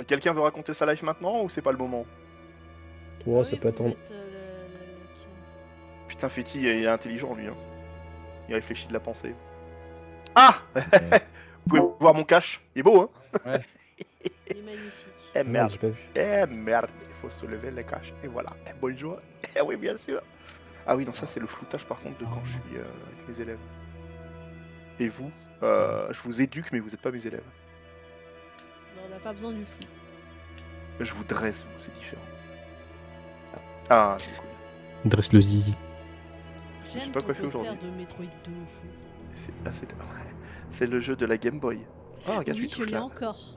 Quelqu'un veut raconter sa life maintenant ou c'est pas le moment? Oh, ça peut attendre. Putain, Fetty, il est intelligent lui. Hein. Il réfléchit de la pensée. Ah Vous pouvez voir mon cache. Il est beau, hein? Ouais. Il est magnifique. Eh Merde, merde. j'ai pas vu. Eh merde. Il faut se lever le cache. Et voilà. Eh, bonjour. Eh oui, bien sûr. Ah oui, non, ça c'est le floutage par contre de quand je suis avec mes élèves. Et vous, je vous éduque, mais vous n'êtes pas mes élèves. Non, on n'a pas besoin du flou. Je vous dresse, vous, c'est différent. Ah, je vous connais. Dresse le zizi. sais J'aime pas ton quoi faire poster aujourd'hui. de Metroid 2 au fond. C'est le jeu de la Game Boy. Oh, regarde, Oui, tu je touches l'ai là. encore.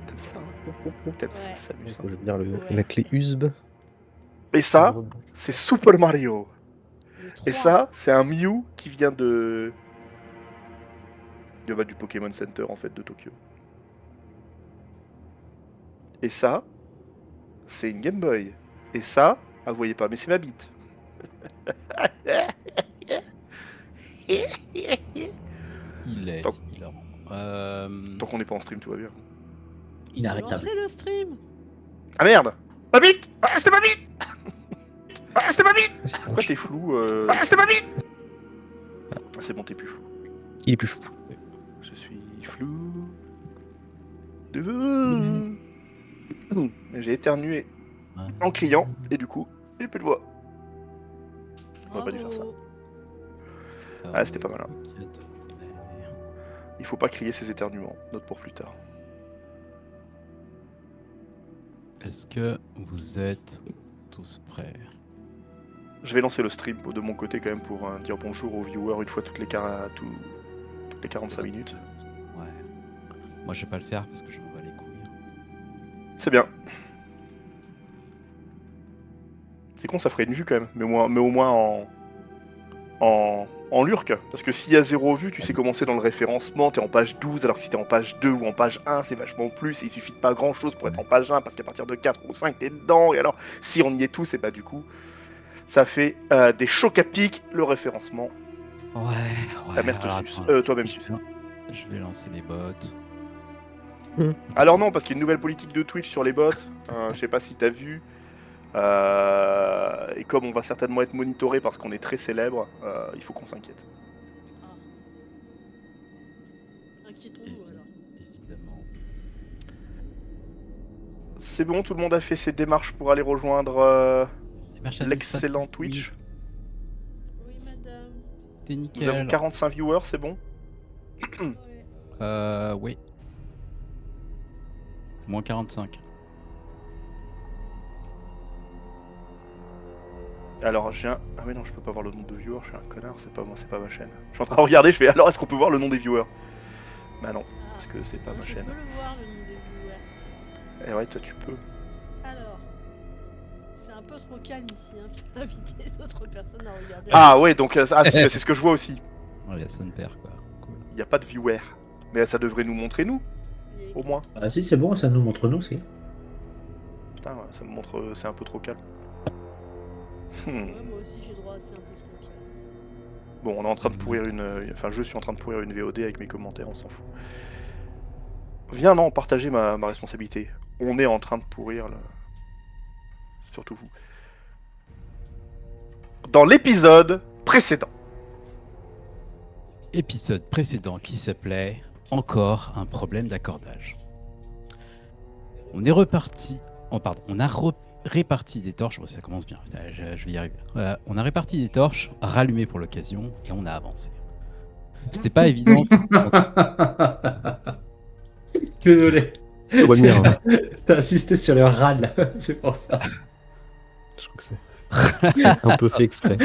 T'aimes ça, hein? T'aimes ça, Ouais. ça s'amuse. Faut bien Ouais. la clé USB. Et ça, c'est Super Mario. Le 3. Et ça, c'est un Mew qui vient de du Pokémon Center en fait de Tokyo. Et ça, c'est une Game Boy. Et ça, ah, vous voyez pas, mais c'est ma bite. Il est Tant- hilarant. Tant qu'on n'est pas en stream, tout va bien. Inarrêtable. Lancez le stream. Ah merde! Ma bite! Ah, c'était ma bite! Ah, c'était ma bite! Pourquoi t'es flou Ah, c'était ma bite! Ah, c'est bon, t'es plus flou. Il est plus fou. Je suis flou de vous. J'ai éternué en criant et du coup, j'ai plus de voix. On va pas dû faire ça. Ah, c'était pas mal. Hein. Il faut pas crier ses éternuements. Note pour plus tard. Est-ce que vous êtes tous prêts? Je vais lancer le stream de mon côté quand même pour dire bonjour aux viewers une fois toutes les 45 minutes. Ouais. Moi, je vais pas le faire parce que je m'en bats les couilles. C'est bien. C'est con, ça ferait une vue quand même, mais au moins en lurk. Parce que s'il y a 0 vue, tu sais comment c'est dans le référencement, t'es en page 12, alors que si t'es en page 2 ou en page 1, c'est vachement plus, et il suffit de pas grand chose pour être en page 1, parce qu'à partir de 4 ou 5, t'es dedans, et alors, si on y est tous, et bah du coup, ça fait des chocs à pic, le référencement. Ouais. Ta mère te alors, suce. attends, Toi-même je suce. vais- Je vais lancer les bots. Alors non, parce qu'il y a une nouvelle politique de Twitch sur les bots, je sais pas si t'as vu, et comme on va certainement être monitoré parce qu'on est très célèbre, il faut qu'on s'inquiète. Inquiétons-nous alors. Évidemment. C'est bon, tout le monde a fait ses démarches pour aller rejoindre l'excellent Twitch. Oui, madame. T'es Nous nickel. avons 45 viewers, c'est bon? Ouais. Oui. Moins 45. Alors j'ai un... Ah mais non, je peux pas voir le nom de viewers, je suis un connard, c'est pas moi, c'est pas ma chaîne. Je suis en train de regarder, je fais alors est-ce qu'on peut voir le nom des viewers? Bah non, parce que c'est pas ma chaîne. Je peux le voir, le nom des viewers. Eh ouais, toi tu peux. Alors, c'est un peu trop calme ici, hein. Tu peux inviter d'autres personnes à regarder. Ah ouais, donc c'est ce que je vois aussi. Oh, il y a son père, quoi. Cool. Il y a pas de viewers. Mais ça devrait nous montrer nous, Il y a au moins. Ah si, c'est bon, ça nous montre nous aussi. Putain, ouais, ça me montre, c'est un peu trop calme. Ouais, moi aussi j'ai droit à c'est un peu trop calme. Bon, on est en train de pourrir une... Enfin, je suis en train de pourrir une VOD avec mes commentaires, on s'en fout. Viens, non, partagez ma responsabilité. On est en train de pourrir, surtout vous. Dans l'épisode précédent. Épisode précédent qui s'appelait Encore un problème d'accordage. On est reparti... Oh, pardon, on a réparti des torches... Oh, ça commence bien, putain, je vais y arriver. On a réparti des torches, rallumées pour l'occasion, et on a avancé. C'était pas évident. Désolé. Je vois le mien, hein. T'as insisté sur le râle, c'est pour ça. Je crois que c'est un peu fait exprès.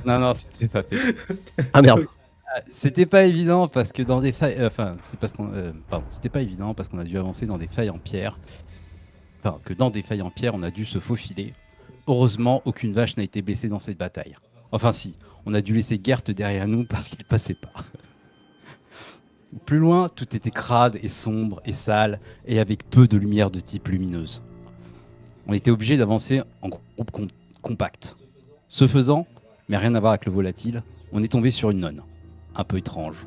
Non, c'était pas fait. Ah merde. C'était pas évident parce que dans des failles... Enfin, c'est parce qu'on... pardon, c'était pas évident parce qu'on a dû avancer dans des failles en pierre. Enfin, que dans des failles en pierre, on a dû se faufiler. Heureusement, aucune vache n'a été blessée dans cette bataille. Enfin si, on a dû laisser Gert derrière nous parce qu'il passait pas. Plus loin, tout était crade et sombre et sale et avec peu de lumière de type lumineuse. On était obligé d'avancer en groupe compact. Ce faisant, mais rien à voir avec le volatile, on est tombé sur une nonne, un peu étrange.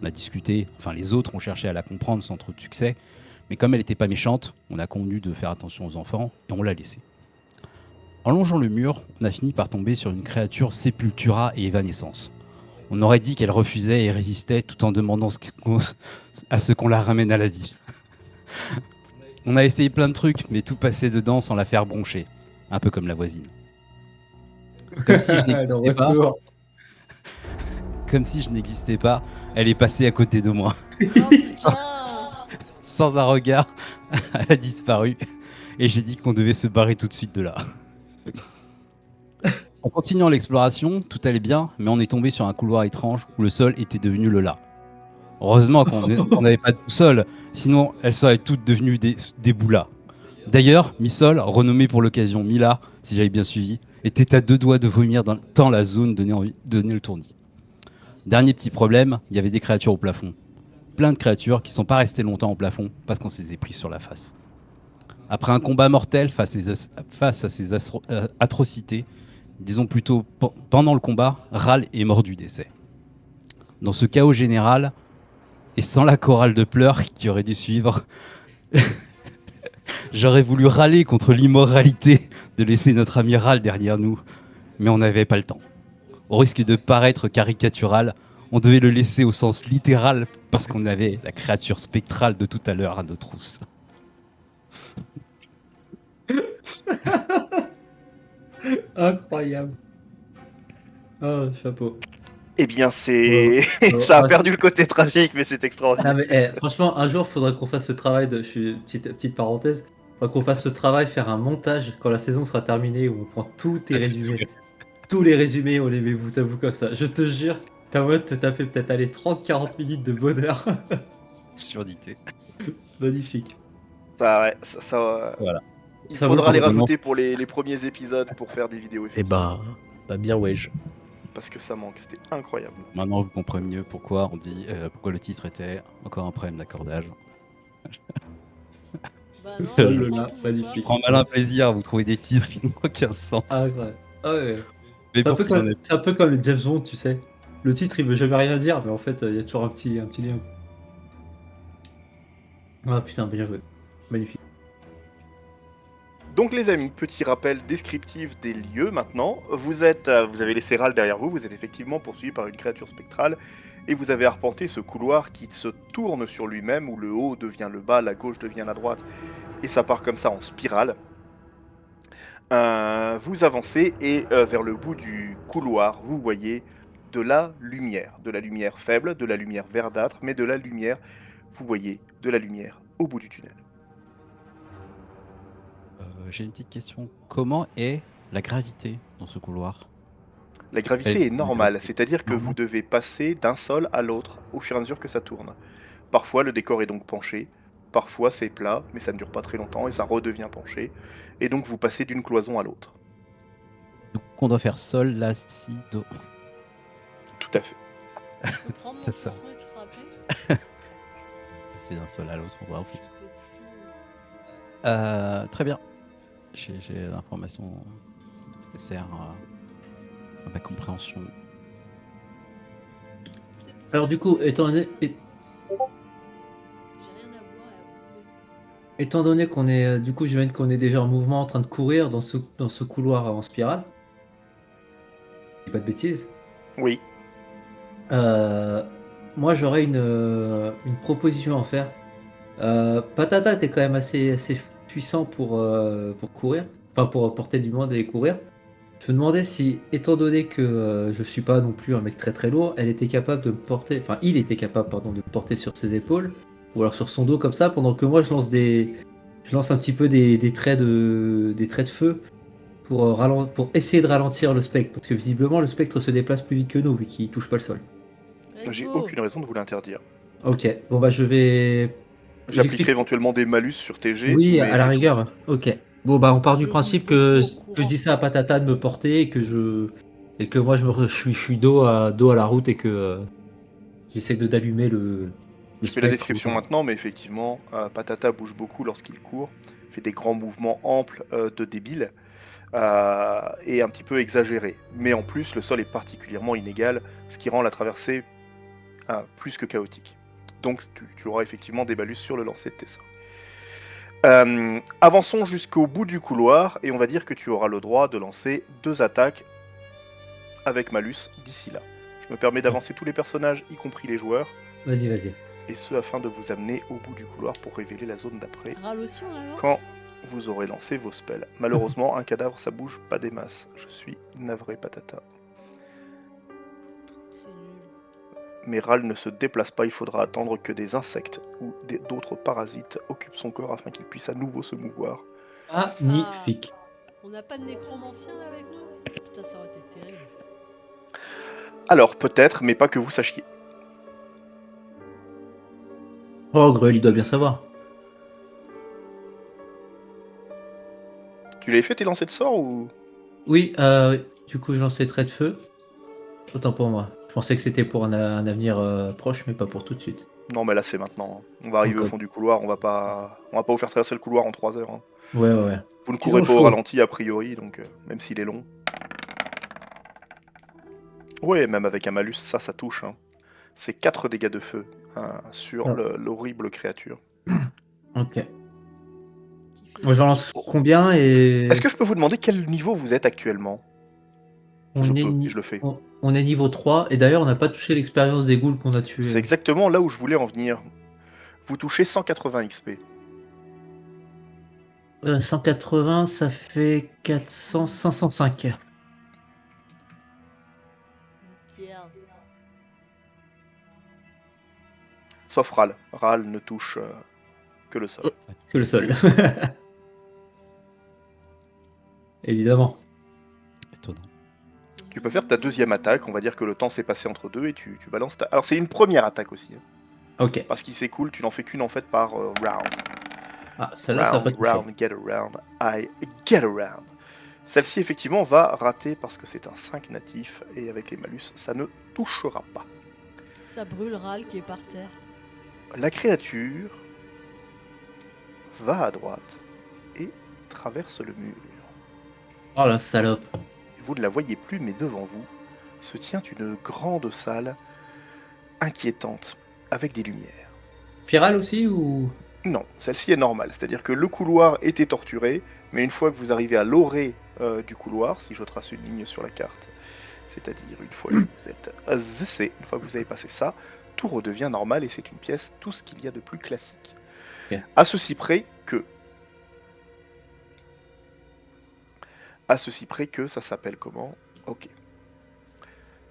On a discuté, enfin les autres ont cherché à la comprendre sans trop de succès, mais comme elle n'était pas méchante, on a convenu de faire attention aux enfants et on l'a laissée. En longeant le mur, on a fini par tomber sur une créature sépultura et évanescence. On aurait dit qu'elle refusait et résistait tout en demandant à ce qu'on la ramène à la vie. On a essayé plein de trucs, mais tout passait dedans sans la faire broncher. Un peu comme la voisine. Comme si je Le n'existais pas, retour. comme si je n'existais pas, elle est passée à côté de moi. Oh putain. Sans un regard, elle a disparu. Et j'ai dit qu'on devait se barrer tout de suite de là. En continuant l'exploration, tout allait bien, mais on est tombé sur un couloir étrange où le sol était devenu le lait. Heureusement qu'on n'avait pas de boussole, sinon elles seraient toutes devenues des boulas. D'ailleurs, Missol, renommée pour l'occasion Mila, si j'avais bien suivi, était à 2 doigts de vomir tant la zone donnait le tournis. Dernier petit problème, il y avait des créatures au plafond. Plein de créatures qui ne sont pas restées longtemps au plafond parce qu'on s'est pris sur la face. Après un combat mortel face à ces atrocités, disons plutôt pendant le combat, Ral est mort du décès. Dans ce chaos général, et sans la chorale de pleurs qui aurait dû suivre, j'aurais voulu râler contre l'immoralité de laisser notre amiral derrière nous, mais on n'avait pas le temps. Au risque de paraître caricatural, on devait le laisser au sens littéral parce qu'on avait la créature spectrale de tout à l'heure à nos trousses. Incroyable. Oh, chapeau. Eh bien, c'est. Ouais. Ça a Ouais. perdu le côté tragique, mais c'est extraordinaire. Ah, mais, franchement, un jour, il faudrait qu'on fasse ce travail de. Petite parenthèse. Faudrait qu'on fasse ce travail, faire un montage quand la saison sera terminée où on prend tous tes résumés. Tous les résumés, on les met bout à bout comme ça. Je te jure, t'as moyen de te taper peut-être aller 30-40 minutes de bonheur. Surdité. Magnifique. Ça, ouais, ça, Voilà. Il Ça vaut le faudra les coup, rajouter pour les premiers épisodes pour faire des vidéos. Et effectivement. bah bien wesh. Parce que ça manque, c'était incroyable. Maintenant, vous comprenez mieux pourquoi pourquoi le titre était encore un problème d'accordage. Bah Le non, seul, je le comprends là, toujours magnifique. Je prends malin plaisir à vous trouver des titres qui n'ont aucun sens. Ah ouais. Ah ouais. Mais C'est un, pour peu qu'il y en comme, ait- c'est un peu comme les James Bond, tu sais. Le titre, il veut jamais rien dire, mais en fait, il y a toujours un petit lien. Ah putain, bien joué. Magnifique. Donc les amis, petit rappel descriptif des lieux maintenant. Vous avez laissé Ral derrière vous, vous êtes effectivement poursuivi par une créature spectrale et vous avez arpenté ce couloir qui se tourne sur lui-même où le haut devient le bas, la gauche devient la droite et ça part comme ça en spirale. Vous avancez et vers le bout du couloir, vous voyez de la lumière faible, de la lumière verdâtre, mais de la lumière, vous voyez de la lumière au bout du tunnel. J'ai une petite question. Comment est la gravité dans ce couloir? La gravité Elle- est normale, c'est-à-dire que Normal. vous devez passer d'un sol à l'autre au fur et à mesure que ça tourne. Parfois le décor est donc penché, parfois c'est plat, mais ça ne dure pas très longtemps et ça redevient penché. Et donc vous passez d'une cloison à l'autre. Donc, on doit faire sol, la, si, do. Tout à fait. Je peux prendre mon C'est ça. truc frappé. C'est d'un sol à l'autre, on va au fait. Je peux plus. Très bien. J'ai l'information nécessaire à ma compréhension. C'est pour Alors ça du coup, que J'ai rien à boire et à étant donné qu'on est, du coup, j'imagine qu'on est déjà en mouvement, en train de courir dans ce couloir en spirale. Je dis pas de bêtises. Oui. Moi, j'aurais une proposition à faire. Patata, t'es quand même assez puissant pour courir, enfin pour porter du monde et courir. Je me demandais si, étant donné que je suis pas non plus un mec très très lourd, elle était capable de me porter, enfin il était capable pardon de me porter sur ses épaules ou alors sur son dos comme ça, pendant que moi je lance un petit peu des traits de feu pour essayer de ralentir le spectre, parce que visiblement le spectre se déplace plus vite que nous vu qu'il touche pas le sol. Let's J'ai go. aucune raison de vous l'interdire. Ok, bon bah je vais. J'appliquerai J'explique- éventuellement des malus sur tes jets. Oui, mais à la c'est tout. rigueur. Ok. Bon bah on part du Je principe bouge que, beaucoup en que je courant. dis ça à Patata de me porter et que moi je suis dos à la route et que j'essaie d'allumer le Je fais la spectre. description maintenant, mais effectivement, Patata bouge beaucoup lorsqu'il court, fait des grands mouvements amples de débile et un petit peu exagérés. Mais en plus, le sol est particulièrement inégal, ce qui rend la traversée plus que chaotique. Donc tu auras effectivement des malus sur le lancer de tes sorts. Avançons jusqu'au bout du couloir et on va dire que tu auras le droit de lancer 2 attaques avec malus d'ici là. Je me permets d'avancer tous les personnages, y compris les joueurs, Vas-y, vas-y. et ce afin de vous amener au bout du couloir pour révéler la zone d'après Ral aussi, on avance. quand vous aurez lancé vos spells. Malheureusement, un cadavre ça bouge pas des masses. Je suis navré patata. C'est nul. Mais Ral ne se déplace pas, il faudra attendre que des insectes ou d'autres parasites occupent son corps afin qu'il puisse à nouveau se mouvoir. Magnifique. On n'a pas de nécromancien là avec nous? Putain, ça aurait été terrible. Alors peut-être, mais pas que vous sachiez. Oh, Gruel, il doit bien savoir. Tu l'avais fait tes lancers de sorts ou... Oui, du coup, je lançais trait de feu. Autant pour moi. Je pensais que c'était pour un avenir proche, mais pas pour tout de suite. Non mais là c'est maintenant. On va arriver au Ok. fond du couloir, on va pas vous faire traverser le couloir en 3 heures. Hein. Ouais. Vous ne Ils courez ont pas au chaud. ralenti a priori, donc même s'il est long. Ouais, même avec un malus, ça touche. Hein. C'est 4 dégâts de feu hein, sur Ah. l'horrible créature. Ok. Qui fait- Moi, j'en lance combien et... Est-ce que je peux vous demander quel niveau vous êtes actuellement? Je peux, et je le fais. On est niveau 3, et d'ailleurs, on n'a pas touché l'expérience des ghouls qu'on a tués. C'est exactement là où je voulais en venir. Vous touchez 180 XP. 180, ça fait 400, 505. Nickel. Sauf Ral. Ral ne touche que le sol. Que le sol. Évidemment. Étonnant. Tu peux faire ta deuxième attaque, on va dire que le temps s'est passé entre deux et tu balances ta... Alors c'est une première attaque aussi, hein, Ok. parce qu'il s'écoule, tu n'en fais qu'une en fait par round. Ah, celle-là, ça va pas Round, toucher. round, get around, I get around. Celle-ci effectivement va rater parce que c'est un 5 natif et avec les malus ça ne touchera pas. Ça brûle Ral qui est par terre. La créature va à droite et traverse le mur. Oh la salope. Vous ne la voyez plus, mais devant vous se tient une grande salle inquiétante avec des lumières. Pyral aussi ou... Non, celle-ci est normale, c'est-à-dire que le couloir était torturé, mais une fois que vous arrivez à l'orée du couloir, si je trace une ligne sur la carte, c'est-à-dire une fois que vous êtes zessé, une fois que vous avez passé ça, tout redevient normal et c'est une pièce, tout ce qu'il y a de plus classique. Ok. À ceci près que ça s'appelle comment? Ok.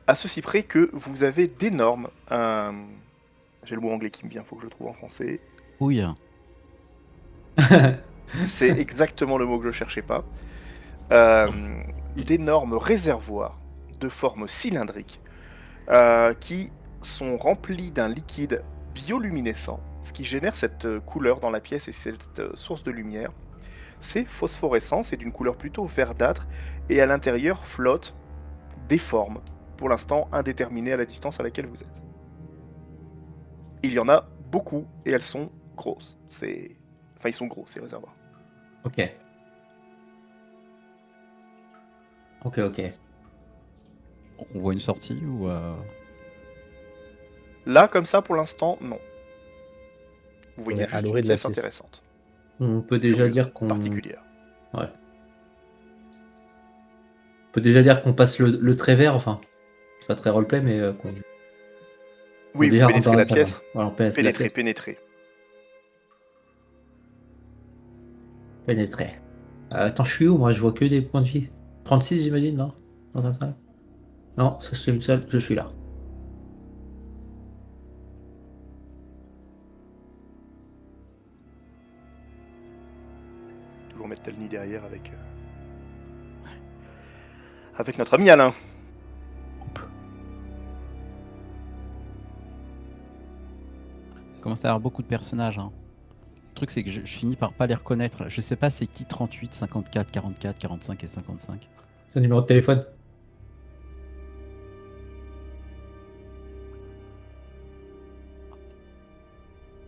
À ceci près que vous avez d'énormes... J'ai le mot anglais qui me vient, faut que je le trouve en français. Ouille. C'est exactement le mot que je cherchais pas. D'énormes réservoirs de forme cylindrique qui sont remplis d'un liquide bioluminescent, ce qui génère cette couleur dans la pièce et cette source de lumière. C'est phosphorescent, c'est d'une couleur plutôt verdâtre et à l'intérieur flotte des formes, pour l'instant indéterminées à la distance à laquelle vous êtes. Il y en a beaucoup et elles sont grosses. Enfin, ils sont gros ces réservoirs. Ok. Ok. On voit une sortie ou Là, comme ça, pour l'instant, non. Vous voyez Ouais, juste à une l'orée de la pièce pièce. intéressante. On peut déjà Curieuse, dire qu'on... particulière. On peut déjà dire qu'on passe le trait vert, enfin... C'est pas très roleplay, mais qu'on... Oui, déjà vous rentre dans pénétrez la salle. pièce. Voilà, on pénètre la pièce. Pénétrez. Pénétrer. Attends, je suis où moi? Je vois que des points de vie. 36 j'imagine, non? Dans la salle? Non, ça c'est une seule, je suis là. Toujours mettre Talni derrière avec notre ami Alain. commence à y avoir beaucoup de personnages. Hein. Le truc, c'est que je finis par pas les reconnaître. Je sais pas c'est qui 38, 54, 44, 45 et 55. C'est un numéro de téléphone.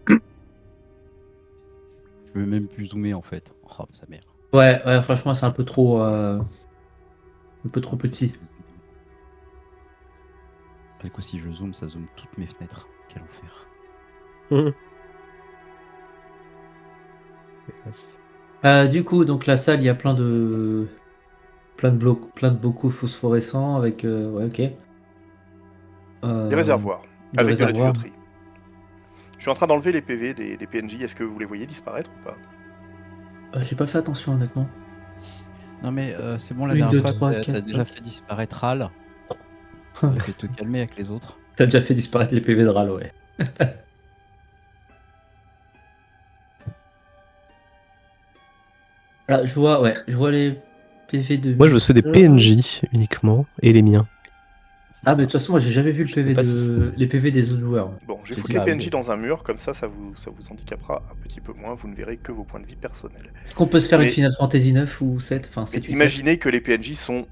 Je peux même plus zoomer en fait. Oh, sa mère. Ouais, franchement, c'est un peu trop petit. Du coup, si je zoome, ça zoome toutes mes fenêtres. Quel enfer. Yes. Du coup, donc la salle, il y a plein de blocs, plein de bocaux phosphorescents avec. Ouais, ok. Des réservoirs, Des avec de la réservoirs. tuyauterie. Je suis en train d'enlever les PV des PNJ, est-ce que vous les voyez disparaître ou pas? J'ai pas fait attention, honnêtement. Non, mais c'est bon, la Une, dernière deux, fois, trois, t'as quatre, déjà cinq. fait disparaître Hal. T'aurais pu te calmer avec les autres. T'as déjà fait disparaître les PV de Ral, ouais. Là, je vois les PV de. Moi, je veux ceux des Mister. PNJ uniquement et les miens. C'est Ah, ça. mais de toute façon, moi, j'ai jamais vu le Je sais PV pas si les PV des autres joueurs. Bon, je vais C'est foutre dit. les PNJ oui. dans un mur, comme ça vous handicapera un petit peu moins, vous ne verrez que vos points de vie personnels. Est-ce qu'on peut se faire une Mais- Final Fantasy 9 ou 7? Enfin, Mais 7, 8, imaginez que les PNJ sont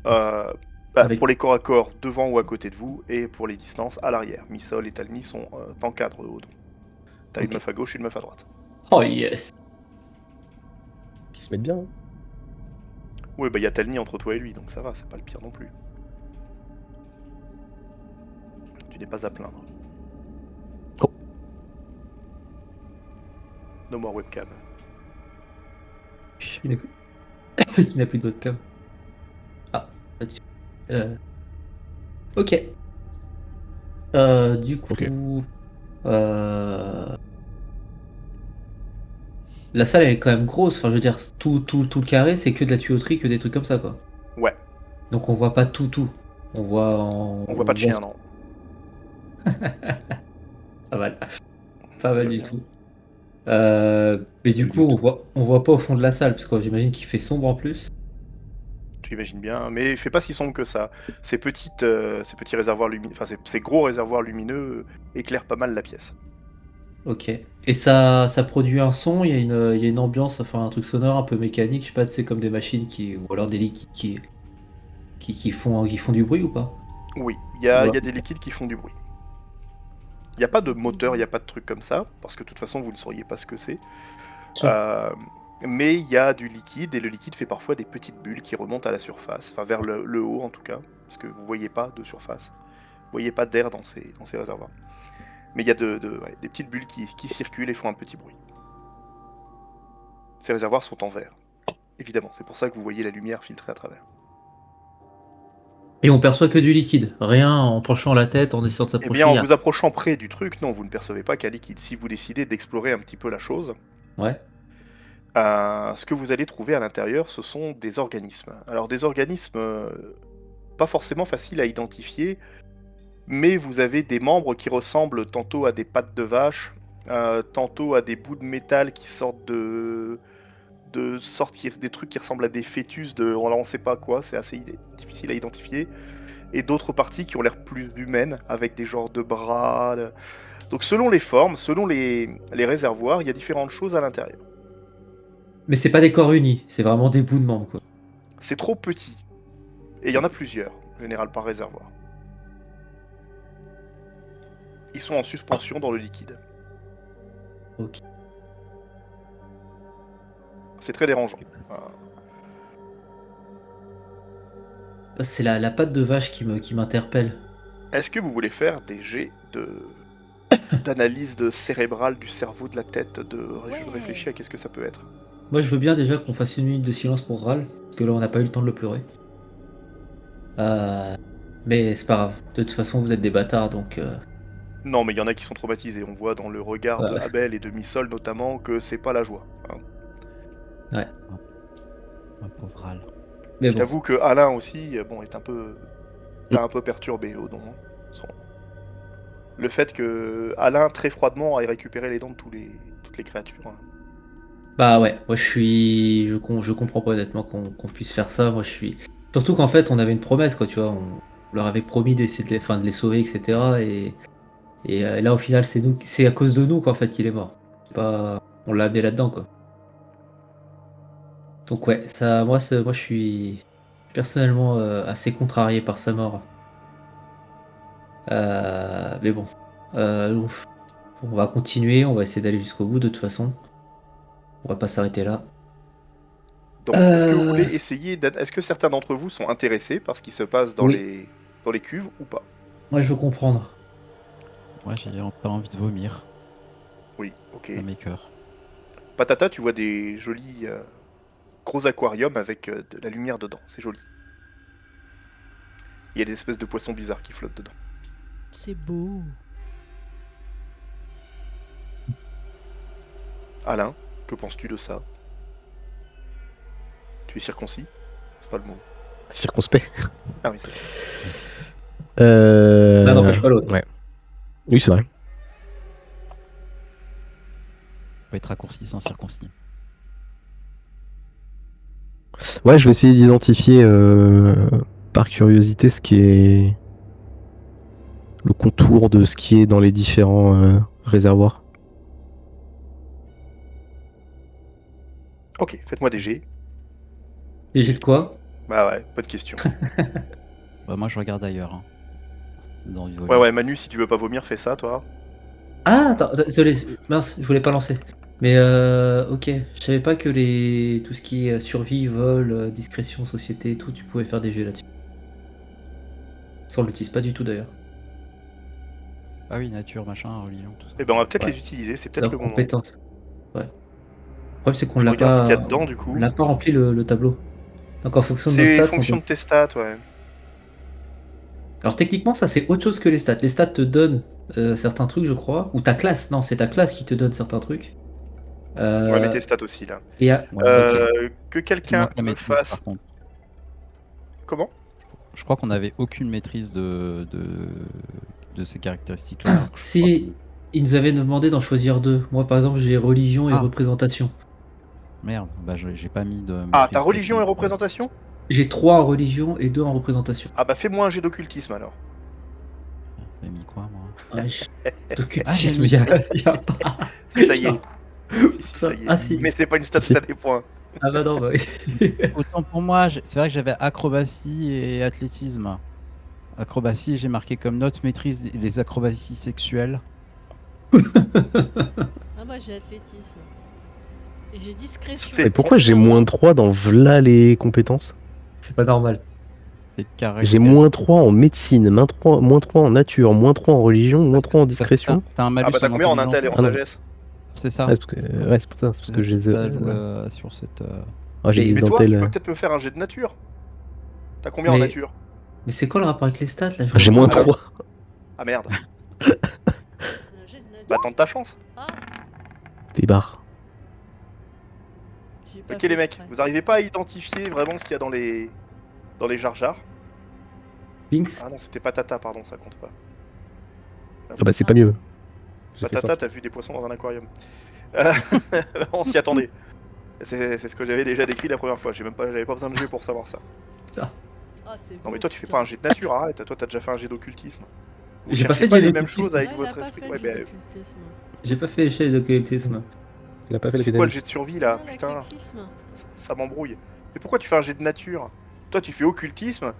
Avec- pour les corps à corps devant ou à côté de vous, et pour les distances à l'arrière. Missol et Talni sont en cadre au dos. T'as une Ok. meuf à gauche, une meuf à droite. Oh yes. Qui se mettent bien. Hein. Oui, bah il y a Talni entre toi et lui, donc ça va, c'est pas le pire non plus. Tu n'es pas à plaindre. Oh. No more webcam. Qui n'a plus de webcam. Ah, pas du- Ok. Du coup. Ok. La salle elle est quand même grosse. Enfin, je veux dire, tout le carré, c'est que de la tuyauterie, que des trucs comme ça, quoi. Ouais, Donc on voit pas tout. On voit on voit pas de chien, non. Pas mal. Pas mal va du bien. tout. Mais du Du coup, doute. on voit pas au fond de la salle, parce que j'imagine qu'il fait sombre en plus. Tu imagines bien, mais il fait pas si sombre que ça. Ces petits réservoirs lumineux, enfin ces gros réservoirs lumineux éclairent pas mal la pièce. Ok. Et ça produit un son, il y a une ambiance, enfin un truc sonore un peu mécanique, je sais pas, c'est comme des machines ou alors des liquides qui font du bruit ou pas? Oui, il y a Ouais. des liquides qui font du bruit. Il n'y a pas de moteur, il n'y a pas de truc comme ça, parce que de toute façon vous ne sauriez pas ce que c'est. Sûr. Mais il y a du liquide, et le liquide fait parfois des petites bulles qui remontent à la surface, enfin vers le haut en tout cas, parce que vous voyez pas de surface. Vous voyez pas d'air dans ces réservoirs. Mais il y a des petites bulles qui circulent et font un petit bruit. Ces réservoirs sont en verre. Évidemment, c'est pour ça que vous voyez la lumière filtrer à travers. Et on perçoit que du liquide, rien en penchant la tête, en essayant de Eh s'approcher. bien, en y a- vous approchant près du truc, non, vous ne percevez pas qu'un liquide. Si vous décidez d'explorer un petit peu la chose, Ouais. ce que vous allez trouver à l'intérieur, ce sont des organismes. Alors, des organismes pas forcément faciles à identifier, mais vous avez des membres qui ressemblent tantôt à des pattes de vache, tantôt à des bouts de métal qui sortent des trucs qui ressemblent à des fœtus on sait pas quoi, c'est assez difficile à identifier, et d'autres parties qui ont l'air plus humaines, avec des genres de bras. Donc selon les formes, selon les réservoirs, il y a différentes choses à l'intérieur. Mais c'est pas des corps unis, c'est vraiment des bouts de membres, quoi. C'est trop petit, et il y en a plusieurs, en général par réservoir. Ils sont en suspension dans le liquide. Ok. C'est très dérangeant. C'est la patte de vache qui m'interpelle. Est-ce que vous voulez faire des jets d'analyse cérébrale du cerveau, de la tête, je réfléchis à qu'est-ce que ça peut être. Moi, je veux bien déjà qu'on fasse une minute de silence pour Ral, parce que là, on n'a pas eu le temps de le pleurer. Mais c'est pas grave. De toute façon, vous êtes des bâtards, donc. Non, mais il y en a qui sont traumatisés. On voit dans le regard de Ouais. Abel et de Missol notamment que c'est pas la joie. Hein. Ma pauvre Hal. Mais Je bon. t'avoue que Alain aussi, est un peu perturbé au don. Hein. Le fait que Alain très froidement ait récupéré les dents de toutes les créatures. Hein. Bah ouais, moi je comprends pas honnêtement qu'on puisse faire ça. Moi je suis. Surtout qu'en fait, on avait une promesse, quoi, tu vois. On leur avait promis d'essayer de les sauver, etc. Et là, au final, c'est à cause de nous qu'en fait qu'il est mort. C'est pas, on l'a amené là-dedans, quoi. Donc ouais, moi je suis personnellement assez contrarié par sa mort. Mais bon, on va continuer, on va essayer d'aller jusqu'au bout de toute façon. On va pas s'arrêter là. Donc, est-ce que vous voulez essayer est-ce que certains d'entre vous sont intéressés par ce qui se passe dans Oui. les cuves ou pas? Moi, je veux comprendre. Moi, j'ai pas envie de vomir. Oui, ok. Dans mes cœurs. Patata, tu vois des jolis gros aquariums avec de la lumière dedans. C'est joli. Il y a des espèces de poissons bizarres qui flottent dedans. C'est beau. Alain, que penses-tu de ça? Tu es circoncis? C'est pas le mot. Circonspect. Ah oui, c'est ça. L'un n'empêche pas l'autre. Ouais. Oui, c'est vrai. On peut être raccourci sans circoncis. Ouais, je vais essayer d'identifier par curiosité ce qui est le contour de ce qui est dans les différents réservoirs. Ok, faites-moi des G. Et j'ai de quoi? Bah ouais, pas de question. Bah, moi, je regarde ailleurs. Hein. J'ai envie de Ouais, vomir. ouais, Manu, si tu veux pas vomir, fais ça, toi. Ah, attends, désolé, mince, je voulais pas lancer. Mais ok, je savais pas que tout ce qui est survie, vol, discrétion, société et tout, tu pouvais faire des jets là-dessus. Ça, on l'utilise pas du tout d'ailleurs. Ah oui, nature, machin, religion, tout ça. Eh ben, on va peut-être Ouais. les utiliser, c'est peut-être Leurs le moment. compétences. Ouais. Le problème, c'est qu'on Je l'a regarde ce pas. qu'il y a dedans, du coup. On n'a pas rempli le tableau. Donc en fonction de nos C'est stats, fonction de tes stats, ouais. Alors techniquement, ça c'est autre chose que les stats. Les stats te donnent certains trucs, je crois. Ou ta classe. Non, c'est ta classe qui te donne certains trucs. Ouais, mais tes stats aussi, là. Et Ouais, Que Qui quelqu'un manque la me maîtrise, fasse... par contre. Comment? Je crois qu'on n'avait aucune maîtrise de ces caractéristiques-là. alors que je crois si ils nous avaient demandé d'en choisir deux. Moi par exemple, j'ai religion et Ah. représentation. Merde, bah j'ai pas mis de. Ah, maîtrise ta religion et technique. représentation? J'ai 3 en religion et 2 en représentation. Ah bah fais-moi un jet d'occultisme, alors. J'ai mis quoi, moi? Ouais, d'occultisme, Ah, j'ai il y a pas. Si, ça y est. Si, ça y est. Ah si. Mais c'est pas une stat, Si. t'as des points. Ah bah non, bah oui. Autant pour moi, c'est vrai que j'avais acrobatie et athlétisme. Acrobatie, j'ai marqué comme note maîtrise les acrobaties sexuelles. Ah, moi j'ai athlétisme. Et j'ai discrétion. Et pourquoi j'ai moins 3 dans v'là les compétences? C'est pas normal. C'est carré. J'ai moins 3 en médecine, moins 3 en nature, moins 3 en religion, moins 3 en discrétion. T'as un malus Ah bah t'as combien en intelligence, intel et en Ah non. sagesse? C'est ça. Ouais, c'est pour ça, c'est parce que j'ai Ça, ouais. sur cette. Ah, j'ai Mais mis Mais dans toi, tu tel. peux peut-être me faire un jet de nature. T'as combien en Mais- nature? Mais c'est quoi le rapport avec les stats là? J'ai moins Ah oui. 3. Ah merde. Un jet de nature. Bah tente ta chance. Ah, Des barres. j'ai pas Ok fait les mecs, exprès. vous arrivez pas à identifier vraiment ce qu'il y a dans les jar-jars? Binks. Ah non, c'était patata, pardon, ça compte pas. Ah bah c'est pas mieux. J'ai fait Patata, ça. t'as vu des poissons dans un aquarium. Euh, On s'y attendait. C'est ce que j'avais déjà décrit la première fois. J'avais pas besoin de jet pour savoir ça. Ah, c'est Non beau, mais toi tu fais putain. pas un jet de nature, arrête. Toi t'as déjà fait un jet d'occultisme. Vous J'ai pas cherchez fait de jet les mêmes d'occultisme. choses avec Ah, il a votre pas esprit. fait Ouais, le jet bah, d'occultisme. J'ai pas fait l'échelle d'occultisme. Il a pas fait la c'est quoi le pédagogie. jet de survie là? Ah, Putain, l'athlétisme. ça m'embrouille. Mais pourquoi tu fais un jet de nature? Toi tu fais occultisme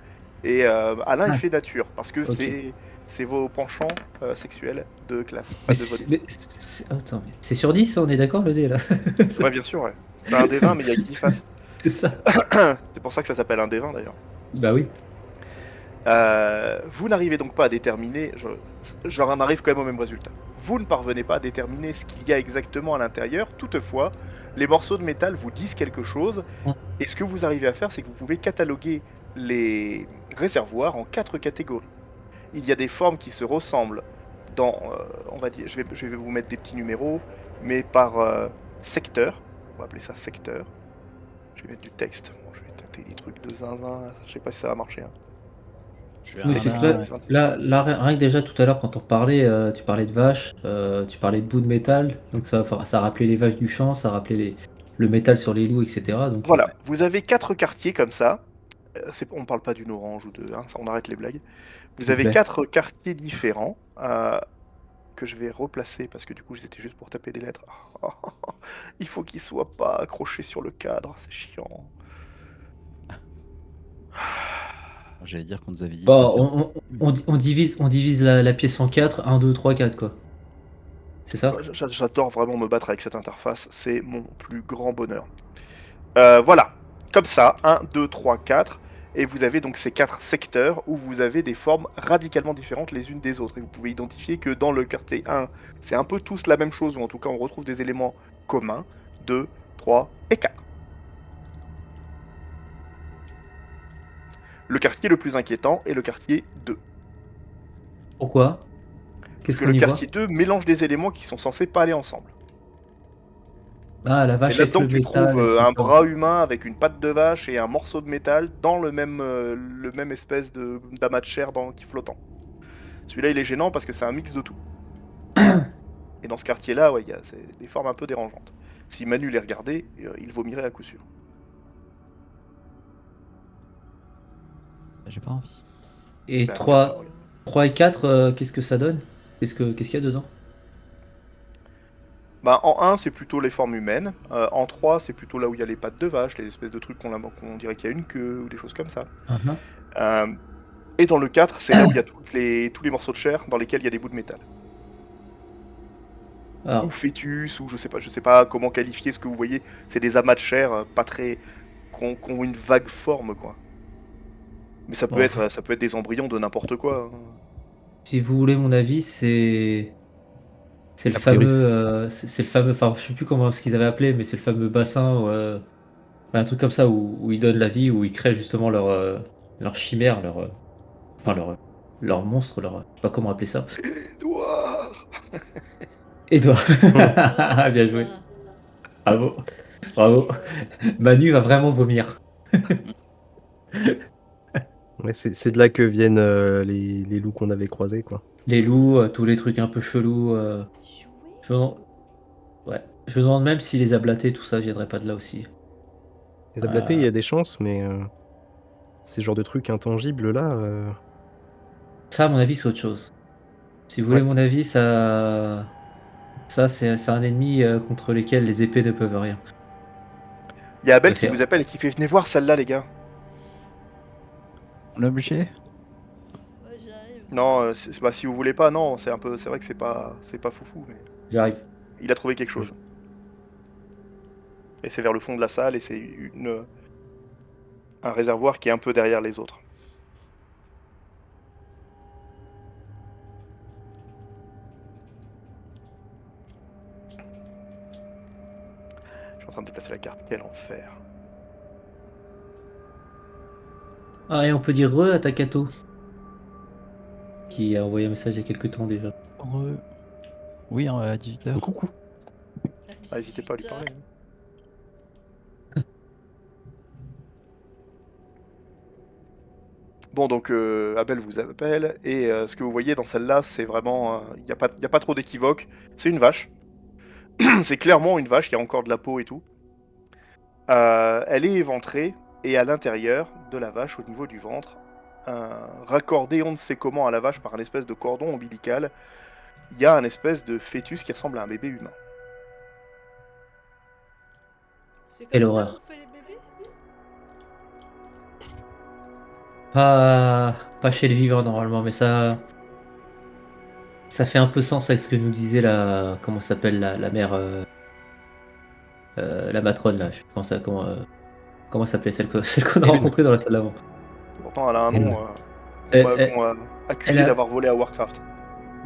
et Alain il Ah. fait nature parce que Ok. c'est vos penchants sexuels de classe. Mais Pas de votre... attends, mais c'est sur 10, on est d'accord le dé là? Ouais bien sûr, ouais. C'est un D20 mais il y a que 10 faces. C'est ça. C'est pour ça que ça s'appelle un D20 d'ailleurs. Bah oui. Vous n'arrivez donc pas à déterminer, j'en arrive quand même au même résultat. Vous ne parvenez pas à déterminer ce qu'il y a exactement à l'intérieur, toutefois, les morceaux de métal vous disent quelque chose, et ce que vous arrivez à faire, c'est que vous pouvez cataloguer les réservoirs en 4 catégories. Il y a des formes qui se ressemblent dans, on va dire, je vais vous mettre des petits numéros, mais par secteur, on va appeler ça secteur. Je vais mettre du texte, bon, je vais tenter des trucs de zinzin, je sais pas si ça va marcher. Hein. Mais c'est que là, rien que déjà tout à l'heure quand on parlait, tu parlais de vaches, tu parlais de bouts de métal, donc ça rappelait les vaches du champ, ça rappelait le métal sur les loups, etc. Donc, Voilà, vous avez 4 quartiers comme ça. On parle pas d'une orange ou de... hein, on arrête les blagues. Vous S'il avez plaît. 4 quartiers différents que je vais replacer parce que du coup j'étais juste pour taper des lettres. Il faut qu'ils soient pas accrochés sur le cadre, c'est chiant. J'allais dire qu'on nous avait dit. Bon, on divise la pièce en 4, 1, 2, 3, 4 quoi. C'est ça? J'adore vraiment me battre avec cette interface, c'est mon plus grand bonheur. Voilà, comme ça, 1, 2, 3, 4. Et vous avez donc ces 4 secteurs où vous avez des formes radicalement différentes les unes des autres. Et vous pouvez identifier que dans le quartier 1, c'est un peu tous la même chose, ou en tout cas on retrouve des éléments communs. 2, 3 et 4. Le quartier le plus inquiétant est le quartier 2. Pourquoi? Parce Qu'est-ce que qu'on le y voit? quartier 2 mélange des éléments qui sont censés pas aller ensemble. Ah, la C'est vache avec là-dedans le que tu métal trouves et tout un ça. bras humain avec une patte de vache et un morceau de métal dans le même espèce d'amas de chair qui est flottant. Celui-là, il est gênant parce que c'est un mix de tout. Et dans ce quartier-là, ouais, il y a des formes un peu dérangeantes. Si Manu les regardait, il vomirait à coup sûr. J'ai pas envie. Et Bah, regarde pas, 3, regarde. 3 et 4, qu'est-ce que ça donne? Qu'est-ce qu'il y a dedans? Bah, en 1, c'est plutôt les formes humaines. En 3, c'est plutôt là où il y a les pattes de vache, les espèces de trucs qu'on dirait qu'il y a une queue ou des choses comme ça. Mhm. Euh, et dans le 4, c'est là où il y a tous les morceaux de chair dans lesquels il y a des bouts de métal. Ou Alors, fœtus, ou je sais pas comment qualifier ce que vous voyez. C'est des amas de chair pas très. Qui ont une vague forme, quoi. Mais bon, ça peut être des embryons de n'importe quoi, hein. si vous voulez mon avis, c'est le A priori, fameux, c'est le fameux, enfin, je sais plus comment ce qu'ils avaient appelé, mais c'est le fameux bassin, un truc comme ça où ils donnent la vie, où ils créent justement leur chimère, enfin leur monstre, je sais pas comment appeler ça. Edouard. Edouard. Bien C'est joué. ça. Bravo. Bravo. Manu va vraiment vomir. ouais, c'est de là que viennent les loups qu'on avait croisés, quoi. Les loups, tous les trucs un peu chelous. Jouer. Je me demande, ouais. Je me demande même si les ablatés, tout ça, viendrait pas de là aussi. Les ablatés, il Euh, y a des chances, mais ces genres de trucs intangibles là, Ça, à mon avis, c'est autre chose. Si vous voulez ouais. mon avis, ça c'est un ennemi contre lequel les épées ne peuvent rien. Il y a Abel qui Préfère. vous appelle et qui fait venez voir celle-là, les gars. L'objet. Ouais, j'arrive. Non, bah, si vous voulez pas, non, c'est vrai que c'est pas foufou, mais J'arrive. il a trouvé quelque chose. Et c'est vers le fond de la salle et c'est un réservoir qui est un peu derrière les autres. Je suis en train de déplacer la carte. Quel enfer. Ah, et on peut dire re à Takato, qui a envoyé un message il y a quelques temps déjà. Oui, à 18h. Coucou. Ah, n'hésitez pas à lui parler, hein. Bon, donc Abel vous appelle, et ce que vous voyez dans celle-là, c'est vraiment. Il n'y a pas trop d'équivoque. C'est une vache. C'est clairement une vache, il y a encore de la peau et tout. Elle est éventrée, et à l'intérieur de la vache, au niveau du ventre, raccordé on ne sait comment à la vache par un espèce de cordon ombilical, il y a un espèce de fœtus qui ressemble à un bébé humain. C'est Quelle comme ça horreur. qu'on fait les bébés? Pas chez le vivant normalement, mais ça fait un peu sens avec ce que nous disait comment s'appelle la mère, la matrone là. Je pense à comment s'appelait celle qu'on a Hélène. rencontrée dans la salle d'avant. Pourtant, elle a un Elle- nom qu'on m'a accusé elle a- d'avoir volé à Warcraft.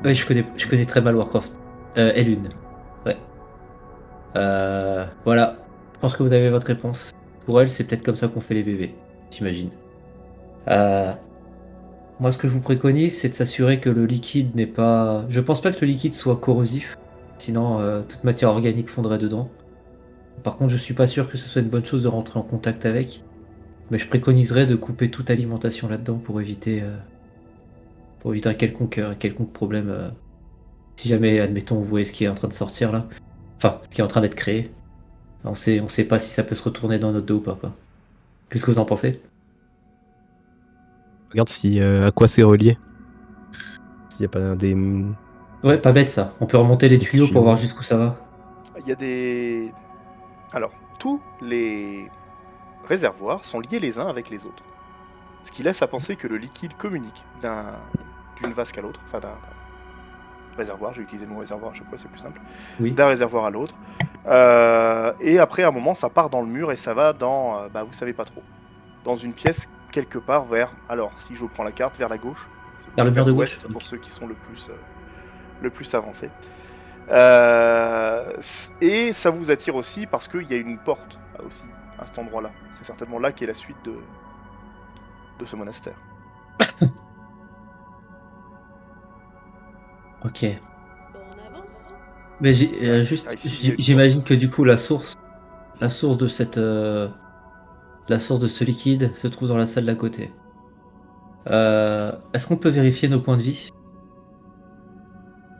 Ouais, je connais très mal Warcraft. Elune. Ouais. Voilà. Je pense que vous avez votre réponse. Pour elle, c'est peut-être comme ça qu'on fait les bébés, j'imagine. Euh, Moi, ce que je vous préconise, c'est de s'assurer que le liquide n'est pas. Je pense pas que le liquide soit corrosif, sinon toute matière organique fondrait dedans. Par contre, je suis pas sûr que ce soit une bonne chose de rentrer en contact avec, mais je préconiserais de couper toute alimentation là-dedans pour éviter un quelconque problème. Si jamais, admettons, vous voyez ce qui est en train de sortir là, enfin, ce qui est en train d'être créé, on sait pas si ça peut se retourner dans notre dos ou pas, quoi. Qu'est-ce que vous en pensez? Regarde si à quoi c'est relié. S'il n'y a pas des. Ouais, pas bête ça. On peut remonter les Des tuyaux pour tuyaux. voir jusqu'où ça va. Il y a des. Alors, tous les réservoirs sont liés les uns avec les autres. Ce qui laisse à penser que le liquide communique d'une vasque à l'autre, enfin d'un réservoir, j'ai utilisé le mot réservoir à chaque fois, c'est plus simple, Oui. d'un réservoir à l'autre. Et après, à un moment, ça part dans le mur et ça va dans, vous savez pas trop, dans une pièce quelque part vers, alors si je prends la carte, vers la gauche. Vers le mur de l'ouest, gauche. pour ceux qui sont le plus avancés. Et ça vous attire aussi parce qu'il y a une porte aussi à cet endroit-là. C'est certainement là qu'est la suite de ce monastère. Ok. Bon, on avance. Mais ici, j'imagine que du coup la source de la source de ce liquide se trouve dans la salle d'à côté. Est-ce qu'on peut vérifier nos points de vie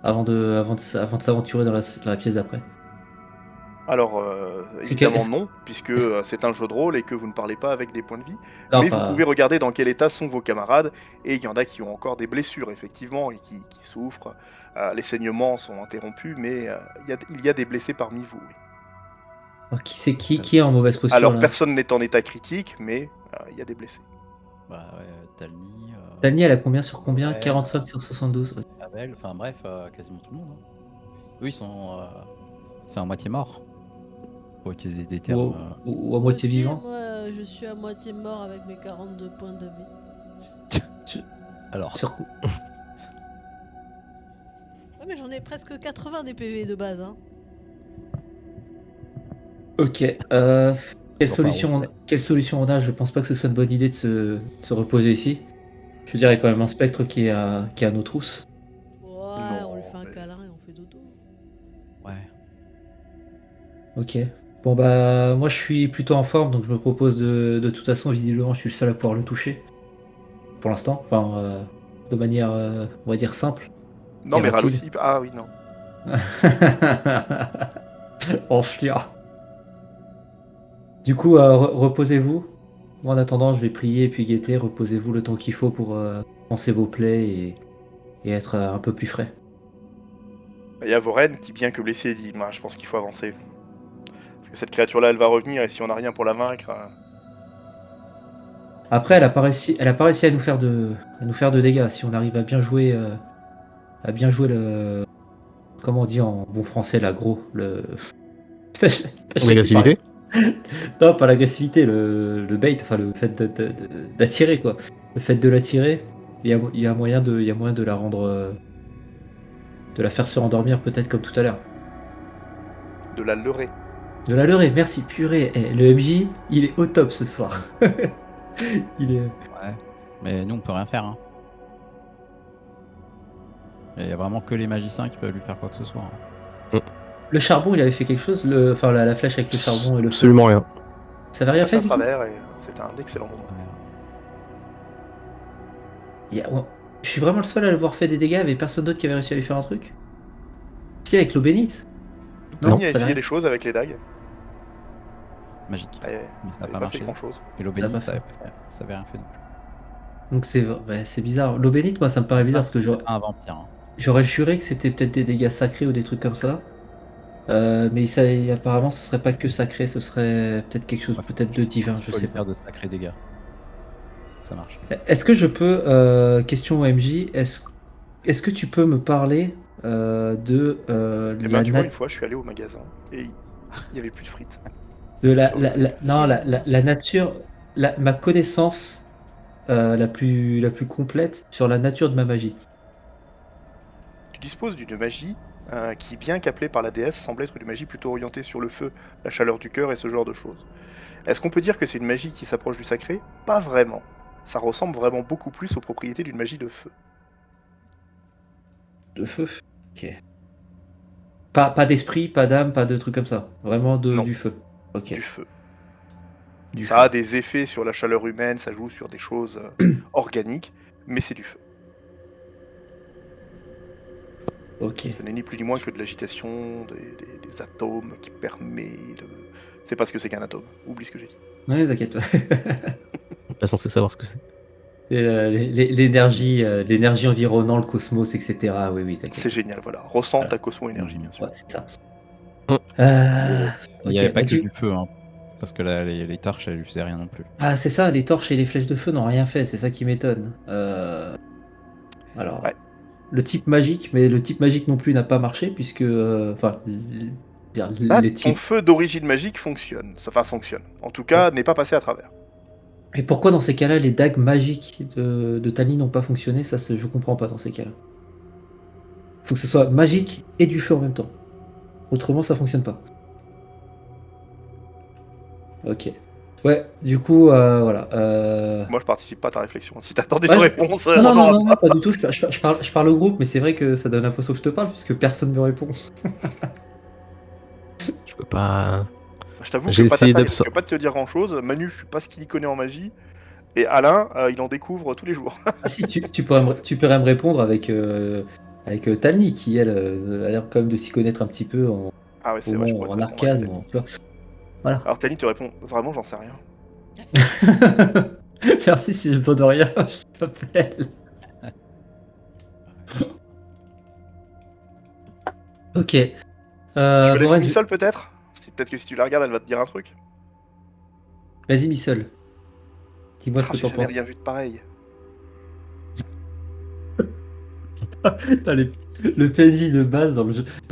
avant de s'aventurer dans la pièce d'après? Alors, évidemment est-ce- non, puisque c'est un jeu de rôle et que vous ne parlez pas avec des points de vie. Non, Mais vous pas- pouvez regarder dans quel état sont vos camarades, et il y en a qui ont encore des blessures, effectivement, et qui souffrent. Les saignements sont interrompus, mais il y a des blessés parmi vous. Oui. Alors, qui est en mauvaise posture Alors, là personne n'est en état critique, mais il y a des blessés. Bah ouais, Talny, Dani, elle a combien sur combien? Ouais. 45 sur 72. Abel, enfin bref, quasiment tout le monde. Hein. Eux, ils sont. C'est à moitié mort. Pour utiliser des termes. Ou à Moi moitié aussi, vivant. Moi, je suis à moitié mort avec mes 42 points de vie. Alors, Sur... Ouais, mais j'en ai presque 80 des PV de base. Hein. Ok. Quelle solution on a? Je pense pas que ce soit une bonne idée de se reposer ici. Je dirais quand même un spectre qui est à nos trousses. Ouais, Non, on lui fait un mais- câlin et on fait dodo. ouais. Ok. Bon bah moi je suis plutôt en forme donc je me propose de toute façon visiblement je suis le seul à pouvoir le toucher. Pour l'instant. Enfin de manière on va dire simple. Non, Et mais Ral rapide. aussi. Ah oui, non. Enflure. Du coup reposez-vous. Moi en attendant je vais prier et puis guetter. Reposez-vous le temps qu'il faut pour penser vos plaies et être un peu plus frais. Il y a Voren qui, bien que blessé, dit bah, je pense qu'il faut avancer. Parce que cette créature-là, elle va revenir, et si on n'a rien pour la vaincre. Après, elle a pas réussi à nous faire de dégâts. Si on arrive à bien jouer le, comment on dit en bon français, l'aggro, L'agressivité. Non, pas l'agressivité, le bait, enfin le fait d'attirer quoi. Le fait de l'attirer, il y a moyen de la rendre, de la faire se rendormir peut-être comme tout à l'heure. De la leurrer. De la leurrer, merci purée. Eh, le MJ, il est au top ce soir. Il est. Ouais. Mais nous, on peut rien faire. Hein. Il y a vraiment que les magiciens qui peuvent lui faire quoi que ce soit. Hein. Le charbon, il avait fait quelque chose, enfin la flèche avec le charbon et le feu. Absolument rien. Ça avait rien Passe à fait du tout. travers, et c'était un excellent moment. Ouais. Je suis vraiment le seul à l'avoir fait des dégâts, mais personne d'autre qui avait réussi à lui faire un truc. Si, avec l'eau bénite. Non, Tony a ça essayé va. des choses avec les dagues. Magique. Et Mais ça ça n'a n'a pas pas fait marché. grand-chose. Et l'eau Ça a bénite, pas ça avait rien fait non plus. Donc c'est bizarre. L'eau bénite, moi, ça me paraît bizarre parce que C'est pas un vampire. Hein. j'aurais juré que c'était peut-être des dégâts sacrés ou des trucs comme ça. Mais apparemment, ce serait pas que sacré, ce serait peut-être quelque chose, peut-être de divin, je Faut sais lui pas. faire de sacrés dégâts. Ça marche. Est-ce que je peux, question OMJ, est-ce que tu peux me parler de Et ben, tu vois, une fois, je suis allé au magasin, et il n'y avait plus de frites. de non, la nature, ma connaissance la plus complète sur la nature de ma magie. Tu disposes d'une magie qui, bien qu'appelée par la déesse, semble être une magie plutôt orientée sur le feu, la chaleur du cœur et ce genre de choses. Est-ce qu'on peut dire que c'est une magie qui s'approche du sacré? Pas vraiment. Ça ressemble vraiment beaucoup plus aux propriétés d'une magie de feu. De feu. Ok. Pas d'esprit, pas d'âme, pas de trucs comme ça. Vraiment Non. du feu. Ok. Du feu. Du Ça feu. a des effets sur la chaleur humaine, ça joue sur des choses organiques, mais c'est du feu. Ok. Ce n'est ni plus ni moins que de l'agitation des atomes qui permet de... C'est pas ce que c'est qu'un atome. Oublie ce que j'ai dit. Ouais, t'inquiète. Pas censé savoir ce que c'est. C'est, l'énergie environnant le cosmos, etc. Oui, oui, t'inquiète. C'est génial, voilà. Ressens Voilà. ta cosmo-énergie, bien sûr. Ouais, c'est ça. Hum. Il n'y Ok, avait pas bah, que du feu. Hein. Parce que là, les torches, elles lui faisaient rien non plus. Ah, c'est ça, les torches et les flèches de feu n'ont rien fait, c'est ça qui m'étonne. Alors, Ouais. le type magique, mais le type magique non plus n'a pas marché, puisque. Enfin, Bah, les ton types. feu d'origine magique fonctionne. Enfin, fonctionne. En tout cas, n'est pas passé à travers. Et pourquoi dans ces cas-là les dagues magiques de Tali n'ont pas fonctionné? Ça, je comprends pas dans ces cas-là. Faut que ce soit magique et du feu en même temps. Autrement, ça fonctionne pas. Ok. Ouais, du coup, voilà. Moi, je participe pas à ta réflexion. Si t'attendais Ouais, une je- réponse, Non, on non, non, aura non, pas. non, pas du tout. Je parle au groupe, mais c'est vrai que ça donne l'impression que je te parle puisque personne me répond. Je peux pas. Je t'avoue J'ai que essayé Patata, il risque d'absor- pas de te dire grand-chose. Manu, je sais pas ce qu'il y connaît en magie. Et Alain, il en découvre tous les jours. Ah si, tu pourrais me répondre avec Talny qui, elle, a l'air quand même de s'y connaître un petit peu en, Ah ouais, au c'est vrai, je pourrais moins te en répondre avec arcane. Tani. Tu vois. Voilà. Alors Tani te répond, vraiment, j'en sais rien. Merci si j'ai besoin de rien, je t'appelle. Ok. Tu veux la Voren, Missol peut-être? Peut-être que si tu la regardes, elle va te dire un truc. vas-y, Missol. Dis-moi ce Ah, que j'ai t'en jamais penses. rien vu de pareil. Putain, le PNJ de base dans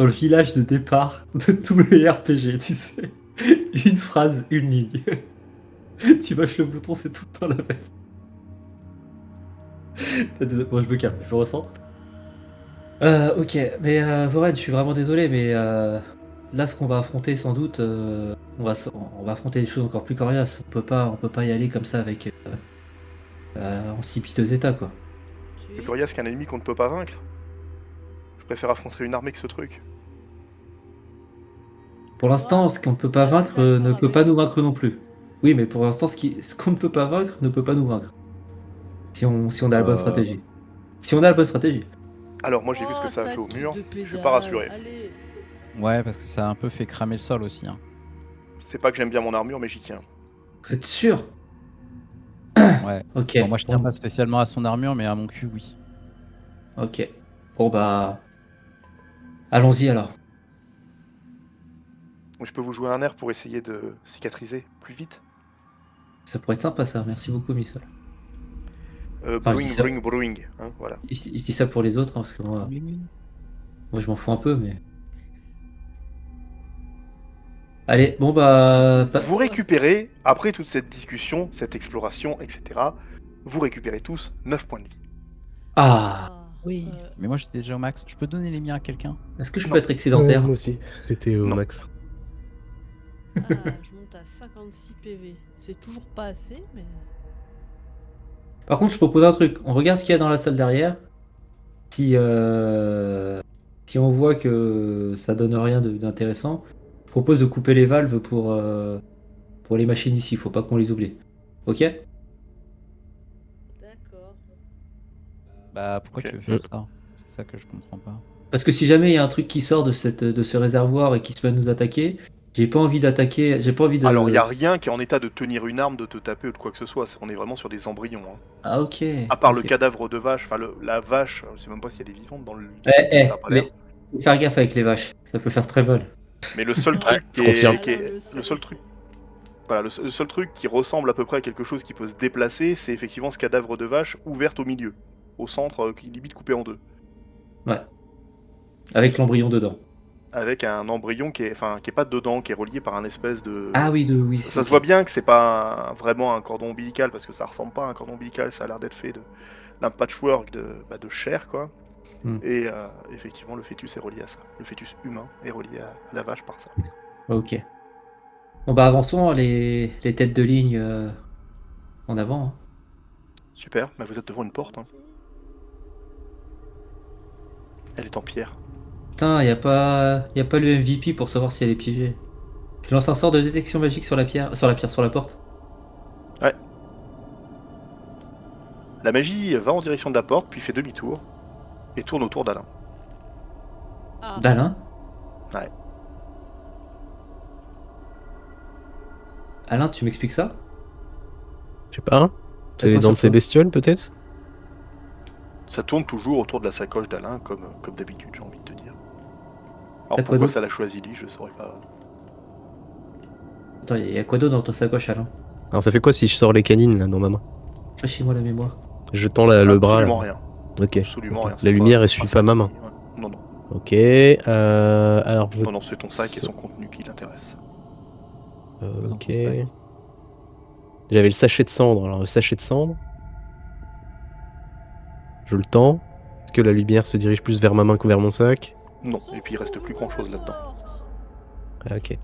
le village de départ de tous les RPG, tu sais. Une phrase, une ligne. Tu mâches le bouton, c'est tout le temps la même. Bon, je me calme, je me recentre. Ok, mais Voren, je suis vraiment désolé, mais là, ce qu'on va affronter, sans doute, on va affronter des choses encore plus coriaces. On peut pas y aller comme ça avec en si piteux état, quoi. Le coriace qu'un ennemi qu'on ne peut pas vaincre. Je préfère affronter une armée que ce truc. Pour l'instant, Ouais, ce qu'on ne peut pas assez vaincre d'accord ne peut avec pas nous toi. vaincre non plus. Oui, mais pour l'instant, ce qu'on ne peut pas vaincre ne peut pas nous vaincre. Si on a la bonne stratégie. Si on a la bonne stratégie. Alors moi j'ai vu ce que Oh, ça a ça, fait au truc mur. de Je suis pas pédale, rassuré. Allez. Ouais, parce que ça a un peu fait cramer le sol aussi. Hein. C'est pas que j'aime bien mon armure, mais j'y tiens. Vous êtes sûr? Ouais. Ok. Bon, moi, je tiens Bon, pas spécialement à son armure, mais à mon cul, oui. ok. Bon bah, allons-y alors. Je peux vous jouer un air pour essayer de cicatriser plus vite. Ça pourrait être sympa ça. Merci beaucoup, Missol. Enfin, je dis Brewing, ça. brewing, brewing. Hein, voilà. Il se dit ça pour les autres, hein, parce que moi je m'en fous un peu, mais. Allez, bon bah. Vous récupérez, après toute cette discussion, cette exploration, etc., vous récupérez tous 9 points de vie. Ah. Oui. Mais moi, j'étais déjà au max. Je peux donner les miens à quelqu'un? Est-ce que je Non. peux être excédentaire? Moi aussi. C'était au Non. max. Ah, je monte à 56 PV. C'est toujours pas assez, mais. Par contre, je propose un truc. On regarde ce qu'il y a dans la salle derrière. Si on voit que ça donne rien d'intéressant, je propose de couper les valves pour les machines ici. Faut pas qu'on les oublie. Ok? D'accord. Bah, pourquoi Ok. tu veux faire ça? C'est ça que je comprends pas. Parce que si jamais il y a un truc qui sort de ce réservoir et qui se met à nous attaquer, j'ai pas envie d'attaquer. J'ai pas envie de. Alors, il n'y a rien qui est en état de tenir une arme, de te taper ou de quoi que ce soit. On est vraiment sur des embryons. Hein. Ah ok. À part le Ok. cadavre de vache, enfin la vache, je sais même pas si elle est vivante dans le. Eh, ça a pas l'air. mais faut faire gaffe avec les vaches. Ça peut faire très mal. Mais le seul truc je confirme. le seul truc. Voilà, le seul truc qui ressemble à peu près à quelque chose qui peut se déplacer, c'est effectivement ce cadavre de vache ouverte au milieu, au centre, qui est limite coupé en deux, Ouais. Avec l'embryon dedans. avec un embryon qui est pas dedans, qui est relié par un espèce de. Ah oui, oui. Ça se voit bien que c'est pas vraiment un cordon ombilical parce que ça ressemble pas à un cordon ombilical, ça a l'air d'être fait d'un patchwork de chair quoi. Hmm. Et effectivement, le fœtus est relié à ça. Le fœtus humain est relié à la vache par ça. Ok. Bon bah avançons les têtes de ligne en avant. Hein. Super, mais vous êtes devant une porte. Hein. Elle est en pierre. Putain, y a pas le MVP pour savoir si elle est piégée. Je lance un sort de détection magique sur la porte. Ouais. La magie va en direction de la porte, puis fait demi-tour et tourne autour d'Alain. Ah, D'Alain. Ouais. Alain, tu m'expliques ça? Je sais pas. C'est Attends, les dents de sur ces quoi bestioles, peut-être? Ça tourne toujours autour de la sacoche d'Alain, comme d'habitude, j'ai envie de te dire. Alors T'as quoi pourquoi d'autre ça l'a choisi lui, je saurais pas. Attends, y a quoi d'autre dans ta sacoche, Alain? Alors ça fait quoi si je sors les canines là dans ma main? Rafraîchez-moi la mémoire. Je tends le bras. Absolument Là. rien. Ok. Absolument Ok. rien. La lumière, elle c'est suit ça pas ma qui- main. ouais. Non, non. Ok. Alors je. Non, non, c'est ton sac et son contenu qui l'intéresse. Dans Ok. ton sac. J'avais le sachet de cendre. Alors, le sachet de cendre, je le tends. Est-ce que la lumière se dirige plus vers ma main que vers mon sac? Non, et puis il reste plus grand chose là-dedans. Ah, ok.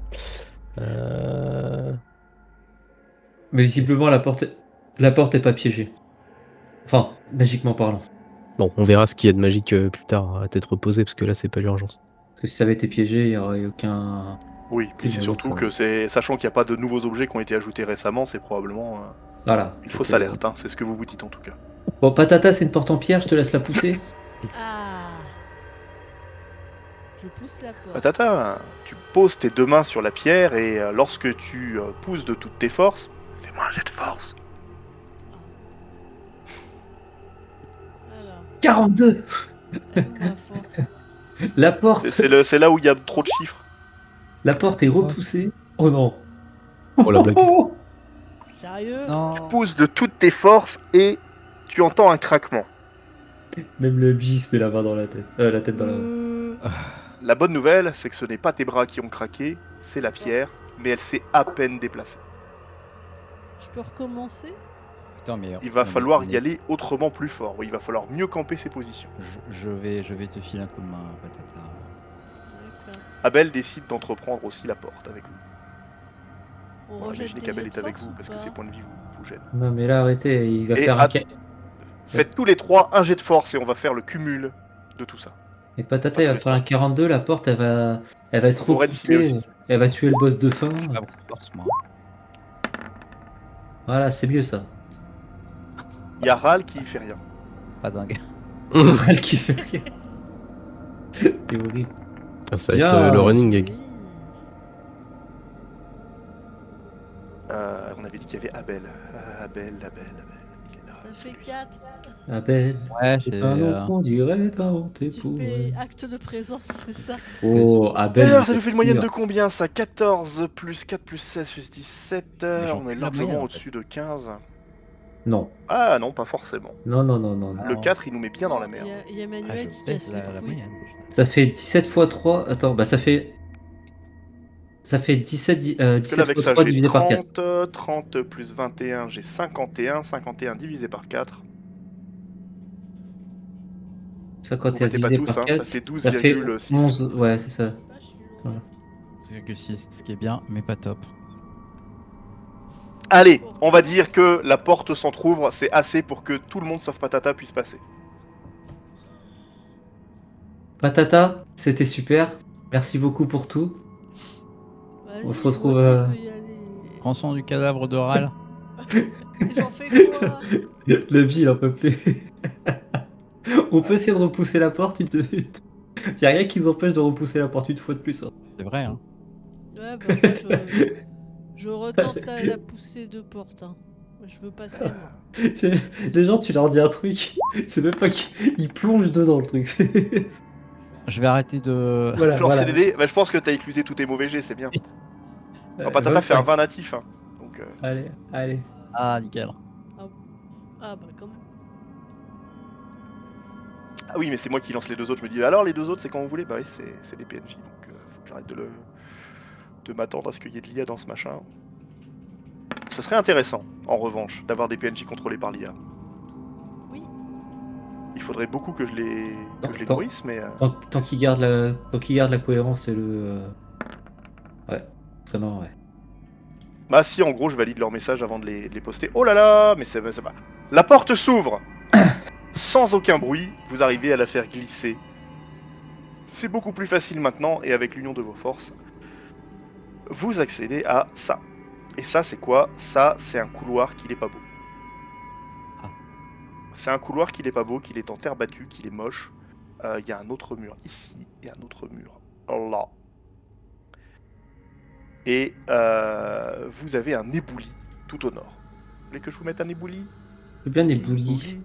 Mais visiblement, la porte est pas piégée. Enfin, magiquement parlant. Bon, on verra ce qu'il y a de magique plus tard à tête reposée, parce que là, c'est pas l'urgence. Parce que si ça avait été piégé, il n'y aurait aucun. Oui, puis c'est Aucune surtout raison, que c'est, sachant qu'il n'y a pas de nouveaux objets qui ont été ajoutés récemment, c'est probablement Voilà. une fausse alerte, hein, c'est ce que vous vous dites en tout cas. Bon, Patata, c'est une porte en pierre, je te laisse la pousser. Ah. Je pousse la porte. Patata, tu poses tes deux mains sur la pierre et lorsque tu pousses de toutes tes forces, fais-moi un jet de force. Alors, 42. elle est où ma force? La porte, C'est là où il y a trop de chiffres. la porte est repoussée. Oh non. Oh, la blague. Sérieux? Non. Tu pousses de toutes tes forces et tu entends un craquement. Même le MJ se met la main dans la tête. La tête dans la main. La bonne nouvelle, c'est que ce n'est pas tes bras qui ont craqué, c'est la pierre, mais elle s'est à peine déplacée. Je peux recommencer? Putain, mais Il va on est- falloir on y est- aller autrement plus fort. Oui, il va falloir mieux camper ses positions. Je vais te filer un coup de main, Patata. D'accord. Abel décide d'entreprendre aussi la porte avec vous. On Bon, rejette imaginez des qu'Abel jets de est avec force vous ou parce que pas? ses points de vie vous gênent. Non, mais là, arrêtez. Il va Et faire un. Faites tous les trois un jet de force et on va faire le cumul de tout ça. Et Patata, il va faire un 42. La porte, elle va être Warren Ciné repoussée. aussi. Elle va tuer le boss de fin. J'ai pas beaucoup de force, moi. Voilà, c'est mieux ça. Il y a Ral qui fait rien. Pas dingue. Ral qui fait rien. C'est horrible. Ah, ça va Bien. être le running gag. Oui. On avait dit qu'il y avait Abel. Abel. Il est là. Ça fait 4. Abel. Ouais, C'est c'est. pas long qu'on dirait inventé Tu pour. fais acte de présence, c'est ça? Oh, Abel. Alors, vous ça nous êtes fait une moyenne pire. de combien ça? 14 plus 4 plus 16 plus 17. j'en On est fais la largement moyenne, en au-dessus de 15. Non. Ah non, pas forcément. Non, non, non, non. non. Le 4, il nous met bien dans la merde. Il y a Ah, Manuel je qui baisse casse les la couilles. moyenne. Ça fait 17 x 3. Attends, bah ça fait. Ça fait 17, Parce que là, 17 avec x ça, 3 j'ai divisé par 4. 30 plus 21, j'ai 51. 51 divisé par 4. Vous 51 mettez pas divisé tous, par hein, 4. ça fait Ça fait 12,6. 11. Ouais, c'est ça. Ah, je suis loin. Voilà. Ce qui est bien, mais pas top. Allez, on va dire que la porte s'entrouvre, c'est assez pour que tout le monde sauf Patata puisse passer. Patata, c'était super. Merci beaucoup pour tout. Vas-y, On se retrouve, moi aussi, je veux y aller. Prends soin du cadavre de Ral. J'en fais quoi? Le vie, il en peut plus. On peut essayer de repousser la porte une minute. Y a rien qui nous empêche de repousser la porte une fois de plus. Hein. C'est vrai, hein. Ouais, bah moi, je retente la poussée de porte. Hein. Moi, je veux passer, moi. Les gens, tu leur dis un truc. C'est même pas qu'ils plongent dedans le truc. Je vais arrêter de. Voilà, Genre voilà. CDD, bah, je pense que t'as éclusé tous tes mauvais jets, c'est bien. Alors, Patata 25. fait un 20 natif. Hein, donc, Allez, allez. Ah, nickel. Ah bah quand même. Ah oui, mais c'est moi qui lance les deux autres. Je me dis, alors les deux autres, c'est quand vous voulez. Bah oui, c'est des PNJ. Donc, faut que j'arrête de m'attendre à ce qu'il y ait de l'IA dans ce machin. Ce serait intéressant, en revanche, d'avoir des PNJ contrôlés par l'IA. Oui. Il faudrait beaucoup que je les Tant- nourrisse, mais Tant qu'il garde la cohérence et le. Ouais. Vraiment, ouais. bah si, en gros, je valide leur message avant de les poster. Oh là là, mais c'est pas. La porte s'ouvre. Sans aucun bruit, vous arrivez à la faire glisser. C'est beaucoup plus facile maintenant, et avec l'union de vos forces, vous accédez à ça. Et ça, c'est quoi? Ça, c'est un couloir qui n'est pas beau. Ah. C'est un couloir qui n'est pas beau, qu'il est en terre battue, qu'il est moche. Il y a un autre mur ici, et un autre mur là. Et vous avez un éboulis tout au nord. Vous voulez que je vous mette un éboulis? C'est bien des boulis.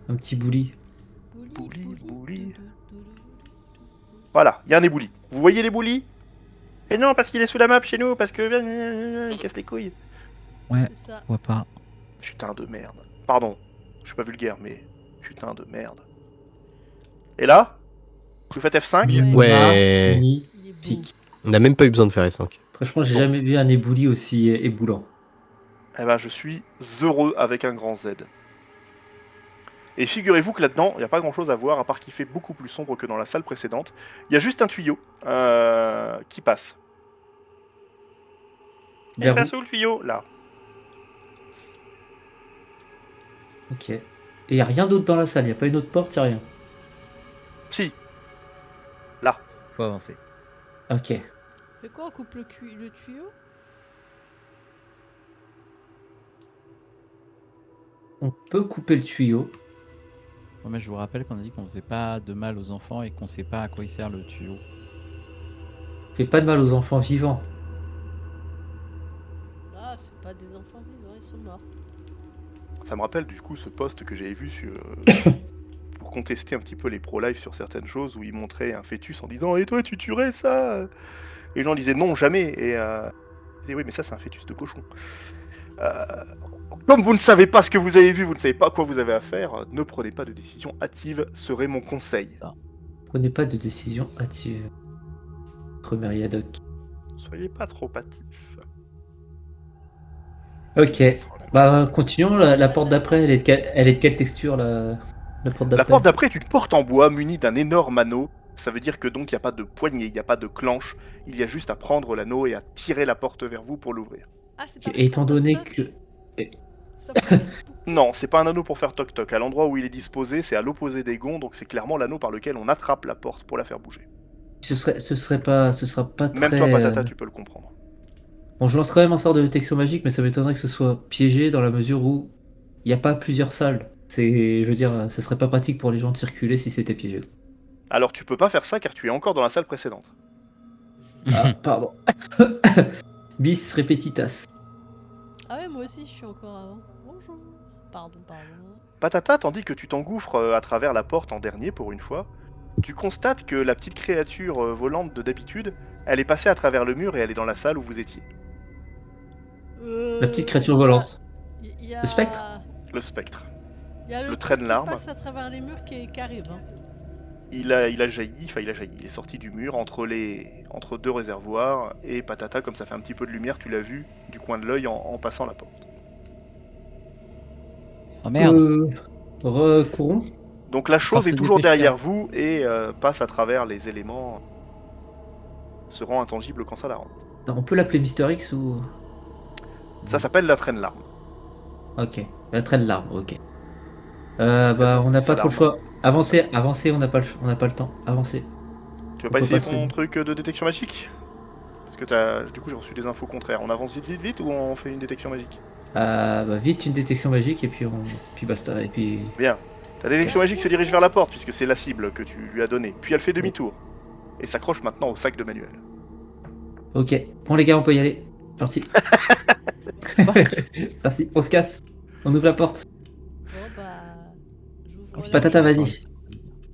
Un petit bouli. Bouli. Voilà, il y a un éboulis. Vous voyez l'éboulis? Et non, parce qu'il est sous la map chez nous, parce que il casse les couilles. Ouais, C'est ça. je vois pas. Putain de merde. Pardon, je suis pas vulgaire, mais putain de merde. Et là, vous faites F5. Ouais. Magnifique. Il est beau. Pique. On n'a même pas eu besoin de faire F5. Franchement, j'ai jamais vu un ébouli aussi éboulant. Eh ben, je suis heureux avec un grand Z. Et figurez-vous que là-dedans, il n'y a pas grand-chose à voir, à part qu'il fait beaucoup plus sombre que dans la salle précédente. Il y a juste un tuyau qui passe. Il Vers où? passe où le tuyau? Là. Ok. Et il n'y a rien d'autre dans la salle, il n'y a pas une autre porte, il n'y a rien. Si. Là. Faut avancer. Ok. Fais quoi, on coupe le tuyau? On peut couper le tuyau. Ouais, mais je vous rappelle qu'on a dit qu'on faisait pas de mal aux enfants et qu'on sait pas à quoi il sert le tuyau. Fait pas de mal aux enfants vivants. Ah, c'est pas des enfants vivants, ils sont morts. Ça me rappelle du coup ce post que j'avais vu sur, pour contester un petit peu les pro-life sur certaines choses où ils montraient un fœtus en disant et toi tu tuerais ça? Et les gens disaient non jamais et ils disaient oui mais ça c'est un fœtus de cochon. Euh, Comme vous ne savez pas ce que vous avez vu, vous ne savez pas à quoi vous avez affaire, ne prenez pas de décision hâtive, serait mon conseil. Ça. Prenez pas de décision hâtive. Remery ad hoc. Soyez pas trop hâtifs. Ok. Bah, continuons. La porte d'après, elle est de quelle texture, la porte La d'après? porte d'après est une porte en bois munie d'un énorme anneau. Ça veut dire que donc il n'y a pas de poignée, il n'y a pas de clenche, il y a juste à prendre l'anneau et à tirer la porte vers vous pour l'ouvrir. Ah, c'est Ok, pas et étant donné toc-toc? que... C'est pas pour- Non, c'est pas un anneau pour faire toc-toc. À l'endroit où il est disposé, c'est à l'opposé des gonds, donc c'est clairement l'anneau par lequel on attrape la porte pour la faire bouger. ce sera pas très... Même toi, Patata, tu peux le comprendre. Bon, je lance quand même un sort de détection magique, mais ça m'étonnerait que ce soit piégé dans la mesure où il n'y a pas plusieurs salles. Je veux dire, ça serait pas pratique pour les gens de circuler si c'était piégé. Alors tu peux pas faire ça car tu es encore dans la salle précédente. Ah, pardon. Bis repetitas. Ah ouais, moi aussi, je suis encore avant. Bonjour. Pardon. Patata, tandis que tu t'engouffres à travers la porte en dernier pour une fois, tu constates que la petite créature volante de d'habitude, elle est passée à travers le mur et elle est dans la salle où vous étiez. La petite créature volante. Il y a... Le spectre? Le spectre. Il y a Le le trait truc de qui l'arme. passe à travers les murs qui arrive. Hein. Il a jailli, il est sorti du mur entre deux réservoirs et Patata, comme ça fait un petit peu de lumière, tu l'as vu du coin de l'œil en passant la porte. Oh merde. Recourons. Donc la chose Force est de toujours dépêcher. derrière vous et passe à travers les éléments, se rend intangible quand ça l'arrange. On peut l'appeler Mister X ou... Ça s'appelle la traîne larme. Ok. La traîne l'arbre, ok. Bah, on n'a Ça pas trop le l'arme. choix. Avancez, on n'a pas le temps. Avancez. Tu veux On pas peut essayer passer. ton truc de détection magique? Parce que du coup j'ai reçu des infos contraires. On avance vite ou on fait une détection magique? Bah, vite une détection magique et puis basta. Et puis... Bien. Ta détection magique se dirige vers la porte puisque c'est la cible que tu lui as donnée. Puis elle fait demi-tour et s'accroche maintenant au sac de manuel. Ok. Bon les gars, on peut y aller. Parti. Parti, on se casse. On ouvre la porte. Bon, bah. J'ouvre la Patata, porte. vas-y.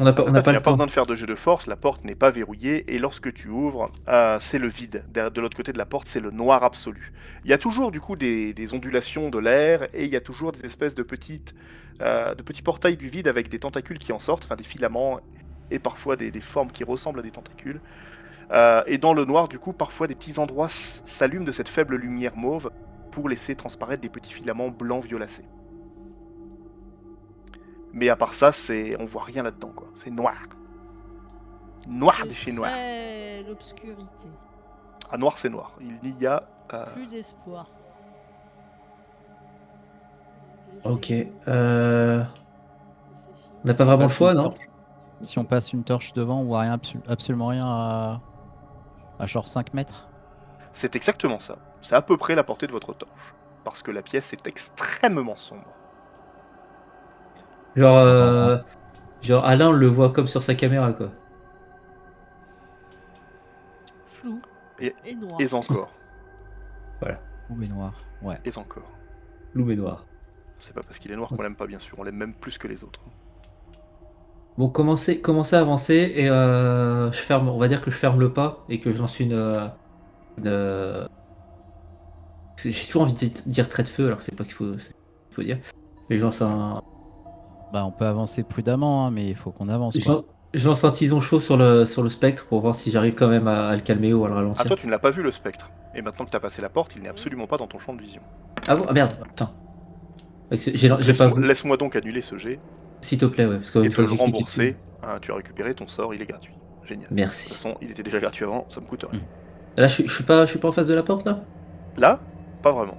On n'a pas Tu le n'as pas temps. besoin de faire de jeu de force, la porte n'est pas verrouillée, et lorsque tu ouvres, c'est le vide. De l'autre côté de la porte, c'est le noir absolu. Il y a toujours du coup des ondulations de l'air, et il y a toujours des espèces de petits portails du vide avec des tentacules qui en sortent, enfin des filaments, et parfois des formes qui ressemblent à des tentacules. Et dans le noir, du coup, parfois des petits endroits s'allument de cette faible lumière mauve pour laisser transparaître des petits filaments blancs violacés. Mais à part ça, on voit rien là-dedans, quoi. C'est noir. Noir de chez noir. C'est l'obscurité. Ah, noir, c'est noir. Il n'y a... Plus d'espoir. Ok. C'est On n'a pas vraiment le choix, non? Si on passe une torche devant, on voit rien, absolument rien à genre 5 mètres. C'est exactement ça. C'est à peu près la portée de votre torche. Parce que la pièce est extrêmement sombre. Genre Alain, on le voit comme sur sa caméra, quoi. flou Et- noir. Et encore. Ou mais noir. Ouais. Et encore. Loup et noir. C'est pas parce qu'il est noir qu'on l'aime pas, bien sûr. On l'aime même plus que les autres. Bon, commencez à avancer et on va dire que je ferme le pas et que je lance une j'ai toujours envie de dire trait de feu alors que c'est pas qu'il faut dire. Mais je lance un, Bah on peut avancer prudemment, hein, mais il faut qu'on avance. Quoi. je lance un tison chaud sur le spectre pour voir si j'arrive quand même à le calmer ou à le Ah, ralentir. toi, tu ne l'as pas vu, le spectre. Et maintenant que tu as passé la porte, il n'est absolument pas dans ton champ de vision. Ah bon? Ah merde, attends. J'ai pas Laisse-moi vu. laisse-moi donc annuler ce jet S'il te plaît, ouais, parce et qu'une te fois le que j'ai cliqué rembourser. dessus. Tu as récupéré ton sort, il est gratuit. Génial. De toute Merci. façon, il était déjà gratuit avant, ça me coûte rien. Là, je suis pas en face de la porte, là? Là, pas vraiment.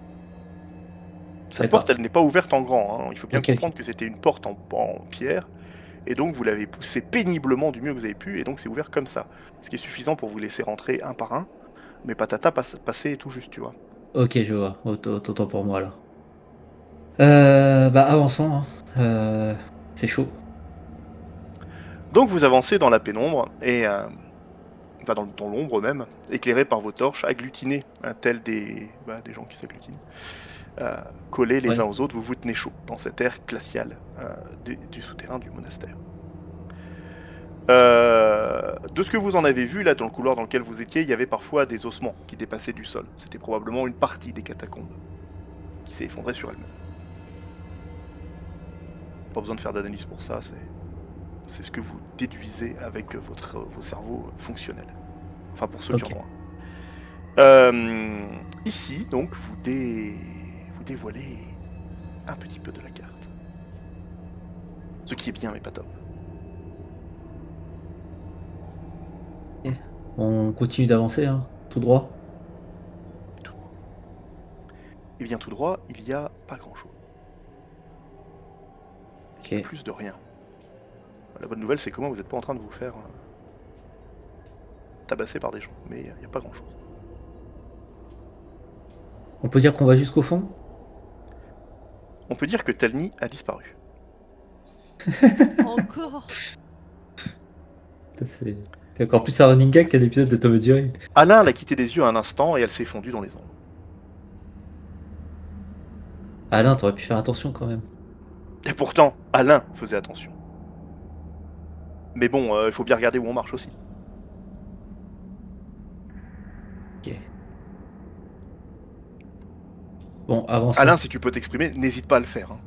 Cette D'accord. porte, elle n'est pas ouverte en grand. Hein. Il faut bien Ok, ok. comprendre que c'était une porte en pierre. Et donc, vous l'avez poussée péniblement du mieux que vous avez pu. Et donc, c'est ouvert comme ça. Ce qui est suffisant pour vous laisser rentrer un par un. Mais Patata passait tout juste, tu vois. Ok, je vois. Autant pour moi, alors. Bah, avançons, hein. C'est chaud. Donc, vous avancez dans la pénombre. Et enfin, dans l'ombre même. Éclairé par vos torches, agglutinés. Tels des gens qui s'agglutinent. Collés les Ouais. uns aux autres, vous vous tenez chaud dans cet air glacial du souterrain du monastère. De ce que vous en avez vu, là, dans le couloir dans lequel vous étiez, il y avait parfois des ossements qui dépassaient du sol. C'était probablement une partie des catacombes qui s'est effondrée sur elle-même. Pas besoin de faire d'analyse pour ça, c'est ce que vous déduisez avec vos cerveaux fonctionnels. Enfin, pour ceux qui Ok. en ont un. Ici, donc, vous dévoilez un petit peu de la carte. Ce qui est bien, mais pas top. On continue d'avancer, hein. Tout droit. Tout droit. Et bien, tout droit, il n'y a pas grand-chose. Il y a Ok. plus de rien. La bonne nouvelle, c'est que moi, vous n'êtes pas en train de vous faire tabasser par des gens, mais il n'y a pas grand-chose. On peut dire qu'on va jusqu'au fond? On peut dire que Telny a disparu. Encore. C'est encore plus un running gag qu'un épisode de Tom et Jerry. Alain l'a quitté des yeux un instant et elle s'est fondue dans les ombres. Alain, t'aurais pu faire attention quand même. Et pourtant, Alain faisait attention. Mais bon, il faut bien regarder où on marche aussi. Ok. Bon, avançons. Alain, si tu peux t'exprimer, n'hésite pas à le faire. Hein.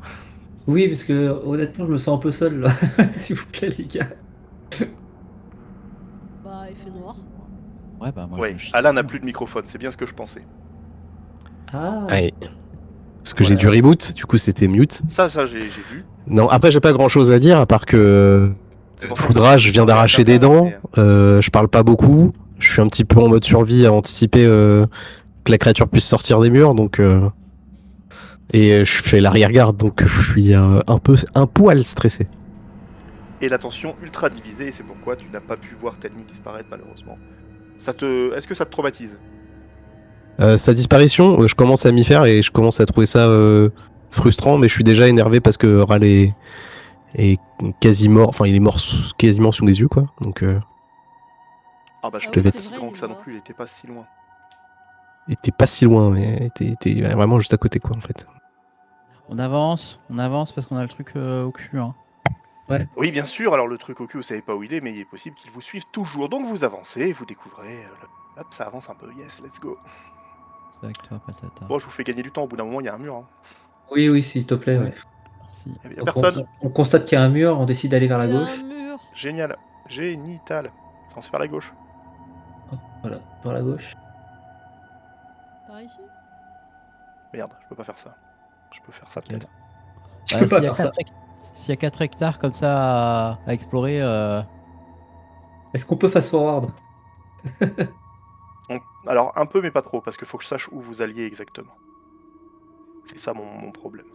Oui, parce que honnêtement, je me sens un peu seul là. S'il vous plaît, les gars. Bah, il fait noir. Ouais, bah moi je Ouais, me chie Alain n'a dessus, plus de microphone, c'est bien ce que je pensais. Ah. Ouais. Parce que j'ai Ouais. du reboot, du coup c'était mute. Ça, j'ai vu. Non, après j'ai pas grand chose à dire à part que C'est pour ça que Foudrage, je viens dans d'arracher des l'interface, dents, mais, je parle pas beaucoup, je suis un petit peu en mode survie à anticiper que la créature puisse sortir des murs, donc et je fais l'arrière-garde, donc je suis un poil stressé. Et l'attention ultra divisée, et c'est pourquoi tu n'as pas pu voir Telny disparaître malheureusement. Est-ce que ça te traumatise? Sa disparition, je commence à m'y faire et je commence à trouver ça frustrant, mais je suis déjà énervé parce que Ral est quasi mort, enfin il est mort quasiment sous mes yeux, quoi. Donc Ah bah je Ah suis oui, pas c'est si vrai, grand il que est ça non mort. plus, il était pas si loin. il était pas si loin, mais était vraiment juste à côté, quoi, en fait. On avance parce qu'on a le truc au cul. Hein. Oui, bien sûr, alors le truc au cul, vous savez pas où il est, mais il est possible qu'il vous suive toujours. Donc vous avancez, vous découvrez. Hop, ça avance un peu. Yes, let's go. C'est avec toi, Patata. Bon, je vous fais gagner du temps, au bout d'un moment, il y a un mur. Hein. Oui, oui, s'il te plaît. Ouais. Ouais. Merci. Il y a Donc, personne. on constate qu'il y a un mur, on décide d'aller vers la Il y a gauche. un mur. Génial. Génital. Censé faire la gauche. Hop, voilà, par la gauche. Par ici. Merde, je peux pas faire ça. Je peux faire ça Ok. peut-être. Tu Bah, peux pas s'il y a faire ça. 4 hectares comme ça à explorer, Est-ce qu'on peut fast forward? Alors, un peu, mais pas trop, parce qu'il faut que je sache où vous alliez exactement. C'est ça mon problème.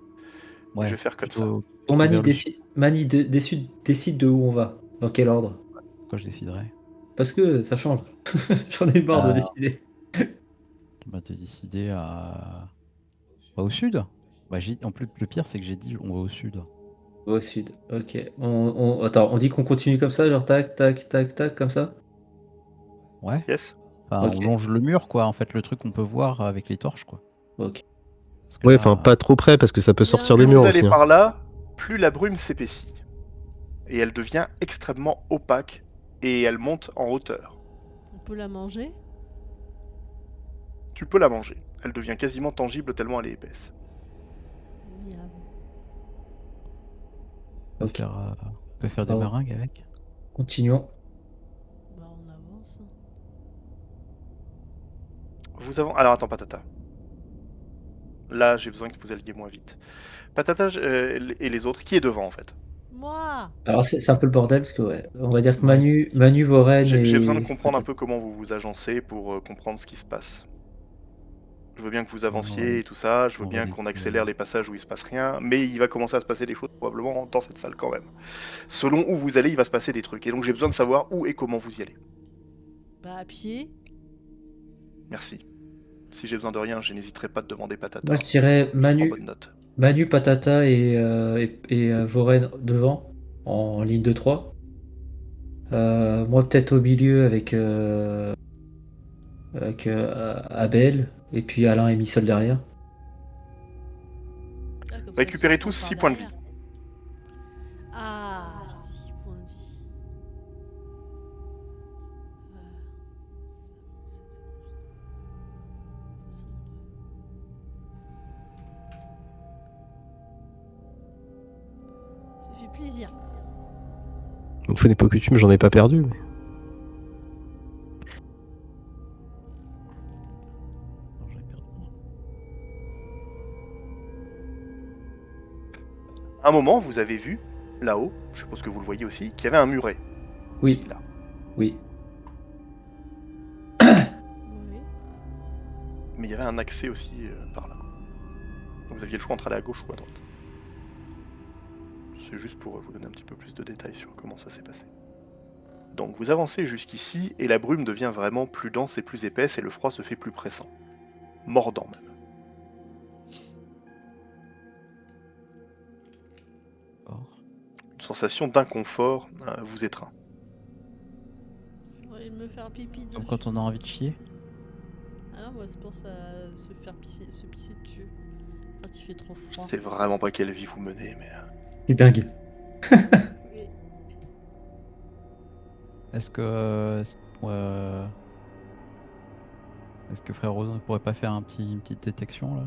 Et ouais, je vais faire comme ça. Bon, plutôt Mani, vers le sud, décide de où on va. Dans quel ordre? quand je déciderai. Parce que ça change. J'en ai marre de Ah. décider. On va te décider à... au sud. Bah, en plus, le pire, c'est que j'ai dit on va au sud. Au sud. Ok. Attends, on dit qu'on continue comme ça, genre tac, tac, tac, tac, comme ça? Ouais. Yes. Enfin, Ok. on longe le mur, quoi. En fait, le truc qu'on peut voir avec les torches, quoi. Ok. Parce que Ouais, là, enfin pas trop près parce que ça peut Il y a sortir un des Plus murs vous aussi. allez Hein. par là, plus la brume s'épaissit. Et elle devient extrêmement opaque. Et elle monte en hauteur. On peut la manger. Tu peux la manger. Elle devient quasiment tangible tellement elle est épaisse. Miam. Ok. on peut faire des Ah ouais. meringues avec. Continuons. Bah, on avance. Alors attends, patata. Là, j'ai besoin que vous alliez moins vite. Patata et les autres, qui est devant en fait? Moi. Alors c'est un peu le bordel parce que ouais, on va dire que Ouais. Manu, Voren J'ai besoin de et comprendre un peu comment vous vous agencez pour comprendre ce qui se passe. Je veux bien que vous avanciez et tout ça, je veux on va bien qu'on laisser, accélère les passages où il se passe rien, mais il va commencer à se passer des choses probablement dans cette salle quand même. Selon où vous allez, il va se passer des trucs, et donc j'ai besoin de savoir où et comment vous y allez. Bah à pied. Merci. Si j'ai besoin de rien, je n'hésiterai pas de demander Patata. moi je dirais Je prends bonne note. Manu, Patata et Voren devant en ligne de 3. Moi peut-être au milieu avec Abel et puis Alain et Missol derrière. Ah, comme ça, Récupérez ceux qui tous sont 6 par points de vie. derrière. Ah, 6 points de vie. Ça fait plaisir. Une fois n'est pas coutume, j'en ai pas perdu. Mais... Non, j'avais perdu. À un moment, vous avez vu, là-haut, je suppose que vous le voyez aussi, qu'il y avait un muret. Oui, Aussi, là. oui. Oui. Mais il y avait un accès aussi par là. Donc vous aviez le choix entre aller à gauche ou à droite. C'est juste pour vous donner un petit peu plus de détails sur comment ça s'est passé. Donc vous avancez jusqu'ici, et la brume devient vraiment plus dense et plus épaisse, et le froid se fait plus pressant. Mordant même. Or. Une sensation d'inconfort vous étreint. Faudrait me faire pipi dessus. Comme quand on a envie de chier. Ah non, moi c'est pour ça se faire pisser, se pisser dessus. Quand il fait trop Je froid. sais vraiment pas quelle vie vous menez, mais... C'est dingue. Oui. Est-ce que frère Ronan ne pourrait pas faire une petite détection là?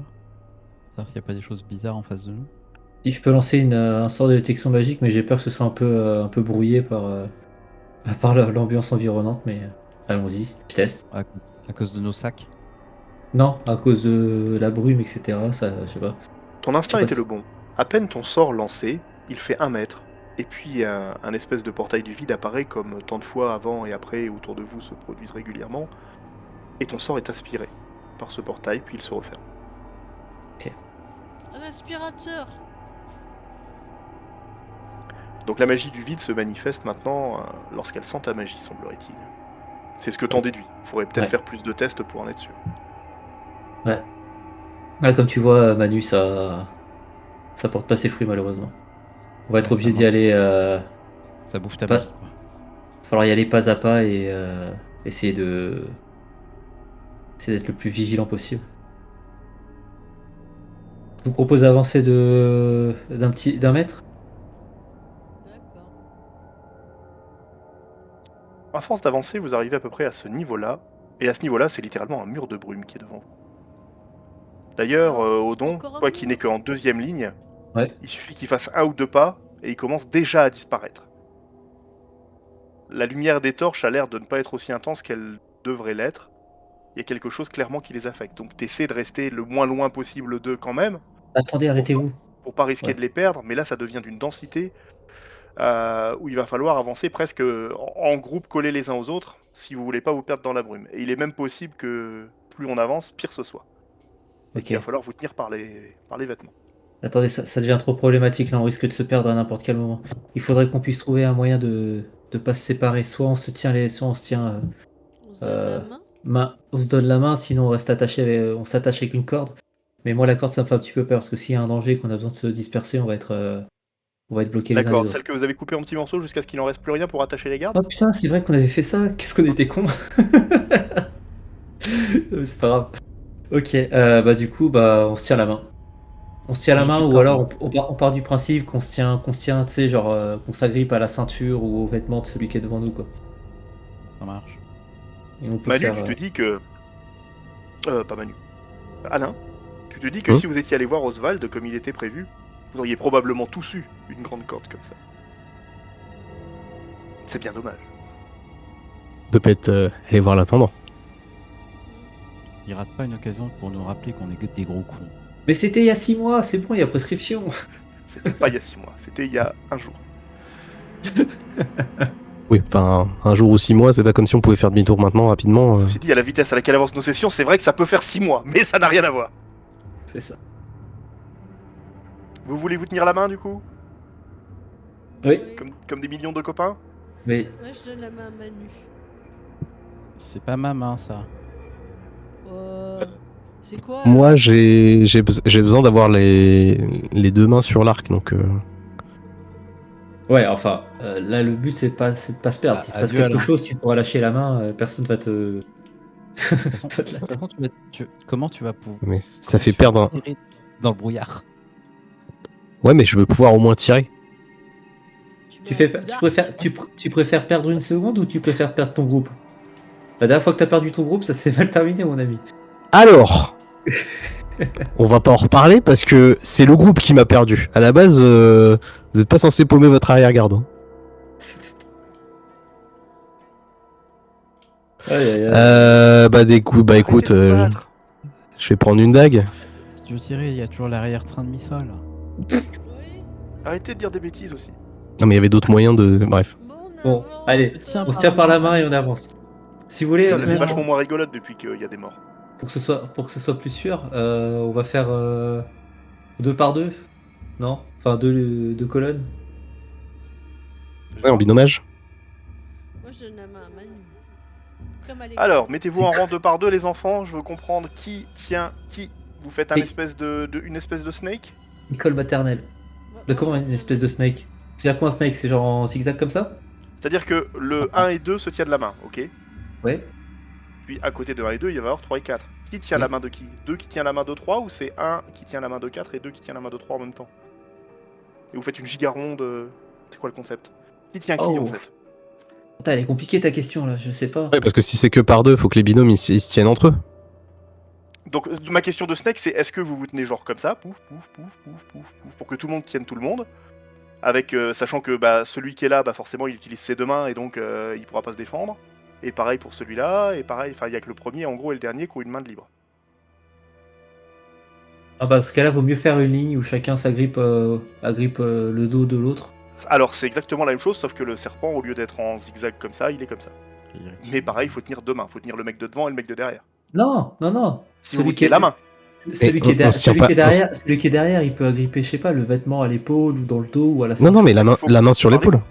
Savoir s'il n'y a pas des choses bizarres en face de nous. Si je peux lancer un sort de détection magique, mais j'ai peur que ce soit un peu brouillé par l'ambiance environnante, mais allons-y, je teste. À cause de nos sacs. Non, à cause de la brume, etc. Ça, je sais pas. Ton instinct Je sais était pas le bon. À peine ton sort lancé, il fait 1 mètre, et puis un espèce de portail du vide apparaît comme tant de fois avant et après autour de vous se produisent régulièrement, et ton sort est aspiré par ce portail, puis il se referme. Un aspirateur. Donc la magie du vide se manifeste maintenant lorsqu'elle sent ta magie, semblerait-il. C'est ce que t'en déduis. Faudrait peut-être Ouais. faire plus de tests pour en être sûr. Ouais. Ah, comme tu vois, Manu, ça porte pas ses fruits malheureusement. On va être Ouais, obligé ça d'y aller. Ça bouffe ta Pas- magie quoi. Falloir y aller pas à pas et essayer d'être le plus vigilant possible. Je vous propose d'avancer d'un mètre. D'accord. À force d'avancer, vous arrivez à peu près à ce niveau-là, et à ce niveau-là, c'est littéralement un mur de brume qui est devant vous. D'ailleurs, Odon, Encore un toi qui mur n'es qu'en 2e ligne, Ouais. il suffit qu'il fasse 1 ou 2 pas, et il commence déjà à disparaître. La lumière des torches a l'air de ne pas être aussi intense qu'elle devrait l'être. Il y a quelque chose clairement qui les affecte. Donc t'essaies de rester le moins loin possible d'eux quand même, Attendez, arrêtez-vous. pour pas risquer Ouais. de les perdre, mais là ça devient d'une densité où il va falloir avancer presque en groupe collés les uns aux autres si vous voulez pas vous perdre dans la brume. Et il est même possible que plus on avance, pire ce soit. Et Ok. qu'il va falloir vous tenir par les vêtements. Attendez, ça devient trop problématique là, on risque de se perdre à n'importe quel moment. Il faudrait qu'on puisse trouver un moyen de pas se séparer. Soit on se tient On se donne la main. on se donne la main, sinon on s'attache avec une corde. Mais moi la corde ça me fait un petit peu peur parce que s'il y a un danger qu'on a besoin de se disperser, on va être bloqués les uns les D'accord, autres. celle que vous avez coupée en petits morceaux jusqu'à ce qu'il n'en reste plus rien pour attacher les gardes. Oh putain, c'est vrai qu'on avait fait ça. Qu'est-ce qu'on était con. C'est pas grave. Ok, bah du coup, bah on se tient la main. On se tient la J'ai main plus ou peur, alors moi. on part du principe qu'on se tient, tu sais, genre qu'on s'agrippe à la ceinture ou aux vêtements de celui qui est devant nous, quoi. Ça marche. Et on peut Manu, faire. tu te dis que... pas Manu. Alain, tu te dis que Hein si vous étiez allé voir Oswald comme il était prévu, vous auriez probablement tous eu une grande corde comme ça. C'est bien dommage. De peut-être aller voir l'intendant. Il rate pas une occasion pour nous rappeler qu'on est que des gros cons. Mais c'était il y a 6 mois, c'est bon, il y a prescription. C'était pas il y a 6 mois, c'était il y a un jour. Oui, enfin, un jour ou 6 mois, c'est pas comme si on pouvait faire demi-tour maintenant rapidement. Ceci dit, à la vitesse à laquelle avancent nos sessions, c'est vrai que ça peut faire 6 mois, mais ça n'a rien à voir. C'est ça. Vous voulez vous tenir la main du coup Oui. Comme des millions de copains? Mais Ouais, je donne la main à Manu. C'est pas ma main, ça. C'est quoi Moi, j'ai besoin d'avoir les deux mains sur l'arc, donc. ouais, enfin, là le but c'est de pas se perdre. Ah, Si se passe adieu, quelque Alain. chose, tu pourras lâcher la main, personne va te. De toute façon, comment tu vas pouvoir. Mais ça fait perdre. tirer dans le brouillard. Ouais, mais je veux pouvoir au moins tirer. Tu préfères perdre une seconde ou tu préfères perdre ton groupe? La dernière fois que t'as perdu ton groupe, ça s'est mal terminé, mon ami. Alors, on va pas en reparler parce que c'est le groupe qui m'a perdu. À la base, vous êtes pas censé paumer votre arrière-garde. Hein. Bah écoute, Arrêtez de vous battre. je vais prendre une dague. Si tu veux tirer, il y a toujours l'arrière-train de Missol. Oui. Arrêtez de dire des bêtises aussi. Non, mais il y avait d'autres moyens de. Bref. Bon, avance. allez, Tiens, on se tient par la main et on avance. Si vous voulez, C'est même vachement moins rigolote depuis qu'il y a des morts. pour que ce soit plus sûr, on va faire 2 par 2, non? Enfin, deux colonnes. Ouais, en binomage. Moi, je donne la main à Manu. Comme à l'école. Alors, mettez-vous en rang 2 par 2 les enfants, je veux comprendre qui tient qui. Vous faites Et- une espèce de snake? École maternelle. Moi, Comment je une tiens espèce de snake? C'est-à-dire quoi un snake? C'est genre en zigzag comme ça? C'est-à-dire que le 1 et 2 se tiennent la main, ok? Ouais. Puis à côté de 1 et 2, il va y avoir 3 et 4. Qui tient Oui. la main de qui? 2 qui tient la main de 3 ou c'est 1 qui tient la main de 4 et 2 qui tient la main de 3 en même temps? Et vous faites une giga ronde. C'est quoi le concept? Qui tient qui en Oh. fait? Attends, elle est compliquée ta question là, je sais pas. Ouais, parce que si c'est que par deux, faut que les binômes ils se tiennent entre eux. Donc ma question de snake c'est est-ce que vous vous tenez genre comme ça, pouf, pouf, pouf, pouf, pouf, pouf, pour que tout le monde tienne tout le monde, avec sachant que bah, celui qui est là, bah, forcément il utilise ses deux mains et donc il pourra pas se défendre. Et pareil pour celui-là, et pareil, enfin il y a que le premier en gros et le dernier qui ont une main de libre. Ah bah dans ce cas-là, vaut mieux faire une ligne où chacun s'agrippe agrippe le dos de l'autre. Alors c'est exactement la même chose, sauf que le serpent au lieu d'être en zigzag comme ça, il est comme ça. Mais pareil, il faut tenir deux mains, faut tenir le mec de devant et le mec de derrière. Non, non, non. Si vous tenez la main. Celui qui est on se tient pas- celui qui est derrière, il peut agripper, je sais pas, le vêtement à l'épaule ou dans le dos ou à la Non, ceinture. non, mais la main sur l'épaule.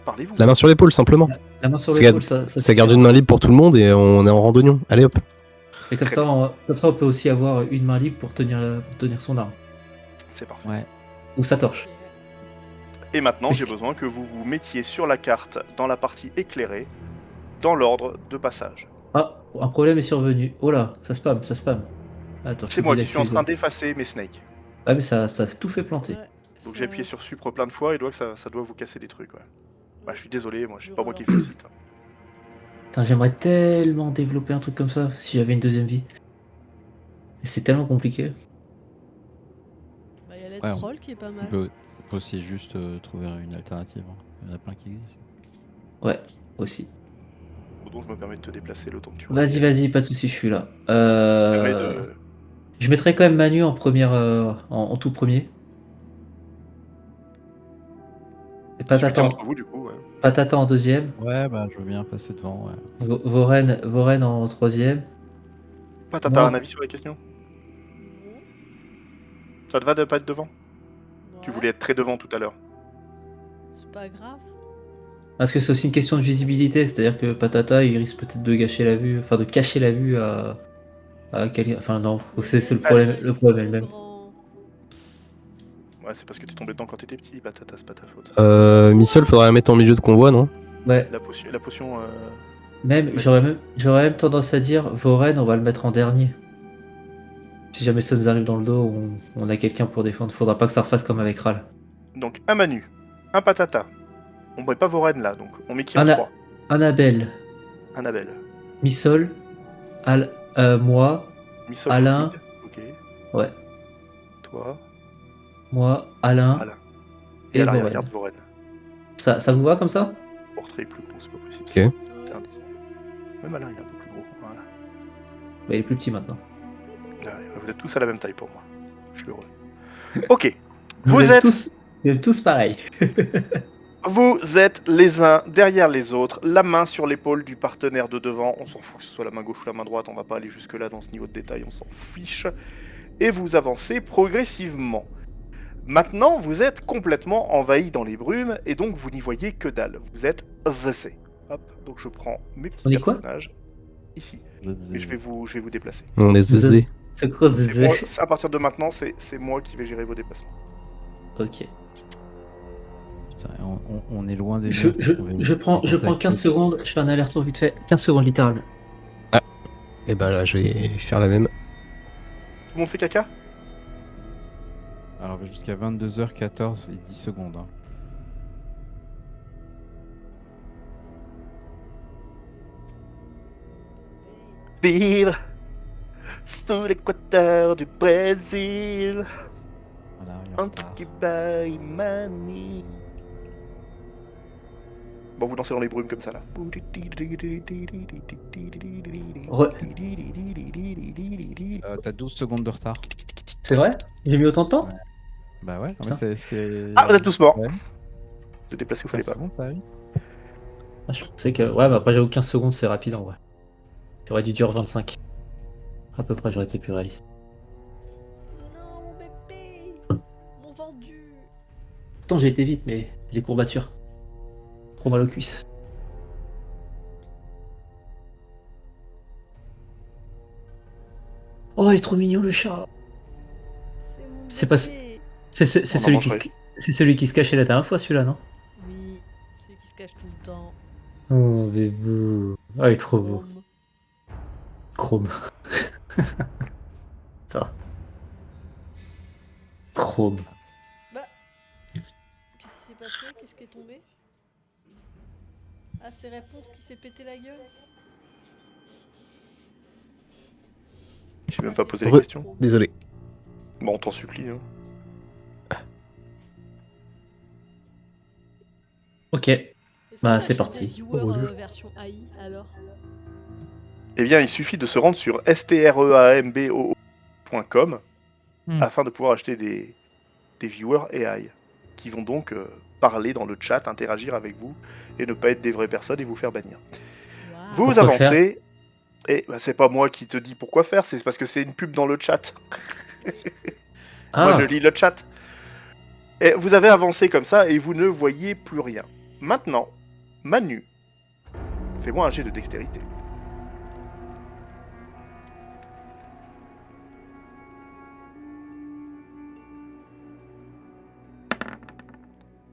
Parlez-vous. La main sur l'épaule, simplement. La main sur Ça l'épaule, garde- ça Ça garde suffira. une main libre pour tout le monde et on est en randonnion. Allez hop. Et comme Très ça, on peut aussi avoir une main libre pour tenir son arme. C'est parfait. Ouais. Ou sa torche. Et maintenant, j'ai besoin que vous vous mettiez sur la carte dans la partie éclairée, dans l'ordre de passage. Ah, un problème est survenu. Oh là, ça spam, ça spam. Attends, C'est moi qui suis en train d'effacer mes snakes. Ah mais ça a tout fait planter. Ouais, Donc ça- j'ai appuyé sur Supre plein de fois et ça doit vous casser des trucs. Ouais. Bah, je suis désolé, moi, je suis pas moi qui félicite. Putain, j'aimerais tellement développer un truc comme ça si j'avais une deuxième vie. Et c'est tellement compliqué. Bah, y a la Ouais, troll qui est pas mal. On peut aussi juste trouver une alternative. Hein. Il y en a plein qui existent. Ouais, aussi. Donc je me permets de te déplacer le temps que tu Vas-y, vas-y, pas de soucis, je suis là. Ça te permet de- Je mettrais quand même Manu en première, en tout premier. Et discuter Patata, entre vous, du coup. Ouais. Patata en deuxième. Ouais, bah je veux bien passer devant. Ouais. Voren en troisième. Patata, Moi- un avis sur la question? Ça te va de pas être devant? Tu Ouais, voulais être très devant tout à l'heure. C'est pas grave. Parce que c'est aussi une question de visibilité, c'est-à-dire que Patata, il risque peut-être de gâcher la vue, enfin de cacher la vue à quelqu'un. Enfin non, c'est le problème, Il le faut problème plus même. grand. Ouais, c'est parce que t'es tombé dedans quand t'étais petit, Patata, c'est pas ta faute. Missile, faudrait la mettre en milieu de convoi, non? Ouais, La potion j'aurais même tendance à dire, Voren, on va le mettre en dernier. Si jamais ça nous arrive dans le dos, on a quelqu'un pour défendre. Faudra pas que ça refasse comme avec Ral. Donc un Manu, un Patata. On met pas Voren là, donc on met qui en Un a- 3? Annabelle, Un Abel. Missol, moi, Missol Alain. fluide, ok. Ouais, Toi, moi, Alain Alain. Et et à Voren. l'arrière-garde, Voren. Ça vous va comme ça? Portrait plus gros, c'est pas possible. Ok. c'est Ouais. interdit. Même Alain, il est un peu plus gros. Voilà. Bah, il est plus petit maintenant. Ah ouais, vous êtes tous à la même taille pour moi. Je suis heureux. Ok. Vous êtes tous pareils. Vous êtes les uns derrière les autres, la main sur l'épaule du partenaire de devant. On s'en fout que ce soit la main gauche ou la main droite, on va pas aller jusque-là dans ce niveau de détail, on s'en fiche. Et vous avancez progressivement. Maintenant, vous êtes complètement envahi dans les brumes, et donc vous n'y voyez que dalle. Vous êtes zessé. Hop, donc je prends mes petits On est quoi personnages ici. Et je vais vous déplacer. On est zézé. C'est quoi C'est Zézé? moi- à partir de maintenant, c'est moi qui vais gérer vos déplacements. Ok. Putain, on est loin des Je, murs, je, parce qu'on va- je prends 15 secondes, je fais un aller-retour vite fait. 15 secondes littéralement. Et bah là, je vais faire la même. Tout le monde fait caca? Alors, on va jusqu'à 22h14 et 10 secondes. Hein. Vivre sous l'équateur du Brésil, Voilà, il est en entre retard. Cuba et Mani. Bon, vous lancez dans les brumes comme ça là. T'as 12 secondes de retard. C'est vrai? J'ai mis autant de temps? Bah ouais, Putain. c'est... Ah, vous êtes tous morts. Ouais, Vous êtes déplacés, vous 15 fallait pas. secondes, ça arrive. Ah, je pensais que. Ouais, bah après j'avoue 15 secondes c'est rapide en vrai. J'aurais dû durer 25. À peu près, j'aurais été plus réaliste. Non, mon bébé. Mon vendu. Pourtant j'ai été vite, mais les courbatures. Trop mal aux cuisses. Oh, il est trop mignon le chat. C'est mon C'est pas- bébé. C'est On en celui, mangerait. c'est celui qui se cachait la dernière fois, celui-là, non? Oui, celui qui se cache tout le temps. Oh, bébé. Ah, il est trop beau. Chrome. Chrome. Ça. Chrome. Bah. Qu'est-ce qui s'est passé? Qu'est-ce qui est tombé? Ah, c'est Réponse qui s'est pété la gueule? J'ai même pas posé la Re- question. Désolé. Bon, on t'en supplie. Hein. Ok. Est-ce Bah, qu'on c'est achète parti. des viewers, Oh, mon Dieu. version AI alors? Eh bien, il suffit de se rendre sur streambo.com afin de pouvoir acheter des viewers AI qui vont donc parler dans le chat, interagir avec vous et ne pas être des vraies personnes et vous faire bannir. Waouh. Vous Pourquoi avancez et bah, c'est pas moi qui te dis pourquoi faire, c'est parce que c'est une pub dans le chat. Ah, Moi, je lis le chat. Et vous avez avancé comme ça et vous ne voyez plus rien. Maintenant, Manu, fais-moi un jet de dextérité.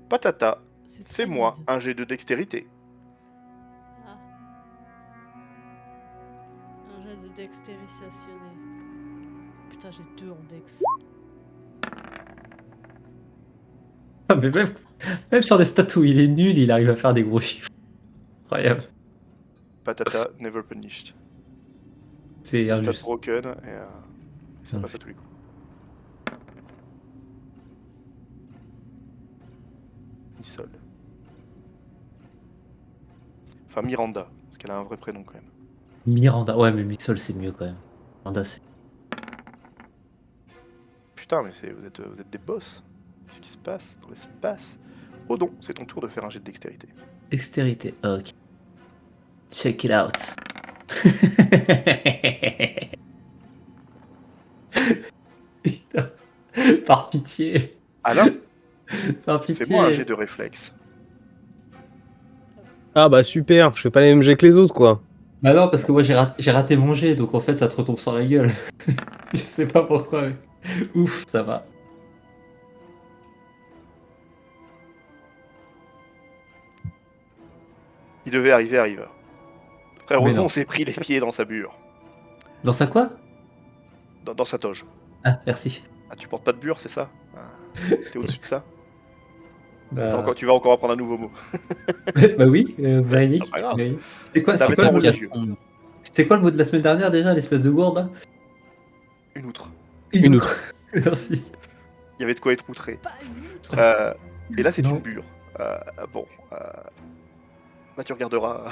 Patata, C'est très fais-moi good. un jet de dextérité. Ah. Un jet de dextérisationné. Putain, j'ai 2 en dex. Ah, mais même sur les stats où il est nul, il arrive à faire des gros chiffres. Incroyable. Patata, never punished. C'est Stat injuste. broken et ça Ouais. passe à tous les coups. Missol. Enfin Miranda, parce qu'elle a un vrai prénom quand même. Miranda. Ouais, mais Mixol, c'est mieux quand même. Miranda, c'est. Putain, mais vous êtes des boss. Qu'est-ce qui se passe dans l'espace? Oh non, c'est ton tour de faire un jet de dextérité. Dextérité. Ok. Check it out. Putain. Par pitié. Alain, Par pitié. fais-moi un jet de réflexe. Ah bah super, je fais pas les mêmes jets que les autres quoi. Bah non, parce que moi j'ai raté mon jet, donc en fait ça te retombe sur la gueule. Je sais pas pourquoi, mais. Ouf, ça va. Il devait arriver à River. Frère, Mais heureusement non. on s'est pris les pieds dans sa bure. Dans ça quoi? Dans sa toge. Ah, merci. Ah, tu portes pas de bure, c'est ça? Ah, t'es au-dessus de ça? Bah, Tu vas encore apprendre un nouveau mot. bah oui, Véronique. C'est pas grave. Oui. C'était quoi, C'est un c'était quoi vêtement le mot- religieux. c'était quoi le mot de la semaine dernière déjà, l'espèce de gourde là? Une outre. Une outre. Merci. Il y avait de quoi être outré. Pas une outre. Et là, c'est Non. une bure. Bon. Bah, tu regarderas,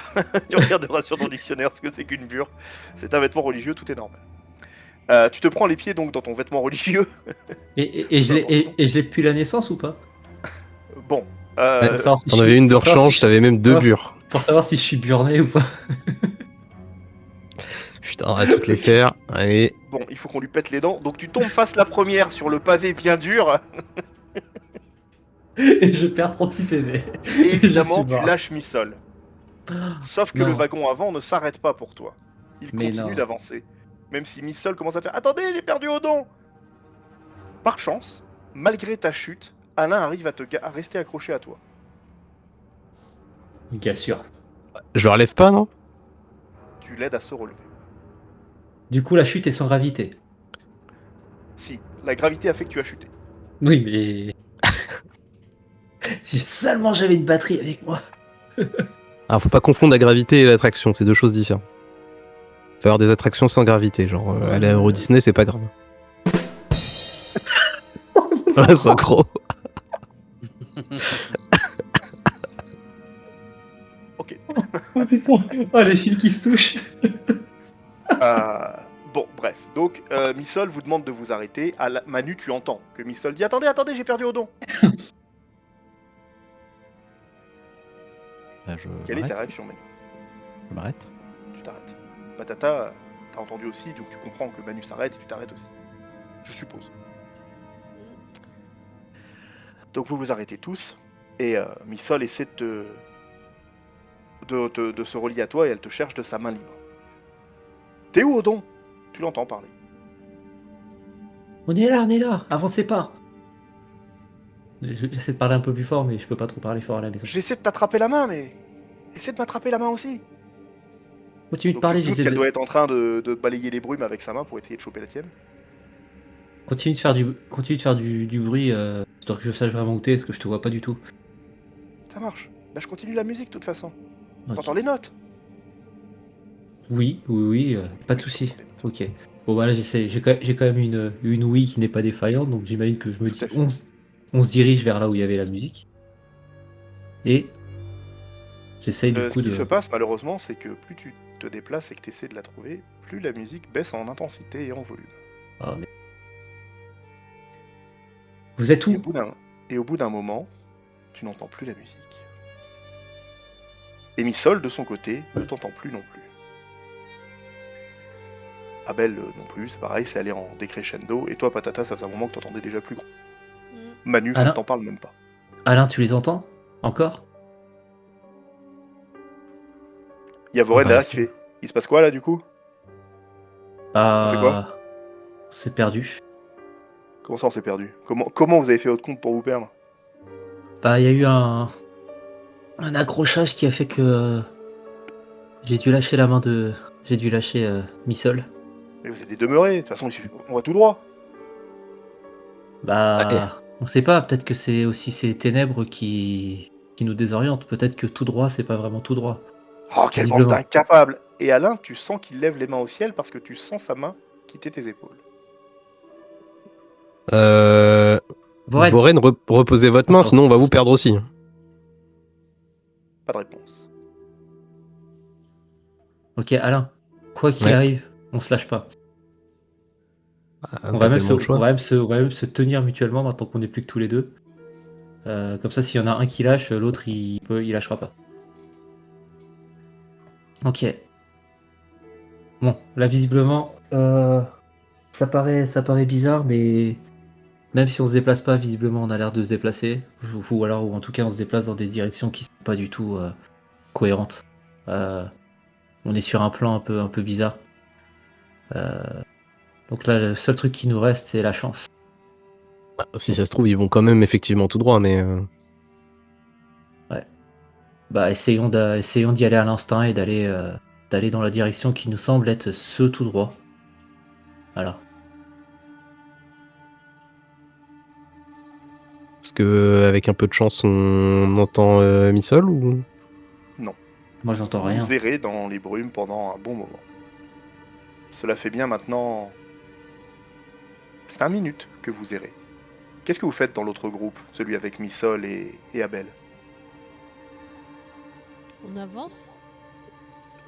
tu regarderas sur ton dictionnaire ce que c'est qu'une bure. C'est un vêtement religieux, tout est normal. Tu te prends les pieds donc dans ton vêtement religieux. Et je l'ai depuis la naissance ou pas? Bon. Ouais, Pour savoir si T'en je avais suis- une de pour savoir rechange, si t'avais même 2 Ouais. bures. Pour savoir si je suis burné ou pas. Putain, on va toutes les faire. Allez. Bon, il faut qu'on lui pète les dents. Donc tu tombes face la première sur le pavé bien dur. Et je perds 36 PV. Et évidemment, Je suis tu mort. lâches Missol. Sauf que Non. le wagon avant ne s'arrête pas pour toi. Il Mais continue non. d'avancer. Même si Missol commence à faire Attendez, j'ai perdu Odon. Par chance, malgré ta chute, Alain arrive à rester accroché à toi. Bien sûr. Je le relève pas, non? Tu l'aides à se relever. Du coup, la chute est sans gravité. Si, la gravité a fait que tu as chuté. Oui, mais. Si seulement j'avais une batterie avec moi. Alors, faut pas confondre la gravité et l'attraction, c'est 2 choses différentes. Faut avoir des attractions sans gravité, genre aller à Euro Disney, c'est pas grave. Ouais, c'est gros. Ok. Oh putain. Oh, les filles qui se touchent. Bon, bref. Donc, Missol vous demande de vous arrêter. Manu, tu entends que Missol dit Attendez, j'ai perdu Odon. Bah, je Quelle est ta m'arrête. réaction, Manu? Je m'arrête. Tu t'arrêtes. Patata, t'as entendu aussi, donc tu comprends que Manu s'arrête et tu t'arrêtes aussi. Je suppose. Donc vous vous arrêtez tous, et Missol essaie de se relier à toi et elle te cherche de sa main libre. T'es où, Odon? Tu l'entends parler. On est là, avancez pas. J'essaie de parler un peu plus fort, mais je peux pas trop parler fort à la maison. J'essaie de t'attraper la main, mais... Essaie de m'attraper la main aussi. Continue de Donc parler, tu te doutes j'essaie qu'elle de... doit être en train de balayer les brumes avec sa main pour essayer de choper la tienne. Continue de faire du bruit, histoire que je sache vraiment où t'es, parce que je te vois pas du tout. Ça marche. Bah je continue la musique de toute façon. Ok. T'entends les notes? Oui, pas de souci. Ok. Bon bah là j'ai quand même une Wii qui n'est pas défaillante, donc j'imagine que je me Tout dis à fait. on se dirige vers là où il y avait la musique. Et j'essaye du Ce coup qui de... se passe malheureusement, c'est que plus tu te déplaces et que tu essaies de la trouver, plus la musique baisse en intensité et en volume. Ah, mais... Vous êtes Et où? au bout d'un moment, tu n'entends plus la musique. Et Missol, de son côté, ne t'entend plus non plus. Abel non plus, c'est pareil, c'est allé en décrescendo. Et toi, Patata, ça faisait un moment que t'entendais déjà plus grand. Mm. Manu, je Alain ne t'en parle même pas. Alain, tu les entends? Encore? Il y a Voren bah, derrière c'est- qui fait Il se passe quoi là du coup? On fait quoi? On s'est perdu. Comment ça on s'est perdu? Comment vous avez fait votre compte pour vous perdre? Bah, il y a eu un accrochage qui a fait que j'ai dû lâcher la main de... J'ai dû lâcher Missol. Mais vous êtes demeurés, de toute façon on va tout droit. Bah, on sait pas, peut-être que c'est aussi ces ténèbres qui nous désorientent. Peut-être que tout droit, c'est pas vraiment tout droit. Oh, quelle bande Visiblement. d'incapables! Et Alain, tu sens qu'il lève les mains au ciel parce que tu sens sa main quitter tes épaules. Voren, Voren, reposez votre main, Attends. sinon on va vous perdre aussi. Pas de réponse. ok, Alain, quoi qu'il Ouais. arrive, on se lâche pas. Ah, On pas va même tellement le se, choix. on va même se tenir mutuellement maintenant qu'on n'est plus que tous les deux. Comme ça, s'il y en a un qui lâche, l'autre il lâchera pas. Ok. Bon, là visiblement, ça paraît bizarre, mais même si on se déplace pas, visiblement on a l'air de se déplacer. Ou alors, ou en tout cas, on se déplace dans des directions qui sont pas du tout cohérentes. On est sur un plan un peu bizarre. Donc là, le seul truc qui nous reste, c'est la chance. Bah, si ça se trouve, ils vont quand même effectivement tout droit, mais... Bah, essayons d'y aller à l'instinct et d'aller dans la direction qui nous semble être ce tout droit. Voilà. Est-ce que avec un peu de chance, on entend Missol ou... Moi, j'entends rien. Vous errez dans les brumes pendant un bon moment. Cela fait bien maintenant... C'est 1 minute que vous errez. Qu'est-ce que vous faites dans l'autre groupe, celui avec Missol et Abel? On avance?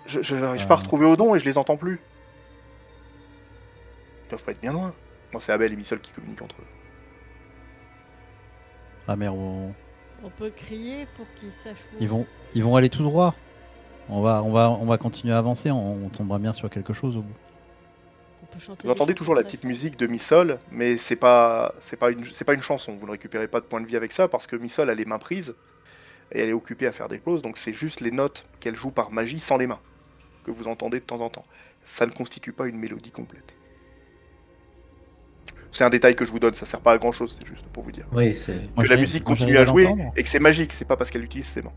Je n'arrive pas à retrouver Odon et je les entends plus. Ils doivent pas être bien loin. Bon, c'est Abel et Missol qui communiquent entre eux. Ah merde, on- On peut crier pour qu'ils sachent où. ils vont aller tout droit. On va continuer à avancer, on tombera bien sur quelque chose au bout. On peut chanter Vous des entendez chansons toujours la très petite fortes. musique de Missol, mais c'est pas une chanson. Vous ne récupérez pas de points de vie avec ça parce que Missol a les mains prises et elle est occupée à faire des choses. Donc c'est juste les notes qu'elle joue par magie sans les mains que vous entendez de temps en temps. Ça ne constitue pas une mélodie complète. C'est un détail que je vous donne, ça sert pas à grand chose, c'est juste pour vous dire. Oui, c'est. Moi, Que la j'arrive- musique moi, continue j'arrive à jouer l'entendre. et que c'est magique, c'est pas parce qu'elle utilise ses mains.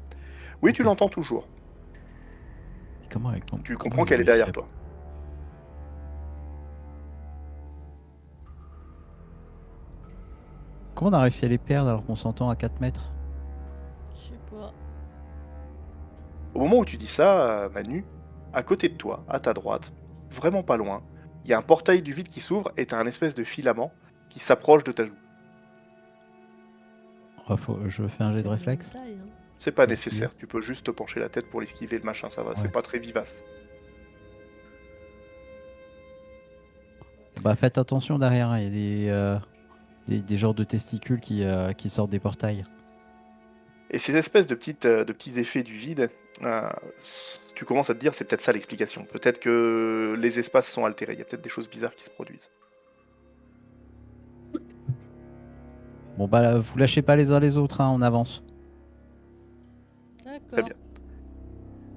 Oui, tu Ok. l'entends toujours. Comment avec ton- Tu comment comprends j'ai qu'elle est réussi derrière à- toi. Comment on a réussi à les perdre alors qu'on s'entend à 4 mètres? Je sais pas. Au moment où tu dis ça, Manu, à côté de toi, à ta droite, vraiment pas loin, il y a un portail du vide qui s'ouvre et t'as un espèce de filament qui s'approche de ta joue. Je fais un jet de Quelle réflexe. taille, hein. C'est pas Pour nécessaire, tu peux juste te pencher la tête pour l'esquiver, le machin, ça va, c'est Ouais. pas très vivace. Bah faites attention derrière, hein, il y a des genres de testicules qui sortent des portails. Et ces espèces de petits effets du vide, tu commences à te dire c'est peut-être ça l'explication. Peut-être que les espaces sont altérés, il y a peut-être des choses bizarres qui se produisent. Bon bah là, vous lâchez pas les uns les autres, hein, on avance. D'accord. Très bien.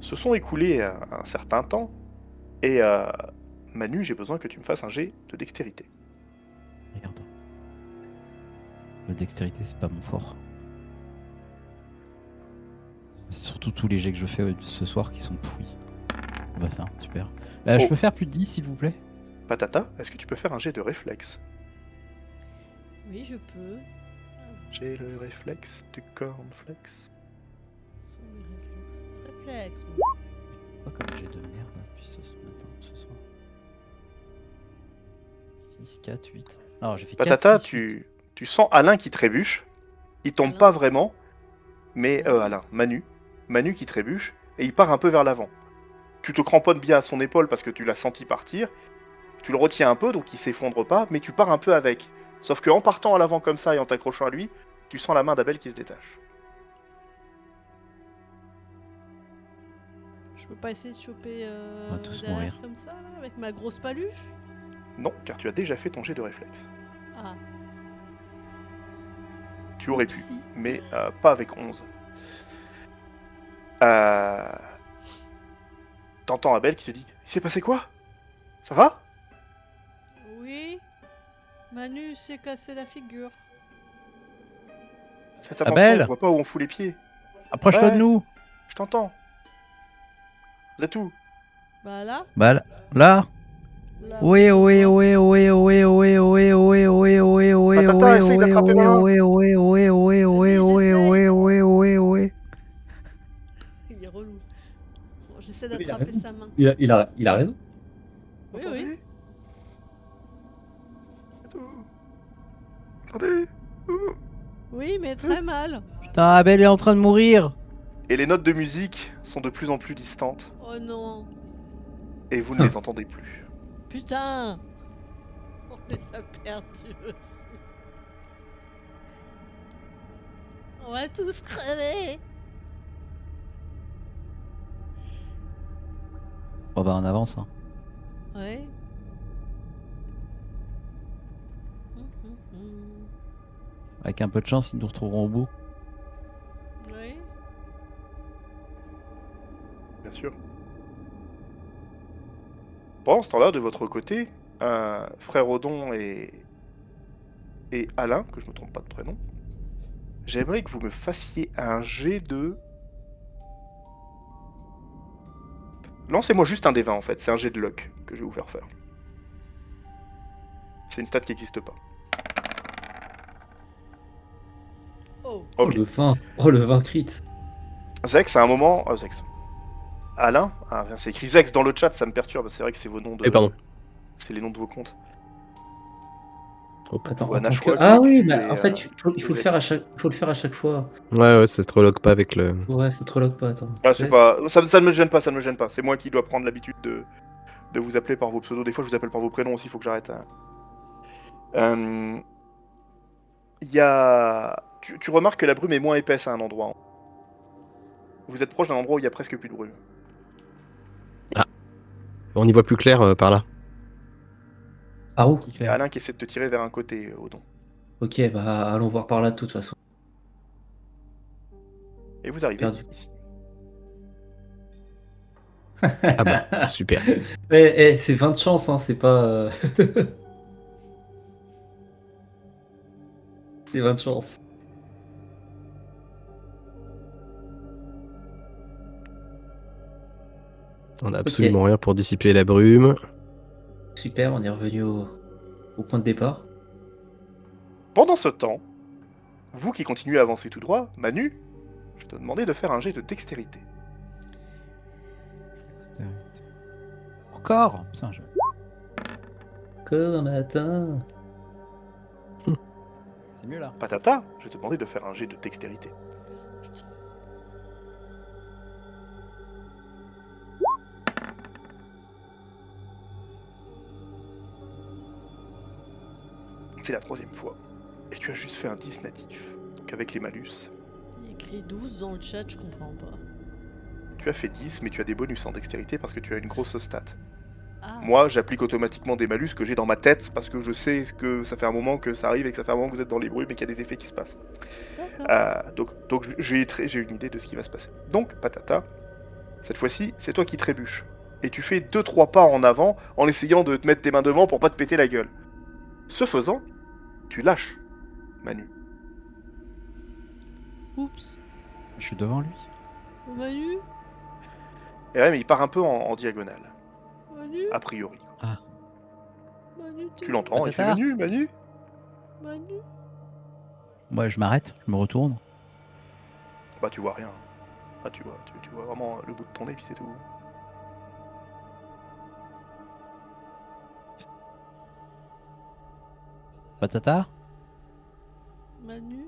Se sont écoulés un certain temps, et Manu, j'ai besoin que tu me fasses un jet de dextérité. Regarde. La dextérité, c'est pas mon fort. C'est surtout tous les jets que je fais ce soir qui sont pourris. Bah ça, super. Je Oh. peux faire plus de 10 s'il vous plaît? Patata, est-ce que tu peux faire un jet de réflexe? Oui, je peux. J'ai le réflexe du cornflex. Sont mes réflexes. Réflexe, moi. Quoi comme jet de merde depuis ce matin, ce soir? 6, 4, 8. Alors j'ai fait 4, Patata, 6, 8. tu sens Alain qui trébuche. Il tombe Alain. pas vraiment, mais Alain. Manu qui trébuche, et il part un peu vers l'avant. Tu te cramponnes bien à son épaule parce que tu l'as senti partir. Tu le retiens un peu, donc il s'effondre pas, mais tu pars un peu avec. Sauf qu'en partant à l'avant comme ça et en t'accrochant à lui, tu sens la main d'Abel qui se détache. Je peux pas essayer de choper On va tous derrière mourir. comme ça, là, avec ma grosse paluche? Non, car tu as déjà fait ton jet de réflexe. Ah, Tu aurais pu, Oupsie. mais pas avec 11. T'entends Abel qui te dit « Il s'est passé quoi? Ça va ?» oui. Manu s'est cassé la figure. Faites attention, Abel on voit pas où on fout les pieds. Approche-toi Ouais. de nous. Je t'entends. Vous êtes où? Bah là, Bah là. là Oui, où on oui, voit. oui, oui, oui, oui, oui, oui, oui, oui, oui, Patata, oui, essaye oui, d'attraper ma main. oui, oui, oui, oui, oui, Vas-y, oui, j'essaye. oui, oui, oui, oui. Il est relou. Bon, j'essaie Il a d'attraper raison. sa main. Il a raison. Oui, Attendez. oui. Attendez. Oui, mais très mal. Putain, Abel est en train de mourir. Et les notes de musique sont de plus en plus distantes, Oh non. et vous ne les entendez plus. Putain. On les a perdus aussi. On va tous crever. Bon bah on avance. Hein. Ouais. Hum. Avec un peu de chance, ils nous retrouveront au bout. Oui. Bien sûr. Pendant ce temps-là, de votre côté, frère Odon et Alain, que je me trompe pas de prénom, j'aimerais que vous me fassiez un jet de... Lancez-moi juste un des 20 en fait, c'est un jet de luck que je vais vous faire faire. C'est une stat qui n'existe pas. Oh. Ok. Oh le vin crit. Zex, à un moment... Zex. Alain, c'est écrit Zex dans le chat, ça me perturbe, c'est vrai que c'est vos noms de... Et pardon. C'est les noms de vos comptes. Hop. Attends, vois attends Nashua que- Ah Quick oui, et, mais en fait, il faut le Zex. faire faut le faire à chaque fois. Ouais, ça se reloque pas avec le. Ouais, ça te reloque pas, attends. Ah, c'est pas... ça ne me gêne pas, ça ne me gêne pas. C'est moi qui dois prendre l'habitude de vous appeler par vos pseudos. Des fois, je vous appelle par vos prénoms aussi, il faut que j'arrête. Il y a... tu remarques que la brume est moins épaisse à un endroit. Vous êtes proche d'un endroit où il y a presque plus de brume. On y voit plus clair par là. Ah où? Il y a Alain qui essaie de te tirer vers un côté, Odon. Ok, bah allons voir par là de toute façon. Et vous arrivez Perdu. ici. Ah bah, super. C'est 20 de chance, hein, c'est pas. C'est 20 de chance. On a absolument rien pour dissiper la brume. Super, on est revenu au point de départ. Pendant ce temps, vous qui continuez à avancer tout droit, Manu, je te demandais de faire un jet de dextérité. Encore Putain, je... Encore un matin. C'est mieux là. Patata, je te demandais de faire un jet de dextérité. C'est la 3e fois. Et tu as juste fait un 10 natif. Donc avec les malus, Il y a écrit 12 dans le chat, je comprends pas. tu as fait 10, mais tu as des bonus en dextérité parce que tu as une grosse stat. Ah, Moi, j'applique automatiquement des malus que j'ai dans ma tête parce que je sais que ça fait un moment que ça arrive et que ça fait un moment que vous êtes dans les bruits mais qu'il y a des effets qui se passent. d'accord. Donc j'ai une idée de ce qui va se passer. Donc, Patata, cette fois-ci, c'est toi qui trébuches. Et tu fais 2-3 pas en avant en essayant de te mettre tes mains devant pour pas te péter la gueule. Ce faisant, tu lâches Manu. Oups. Je suis devant lui. Manu Et ouais, mais il part un peu en diagonale, Manu a priori. Manu, t'es Tu l'entends, il fait Patata. Manu, Manu. Manu Moi, je m'arrête, je me retourne. Bah tu vois rien. Ah, tu vois vraiment le bout de ton nez puis c'est tout. Patata. Manu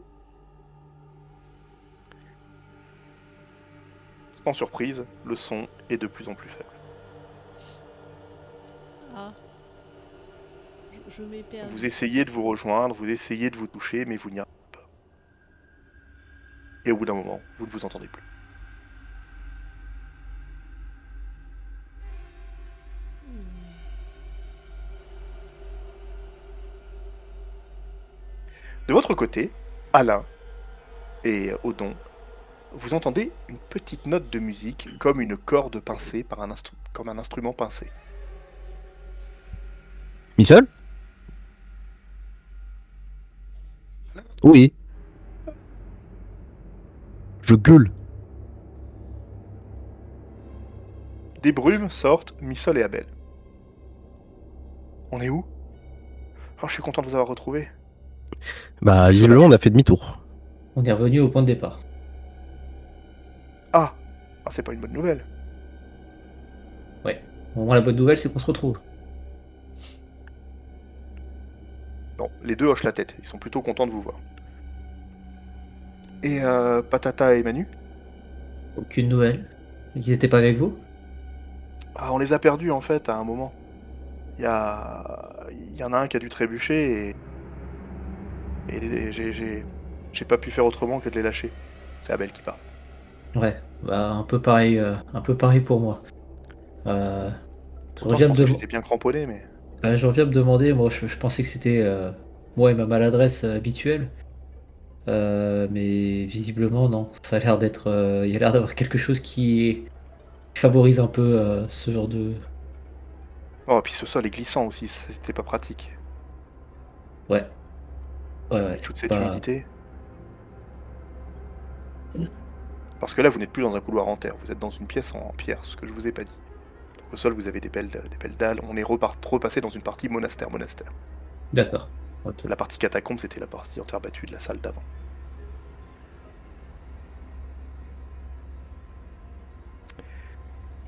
Sans surprise, le son est de plus en plus faible. Ah. Je m'ai perdu. Vous essayez de vous rejoindre, vous essayez de vous toucher, mais vous n'y arrivez pas. Et au bout d'un moment, vous ne vous entendez plus. De votre côté, Alain et Odon, vous entendez une petite note de musique comme une corde pincée par comme un instrument pincé. Missel? Oui. Je gueule. Des brumes sortent Missol et Abel. On est où? Oh, je suis content de vous avoir retrouvé. Bah, visiblement, on a fait demi-tour. On est revenu au point de départ. Ah, c'est pas une bonne nouvelle. Ouais. Au moins, la bonne nouvelle, c'est qu'on se retrouve. Non, les deux hochent la tête, ils sont plutôt contents de vous voir. Et Patata et Manu? Aucune nouvelle. Ils étaient pas avec vous? Ah, on les a perdus en fait à un moment. Il y en a un qui a dû trébucher et j'ai pas pu faire autrement que de les lâcher. C'est Abel qui parle. Ouais. Bah, un peu pareil pour moi. Pourtant, je pensais que j'étais bien cramponné, mais... Je reviens me demander, moi je pensais que c'était moi et ma maladresse habituelle. Mais visiblement non. Ça a l'air d'être. Il y a l'air d'avoir quelque chose qui favorise un peu ce genre de. Oh, et puis ce sol est glissant aussi, c'était pas pratique. Ouais. Ouais, Avec toute c'est cette pas- humidité. Parce que là, vous n'êtes plus dans un couloir en terre, vous êtes dans une pièce en pierre, ce que je vous ai pas dit. Donc au sol, vous avez des belles dalles. On est repassé dans une partie monastère. D'accord. Ok. La partie catacombe, c'était la partie en terre battue de la salle d'avant.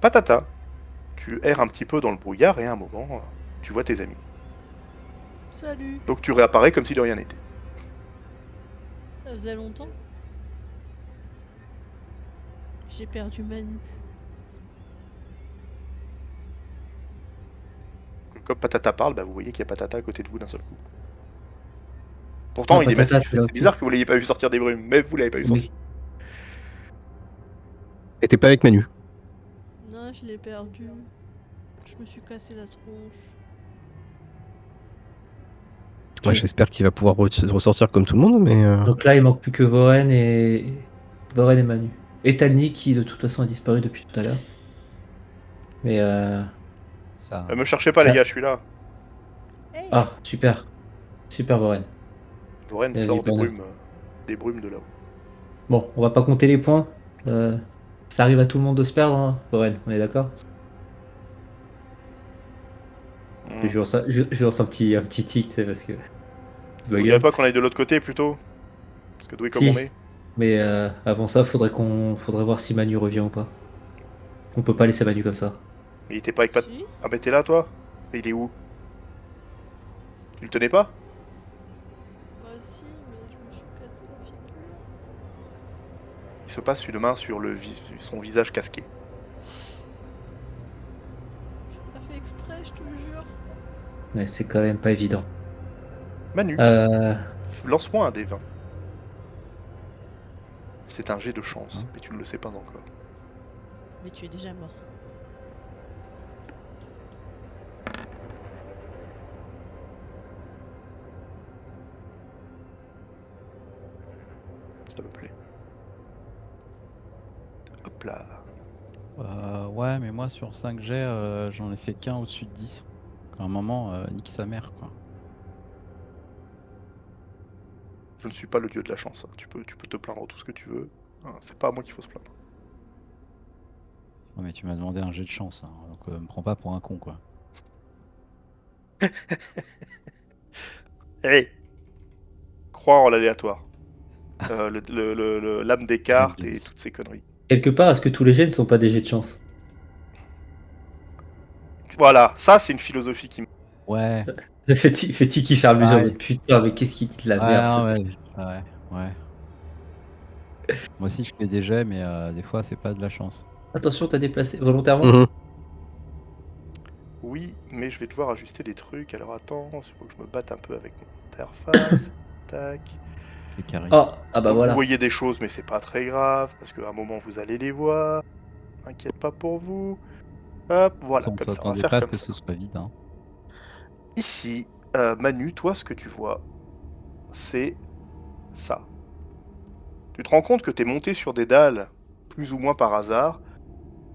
Patata, tu erres un petit peu dans le brouillard et à un moment, tu vois tes amis. Salut. Donc tu réapparais comme si de rien n'était. Ça faisait longtemps. J'ai perdu Manu. Comme Patata parle, bah, vous voyez qu'il y a Patata à côté de vous d'un seul coup. Pourtant, Ah, il est Patata, massif. t'es là C'est aussi. bizarre que vous l'ayez pas vu sortir des brumes, mais vous l'avez pas vu Mais- sortir. Et t'es pas avec Manu. Non, je l'ai perdu. Je me suis cassé la tronche. Ouais, j'espère qu'il va pouvoir ressortir comme tout le monde, mais. Donc là, il manque plus que Voren et Manu. Et Talni qui de toute façon a disparu depuis tout à l'heure. Mais Ça. Me cherchez pas, Ça- les gars, je suis là. Hey ah, super. Super Voren. Voren Vas-y, sort Pana. des brumes de là-haut. Bon, on va pas compter les points. Ça arrive à tout le monde de se perdre, hein, Voren, on est d'accord? Je lance un petit tic, tu sais, parce que. Vous dirait pas qu'on aille de l'autre côté plutôt? Parce que doué comme Si. on est. Mais avant ça, faudrait voir si Manu revient ou pas. On peut pas laisser Manu comme ça. Mais il était pas avec Pat. Si. Ah, bah t'es là, toi? Mais il est où? Tu le tenais pas? Bah si, mais je me suis cassé la figure. Il se passe une main sur son visage casqué. J'ai pas fait exprès, je te jure. Ouais, c'est quand même pas évident. Manu, Euh, lance-moi un des 20. C'est un jet de chance, Hein? mais tu ne le sais pas encore. Mais tu es déjà mort. Ça me plaît. Hop là. Ouais, mais moi sur 5 jets, j'en ai fait qu'un au-dessus de 10. À un moment, nique sa mère, quoi. Je ne suis pas le dieu de la chance. Hein. Tu peux te plaindre tout ce que tu veux. Hein, c'est pas à moi qu'il faut se plaindre. Ouais, mais tu m'as demandé un jet de chance, hein, donc me prends pas pour un con, quoi. Hé, crois en l'aléatoire. L'âme des cartes et toutes ces conneries. Quelque part, est-ce que tous les jets ne sont pas des jets de chance? Voilà, ça c'est une philosophie qui me... Ouais, Fais-tu qui fait à mesure Ouais. de putain, mais qu'est-ce qu'il dit de la merde ce ouais, truc. ouais. Moi aussi je fais des jets, mais des fois c'est pas de la chance. Attention, t'as déplacé volontairement? Mhm. Oui, mais je vais devoir ajuster des trucs. Alors attends, il faut que je me batte un peu avec mon interface. Tac. Les carrés. Ah bah Donc vous voilà. voyez des choses, mais c'est pas très grave, parce qu'à un moment vous allez les voir. Inquiète pas pour vous. Hop, voilà, Ça, on comme ça, on va s'attendait faire pas à ce comme que ça. ce soit vide, hein. Ici, Manu, toi, ce que tu vois, c'est ça. Tu te rends compte que t'es monté sur des dalles, plus ou moins par hasard,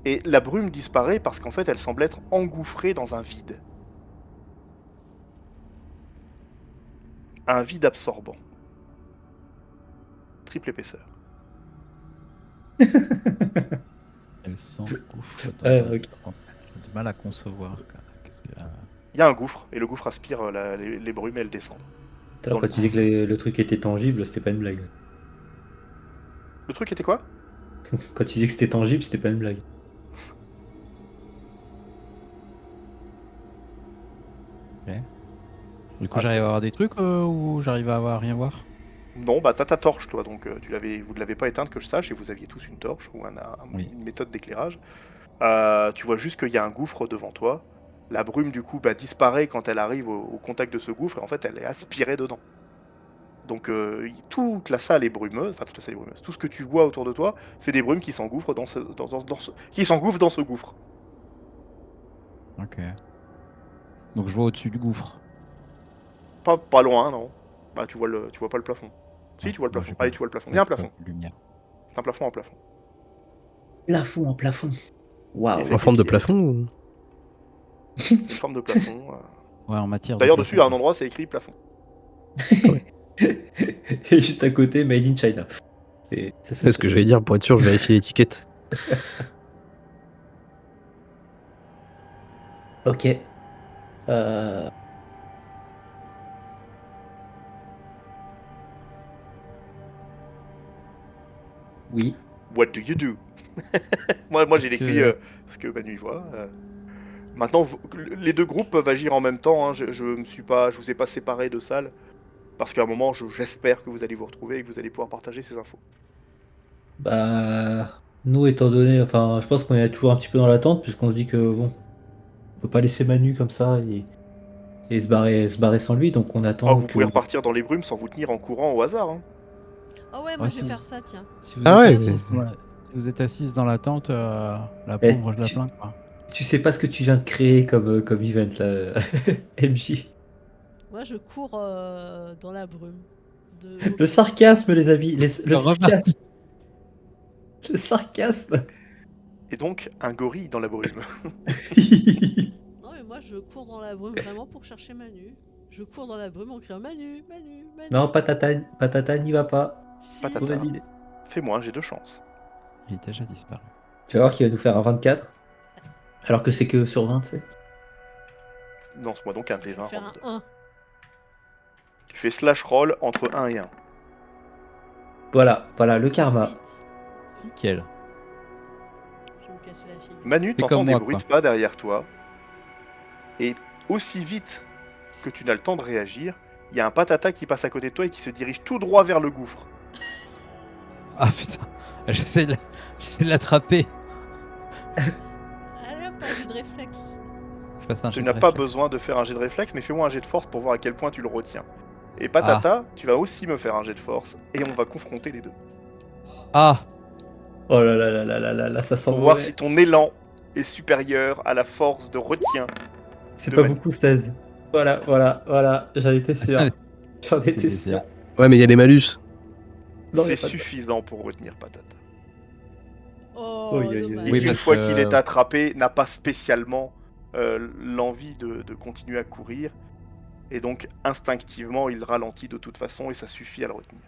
et la brume disparaît parce qu'en fait, elle semble être engouffrée dans un vide. Un vide absorbant. Triple épaisseur. Elle s'engouffre dans un Ok. vide. J'ai du mal à concevoir, quoi. Qu'est-ce que... Il y a un gouffre, et le gouffre aspire les brumes et elles descendent. Tout à l'heure, quand tu dis que le truc était tangible, c'était pas une blague. Le truc était quoi? Quand tu disais que c'était tangible, c'était pas une blague. Du coup, j'arrive à avoir des trucs ou j'arrive à avoir rien voir? Non, bah t'as ta torche, toi, donc vous ne l'avez pas éteinte que je sache, et vous aviez tous une torche ou Oui. une méthode d'éclairage. Tu vois juste qu'il y a un gouffre devant toi. La brume, du coup, disparaît quand elle arrive au contact de ce gouffre, et en fait, elle est aspirée dedans. Donc toute la salle est brumeuse, enfin toute la salle est brumeuse. Tout ce que tu vois autour de toi, c'est des brumes qui s'engouffrent qui s'engouffrent dans ce gouffre. Ok. Donc je vois au-dessus du gouffre. Pas loin, non. Bah tu vois pas le plafond. Si, Ouais, tu vois le moi, plafond. j'ai pas- Allez, tu vois le plafond. c'est Il y a un vrai que j'ai plafond. pas de lumière. C'est un plafond en plafond. Plafond en plafond. Waouh. Effet- En forme de des pièges. plafond ou... Une forme de plafond. Ouais, en matière D'ailleurs, de dessus, il y a un plafond. endroit, c'est écrit plafond. Et juste à côté, Made in China. Et ça, C'est ce que j'allais dire, pour être sûr, je vérifie l'étiquette. Ok. Euh, Oui. What do you do? Moi j'ai Est-ce écrit que- ce que Manu voit. Maintenant, les deux groupes peuvent agir en même temps. Hein. Je vous ai pas séparé de salle. Parce qu'à un moment, j'espère que vous allez vous retrouver et que vous allez pouvoir partager ces infos. Bah, nous, étant donné, enfin, je pense qu'on est toujours un petit peu dans l'attente, puisqu'on se dit que bon, on peut pas laisser Manu comme ça et se barrer sans lui, donc on attend. Oh, vous que- pouvez repartir dans les brumes sans vous tenir en courant au hasard. Hein. Ah ouais, moi Ouais, je vais si. faire ça, tiens. Si vous Ah êtes ouais, assise dans la- si vous êtes assise dans la tente, la Eh, pauvre, je la tu- plains quoi. Tu sais pas ce que tu viens de créer comme event là, MJ. Moi je cours dans la brume. Le sarcasme, les amis, le remarque. sarcasme. Le sarcasme. Et donc, un gorille dans la brume. Non mais moi je cours dans la brume vraiment pour chercher Manu. Je cours dans la brume en criant Manu, Manu, Manu. Non, Patata n'y va pas. Si. Patata. Mauvaise idée. Fais-moi un jet de chance. Il est déjà disparu. Tu vas voir qu'il va nous faire un 24. Alors que c'est que sur 20, tu sais. Lance-moi donc un Je vais D20. faire random. un 1. Tu fais slash roll entre 1 et 1. Voilà, le karma. 8. Nickel. Je vais me casser la figure. Manu, Fais t'entends comme des moi, bruits quoi. de pas derrière toi. Et aussi vite que tu n'as le temps de réagir, il y a un patata qui passe à côté de toi et qui se dirige tout droit vers le gouffre. Ah putain, j'essaie de l'attraper. Allez hop, un jeu de réflexe. Je passe un Tu jet de n'as pas réflexe. besoin de faire un jet de réflexe, mais fais-moi un jet de force pour voir à quel point tu le retiens. Et patata, tu vas aussi me faire un jet de force et on va confronter les deux. Ah, Oh là, ça sent Pour voir mauvais. si ton élan est supérieur à la force de retien. C'est de pas Manu. beaucoup 16. Voilà, j'en étais sûr. J'en étais C'était sûr. sûr. Ouais, mais il y a des malus. Non, y C'est a pas de- suffisant pour retenir patata. Oh, Oui, oui, oui. dommage. Et Oui, une parce fois que- qu'il est attrapé, n'a pas spécialement l'envie de continuer à courir. Et donc, instinctivement, il ralentit de toute façon et ça suffit à le retenir.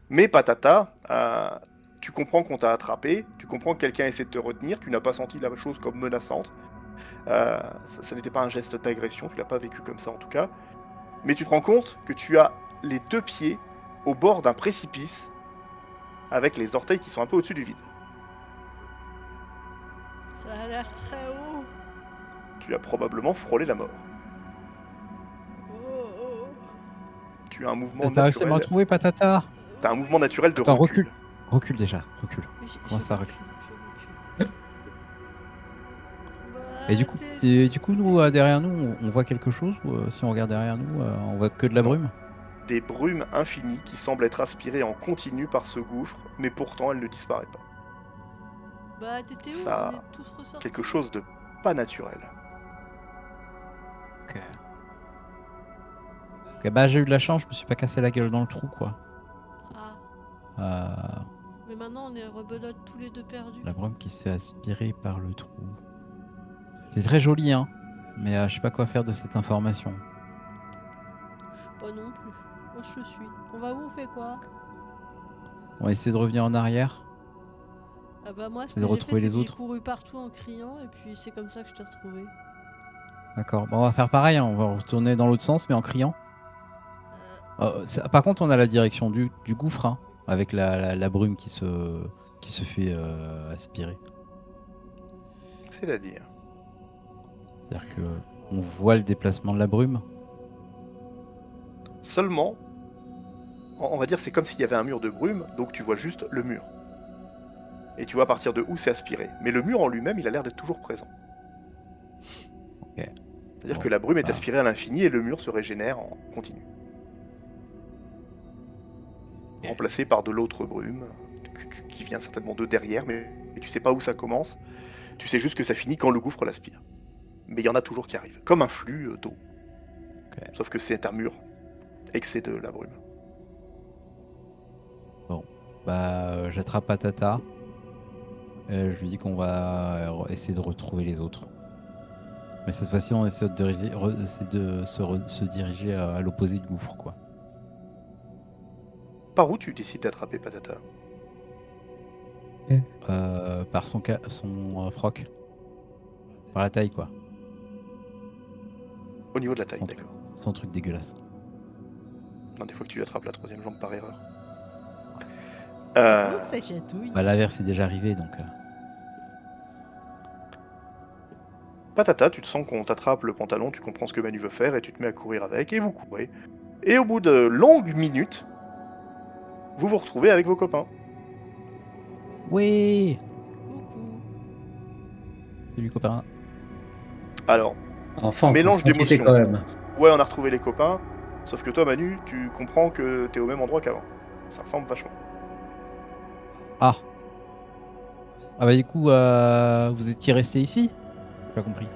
Mais Patata, tu comprends qu'on t'a attrapé, tu comprends que quelqu'un essaie de te retenir, tu n'as pas senti la chose comme menaçante. Ça n'était pas un geste d'agression, tu l'as pas vécu comme ça en tout cas. Mais tu te rends compte que tu as les deux pieds au bord d'un précipice avec les orteils qui sont un peu au-dessus du vide. Ça a l'air très haut. Tu as probablement frôlé la mort. Oh. Tu as un mouvement t'as réussi à me naturel. retrouver, Patata? T'as un mouvement naturel de Attends, recul. Recule déjà, recule. Mais je Comment ça recule, je recule. Et du coup, Bah, nous, derrière nous, on voit quelque chose ou si on regarde derrière nous, on voit que de la Non. brume? Des brumes infinies qui semblent être aspirées en continu par ce gouffre, mais pourtant elles ne disparaissent pas. Bah, t'étais où? Ça- On est tous ressortis. Quelque chose de pas naturel. Ok. Ok, bah j'ai eu de la chance, je me suis pas cassé la gueule dans le trou, quoi. Ah, mais maintenant on est rebelote tous les deux perdus. La brume qui s'est aspirée par le trou. C'est très joli, hein. Mais je sais pas quoi faire de cette information. Je sais pas non plus. Moi je te suis. On va où? On fait quoi? On va essayer de revenir en arrière. Ah bah moi ce C'est que de j'ai fait retrouver c'est les que j'ai autres. couru partout en criant et puis c'est comme ça que je t'ai retrouvé. D'accord. Bon, on va faire pareil, hein. On va retourner dans l'autre sens, mais en criant. Par contre, on a la direction du gouffre, hein, avec la brume qui se fait aspirer. C'est-à-dire. C'est-à-dire que on voit le déplacement de la brume. Seulement, on va dire c'est comme s'il y avait un mur de brume, donc tu vois juste le mur. Et tu vois à partir de où c'est aspiré. Mais le mur en lui-même, il a l'air d'être toujours présent. Ok. C'est-à-dire Bon, que la brume est bah. aspirée à l'infini et le mur se régénère en continu. Remplacé par de l'autre brume, qui vient certainement de derrière, mais tu sais pas où ça commence. Tu sais juste que ça finit quand le gouffre l'aspire. Mais il y en a toujours qui arrivent, comme un flux d'eau. Ok. Sauf que c'est un mur, et que c'est de la brume. Bah, j'attrape Patata. Je lui dis qu'on va essayer de retrouver les autres. Mais cette fois-ci, on essaie se diriger à l'opposé du gouffre, quoi. Par où tu décides d'attraper Patata? Par son froc. Par la taille, quoi. Au niveau de la taille, Son, d'accord. son truc dégueulasse. Non, des fois que tu attrapes la troisième jambe par erreur. Oh, ça chatouille. Bah, l'averse est déjà arrivée, donc... Patata, tu te sens qu'on t'attrape le pantalon, tu comprends ce que Manu veut faire et tu te mets à courir avec et vous courez. Et au bout de longues minutes, vous vous retrouvez avec vos copains. Oui. Coucou. Salut, copain. Alors, Enfin, Mélange on s'inquiétait d'émotions. quand même. ouais, on a retrouvé les copains, sauf que toi, Manu, tu comprends que t'es au même endroit qu'avant. Ça ressemble vachement. Ah. Ah bah du coup, vous étiez resté ici? J'ai pas compris.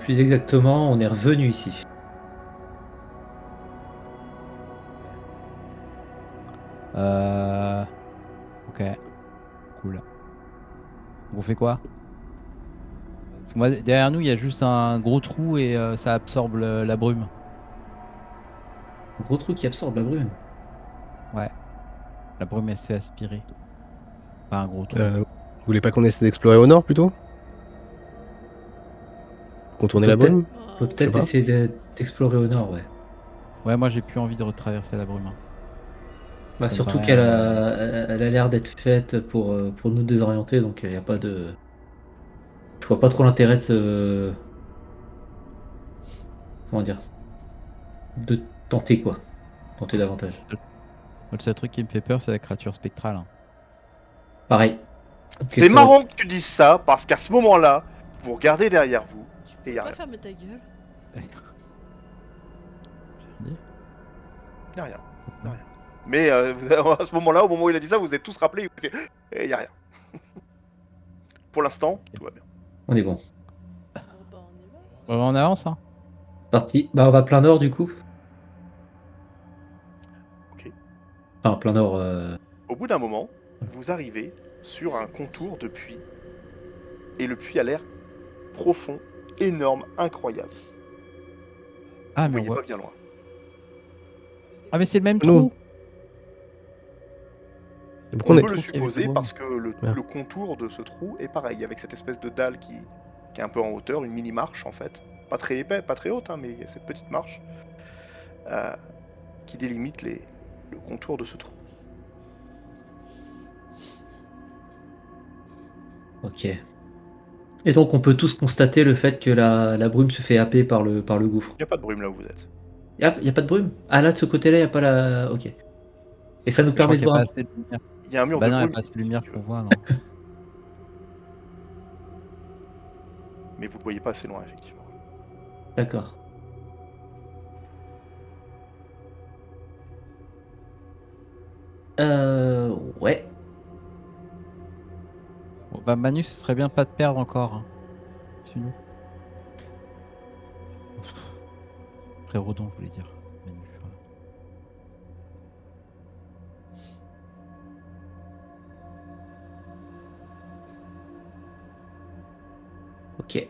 Plus exactement, on est revenu ici. Ok. Cool. On fait quoi? Parce que moi, derrière nous, il y a juste un gros trou et ça absorbe la brume. Gros truc qui absorbe la brume. Ouais. La brume, elle s'est aspirée. Pas un gros trou. Vous voulez pas qu'on essaie d'explorer au nord plutôt? On Contourner peut la peut-être brume? Bah, peut Je sais peut-être pas. essayer d'explorer au nord, ouais. Ouais, moi, j'ai plus envie de retraverser la brume, hein. Bah, Ça me surtout paraît. qu'elle a l'air d'être faite pour nous désorienter, donc il n'y a pas de. Je vois pas trop l'intérêt de se. Comment dire? De tenter quoi. Tenter davantage. Le seul truc qui me fait peur, c'est la créature spectrale, hein. Pareil. Ok, C'est marrant que tu dises ça, parce qu'à ce moment-là, vous regardez derrière vous, tu et peux y a pas rien. fermer ta gueule. J'ai rien dit. Y a rien. Y a rien. Mais à ce moment-là, au moment où il a dit ça, vous êtes tous rappelés, et y a rien. Pour l'instant, tout va bien. on est bon. Bon, bah, on y va. Bon, on avance, hein. Parti. Bah, on va plein nord du coup. Ok. Enfin, plein nord. Au bout d'un moment, vous arrivez sur un contour de puits, et le puits a l'air profond, énorme, incroyable. Ah, Vous mais on voyez voit. pas bien loin. Ah, mais c'est le même Non. trou. Et pourquoi On on peut est... le trou qu'il y avait supposer plus parce que Merde. le contour de ce trou est pareil, avec cette espèce de dalle qui est un peu en hauteur, une mini-marche en fait. Pas très épais, pas très haute, hein, mais il y a cette petite marche euh, qui délimite le contour de ce trou. Ok. Et donc on peut tous constater le fait que la brume se fait happer par le gouffre. Il n'y a pas de brume là où vous êtes. Y a pas de brume? Ah là de ce côté-là, il n'y a pas la. Ok. Et ça nous Mais je crois permet de qu'il n'y a voir pas un. assez de lumière. Il y a un mur Bah de non, il n'y a brume pas assez de ici, lumière si tu pour veux. voir, non. Mais vous ne voyez pas assez loin, effectivement. D'accord. Ouais. Bon, bah Manu, ce serait bien pas de perdre encore, hein. Suis-nous. Frère Rodon, je voulais dire. Manu, voilà. Ok.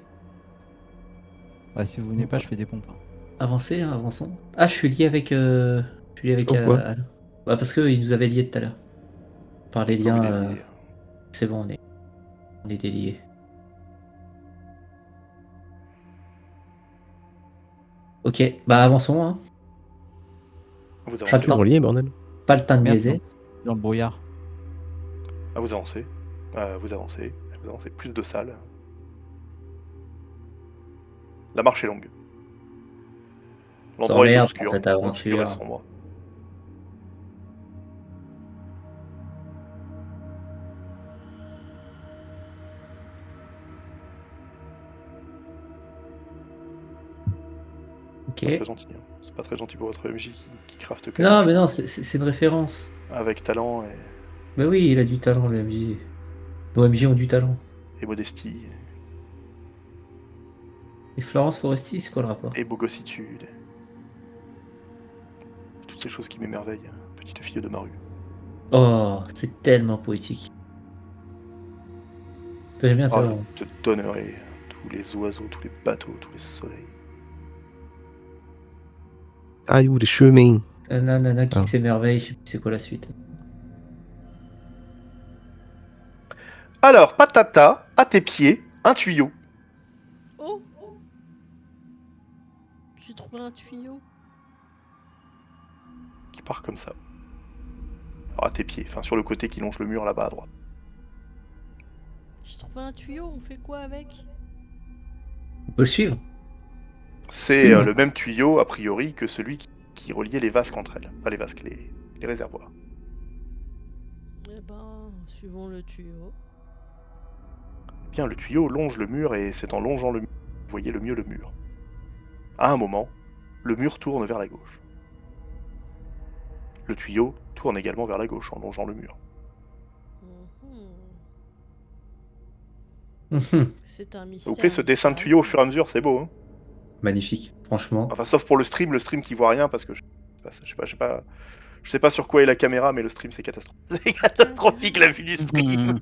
Bah, si vous venez pas, je fais des pompes, hein. Avancez, hein, avançons. Ah, je suis lié avec. Je suis lié avec. Pourquoi? Alain. Bah, parce qu'il nous avait liés tout à l'heure. Par les Je peux vous liens. l'aider. C'est bon, on est déliés. Ok, bah avançons, hein. Vous Je suis Pas le avancez. toujours temps, lié, bordel. pas le temps de Merde, niaiser. dans le brouillard. Ah, vous avancez. Vous avancez. Vous avancez. Plus de salles. La marche est longue. On L'endroit est s'emmerde dans obscur. cette Obscur et aventure. sombre. Ok. Pas très gentil. Hein. C'est pas très gentil pour votre MJ qui crafte quand même Non, des mais non, choses c'est une référence. avec talent Bah oui, il a du talent, le MJ. Nos MJ ont du talent. et modestie Et Florence Foresti, c'est quoi le rapport? et bogossitude. Toutes ces choses qui m'émerveillent, hein, petite fille de ma rue. Oh, c'est tellement poétique. J'aime bien Ah, ça. je te donnerai tous les oiseaux, tous les bateaux, tous les soleils. Ah, où les chemins. Un nana qui Ah. s'émerveille, je sais plus c'est quoi la suite. Alors, Patata, à tes pieds, un tuyau. Oh! J'ai trouvé un tuyau. Qui part comme ça. Alors, à tes pieds, enfin sur le côté qui longe le mur là-bas à droite. J'ai trouvé un tuyau, on fait quoi avec? On peut le suivre? C'est le même tuyau, a priori, que celui qui reliait les vasques entre elles. Pas les vasques, les réservoirs. Eh ben, suivons le tuyau. Bien, le tuyau longe le mur et c'est en longeant le mur vous voyez le mieux le mur. À un moment, le mur tourne vers la gauche. Le tuyau tourne également vers la gauche en longeant le mur. C'est un S'il mystère. vous plaît, ce dessin de tuyau au fur et à mesure, c'est beau. Hein, Magnifique, franchement. enfin, sauf pour le stream qui voit rien parce que je sais pas sur quoi est la caméra, mais le stream c'est catastrophique. C'est catastrophique la vue du stream.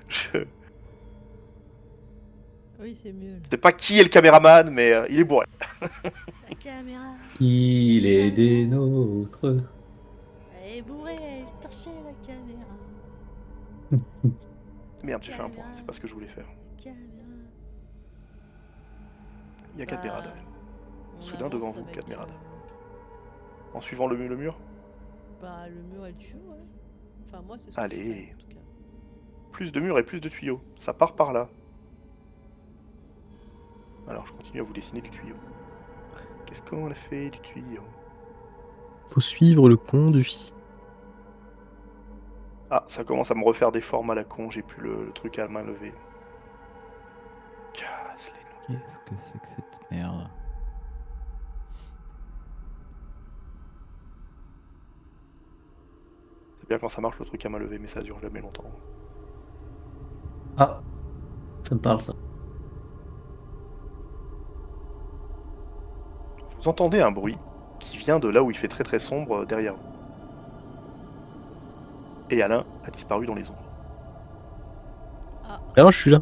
Je Oui, c'est mieux. Là. sais pas qui est le caméraman, mais il est bourré. La caméra. Il est des nôtres. Elle est bourrée, elle torchait la caméra. Merde, j'ai fait un point, c'est pas ce que je voulais faire. La caméra. Il y a Cadmerade. On Soudain avance devant vous, avec, Cadmerade. En suivant le mur. Bah, le mur est dessus, ouais. Enfin, moi, c'est ce que Allez. je fais, en tout cas. Plus de murs et plus de tuyaux. Ça part par là. Alors je continue à vous dessiner du tuyau. Qu'est-ce qu'on a fait du tuyau? Faut suivre le conduit. Ah, ça commence à me refaire des formes à la con, j'ai plus le truc à la main levée. Casse-les. Qu'est-ce que c'est que cette merde? C'est bien quand ça marche le truc à main levée, mais ça dure jamais longtemps. Ah, ça me parle ça. Vous entendez un bruit qui vient de là où il fait très très sombre derrière vous. Et Alain a disparu dans les ombres. Ah non, je suis là.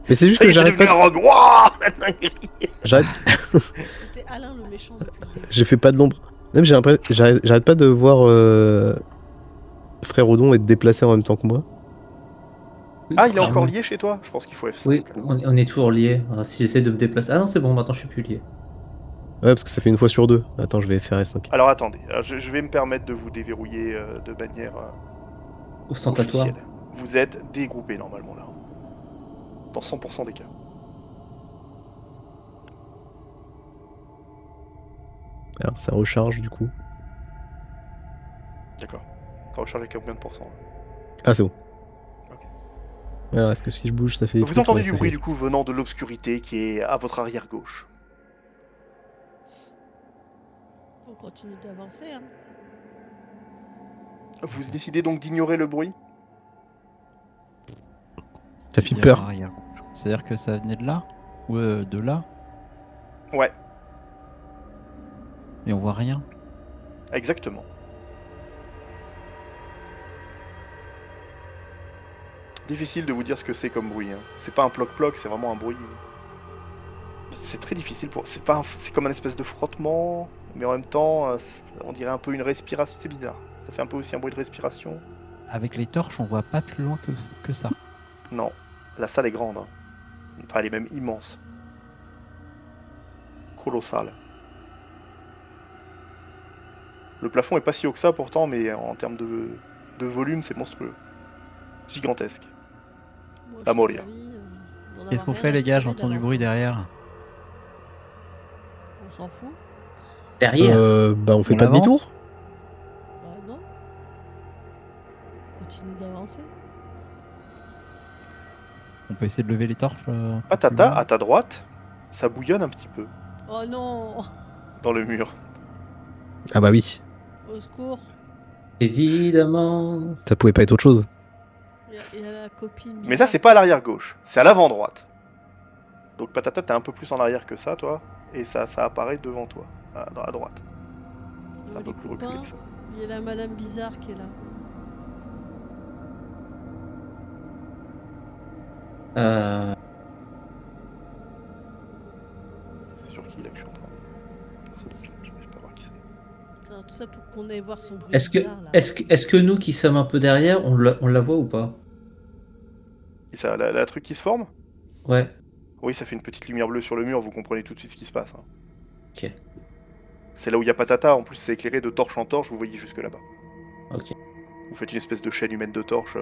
Mais c'est juste Ça y que est, j'arrête devenu pas. un rogue. Wouah, la dinguerie. J'arrête- C'était Alain le méchant depuis le début. J'ai fait pas de l'ombre. Même j'arrête pas de voir Frère Odon être déplacé en même temps que moi. Oui, Ah, il est c'est encore vrai. lié chez toi? Je pense qu'il faut F5. Oui, on est toujours liés. Alors, si j'essaie de me déplacer. Ah non, c'est bon, maintenant je suis plus lié. Ouais, parce que ça fait une fois sur deux. Attends, je vais faire F5. Alors attendez, je vais me permettre de vous déverrouiller de manière Ostentatoire. officielle. Vous êtes dégroupé normalement là. Dans 100% des cas. Alors, ça recharge du coup. D'accord. Ça recharge avec combien de pourcents? Ah, c'est bon. Ok. Alors, est-ce que si je bouge, ça fait des Vous trucs? entendez Ouais, du ça bruit fait- du coup venant de l'obscurité qui est à votre arrière gauche. On continue d'avancer, hein. Vous décidez donc d'ignorer le bruit? Ça fait C'est-à-dire peur. arrière-gauche. C'est-à-dire que ça venait de là? Ou de là? Ouais, Et on voit rien? exactement. Difficile de vous dire ce que c'est comme bruit. Hein. C'est pas un ploc-ploc, c'est vraiment un bruit. C'est très difficile pour. C'est comme un espèce de frottement, mais en même temps, on dirait un peu une respiration. C'est bizarre. Ça fait un peu aussi un bruit de respiration. Avec les torches, on voit pas plus loin que ça. Non, la salle est grande. Hein. Enfin, elle est même immense. Colossale. Le plafond est pas si haut que ça pourtant, mais en termes de volume, c'est monstrueux. Gigantesque. Moi, À j'ai mourir. envie, d'en Qu'est-ce avoir qu'on rien fait, à les gars? cirer J'entends du d'avance, bruit hein. derrière. On s'en fout. Derrière. Bah, on fait On pas avance demi-tour? Bah non. Continue d'avancer. On peut essayer de lever les torches. plus Patata, loin à ta droite, ça bouillonne un petit peu Oh non. dans le mur. Ah, bah oui. Au secours. Évidemment. Ça pouvait pas être autre chose. Il y a la copine Mais ça, bizarre. c'est pas à l'arrière gauche, c'est à l'avant droite. Donc Patata, t'es un peu plus en arrière que ça, toi, et ça apparaît devant toi, à droite. Oh, Un peu les plus reculé copains, que ça. il y a la madame bizarre qui est là. Euh, C'est sur qui là que je suis en train de... Personne, j'arrive pas à voir qui c'est. Putain, tout ça pour qu'on aille voir son bruit Est-ce que, bizarre, là. est-ce que nous qui sommes un peu derrière, on la voit ou pas? Et ça, la truc qui se forme? Ouais. Oui, ça fait une petite lumière bleue sur le mur, vous comprenez tout de suite ce qui se passe. Hein. Ok. C'est là où il y a Patata, en plus c'est éclairé de torche en torche, vous voyez jusque là-bas. Ok. Vous faites une espèce de chaîne humaine de torches,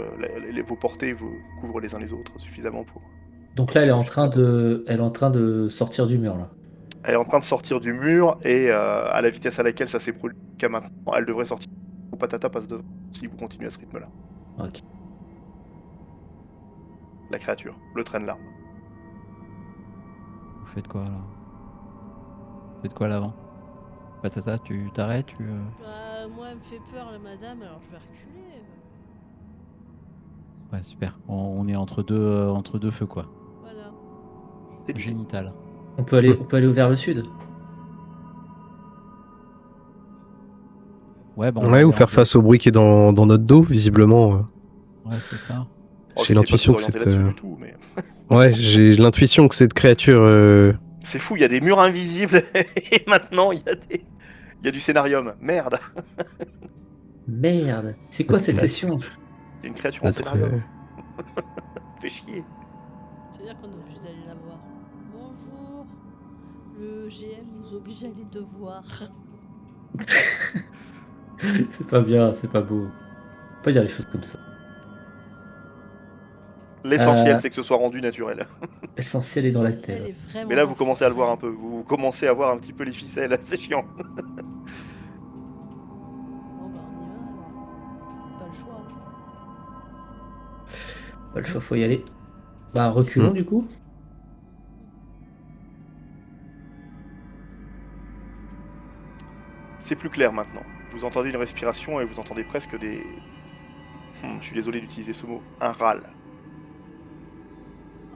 vos portées vous couvrent les uns les autres suffisamment pour... Donc là, elle est en train de sortir du mur là. Elle est en train de sortir du mur et à la vitesse à laquelle ça s'est produit jusqu'à maintenant, elle devrait sortir. Patata passe devant si vous continuez à ce rythme-là. Ok. la créature, le train de larmes. Vous faites quoi là? Vous faites quoi là-avant? Patata, tu t'arrêtes, Bah, moi, elle me fait peur, la madame, alors je vais reculer. Ouais, super. On est entre deux feux, quoi. Voilà. C'est l'idée. Génital. On peut aller vers le sud. Ouais, bah on va Ouais, ou aller faire face au bruit qui est dans notre dos, visiblement. Ouais, c'est ça. Oh, J'ai je sais pas de l'intuition vous que orienter c'est. là-dessus du tout, mais... Ouais, j'ai l'intuition que cette créature. C'est fou, il y a des murs invisibles, et maintenant, il y a du scénarium. Merde, Merde. C'est quoi cette La- session? il y a une créature en notre, scénarium. Fait chier. C'est-à-dire qu'on est obligé d'aller la voir. Bonjour. Le GM nous oblige à aller te voir. C'est pas bien, c'est pas beau. Faut pas dire les choses comme ça. L'essentiel, c'est que ce soit rendu naturel. Essentiel est dans la L'essentiel tête. est vraiment Mais là, dans vous le commencez à le voir un foutraille. peu. Vous commencez à voir un petit peu les ficelles, c'est chiant. Bon, bah, on y va alors. Pas le choix. Pas le choix, faut y aller. Bah, reculons du coup. C'est plus clair maintenant. Vous entendez une respiration et vous entendez presque des... je suis désolé d'utiliser ce mot. Un râle.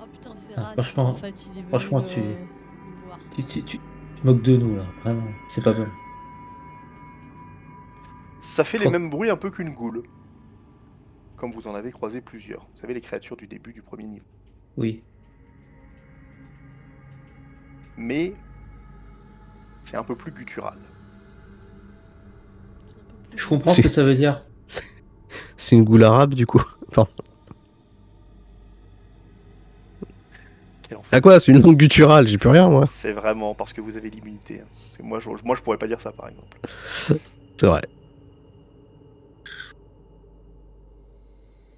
Oh putain, c'est Ah, Rad. franchement- En fait, il est venu franchement, nous voir. Tu moques de nous là, vraiment. C'est pas bon. Ça fait les Trop- mêmes bruits un peu qu'une goule. Comme vous en avez croisé plusieurs. Vous savez, les créatures du début du premier niveau. Oui. Mais... c'est un peu plus guttural. C'est un peu plus Je comprends ce que ça veut dire. C'est une goule arabe, du coup. Enfin, Quel enfer. à quoi? C'est une langue gutturale, j'ai plus rien, moi. C'est vraiment parce que vous avez l'immunité. Hein. Parce que moi, je pourrais pas dire ça, par exemple. C'est vrai.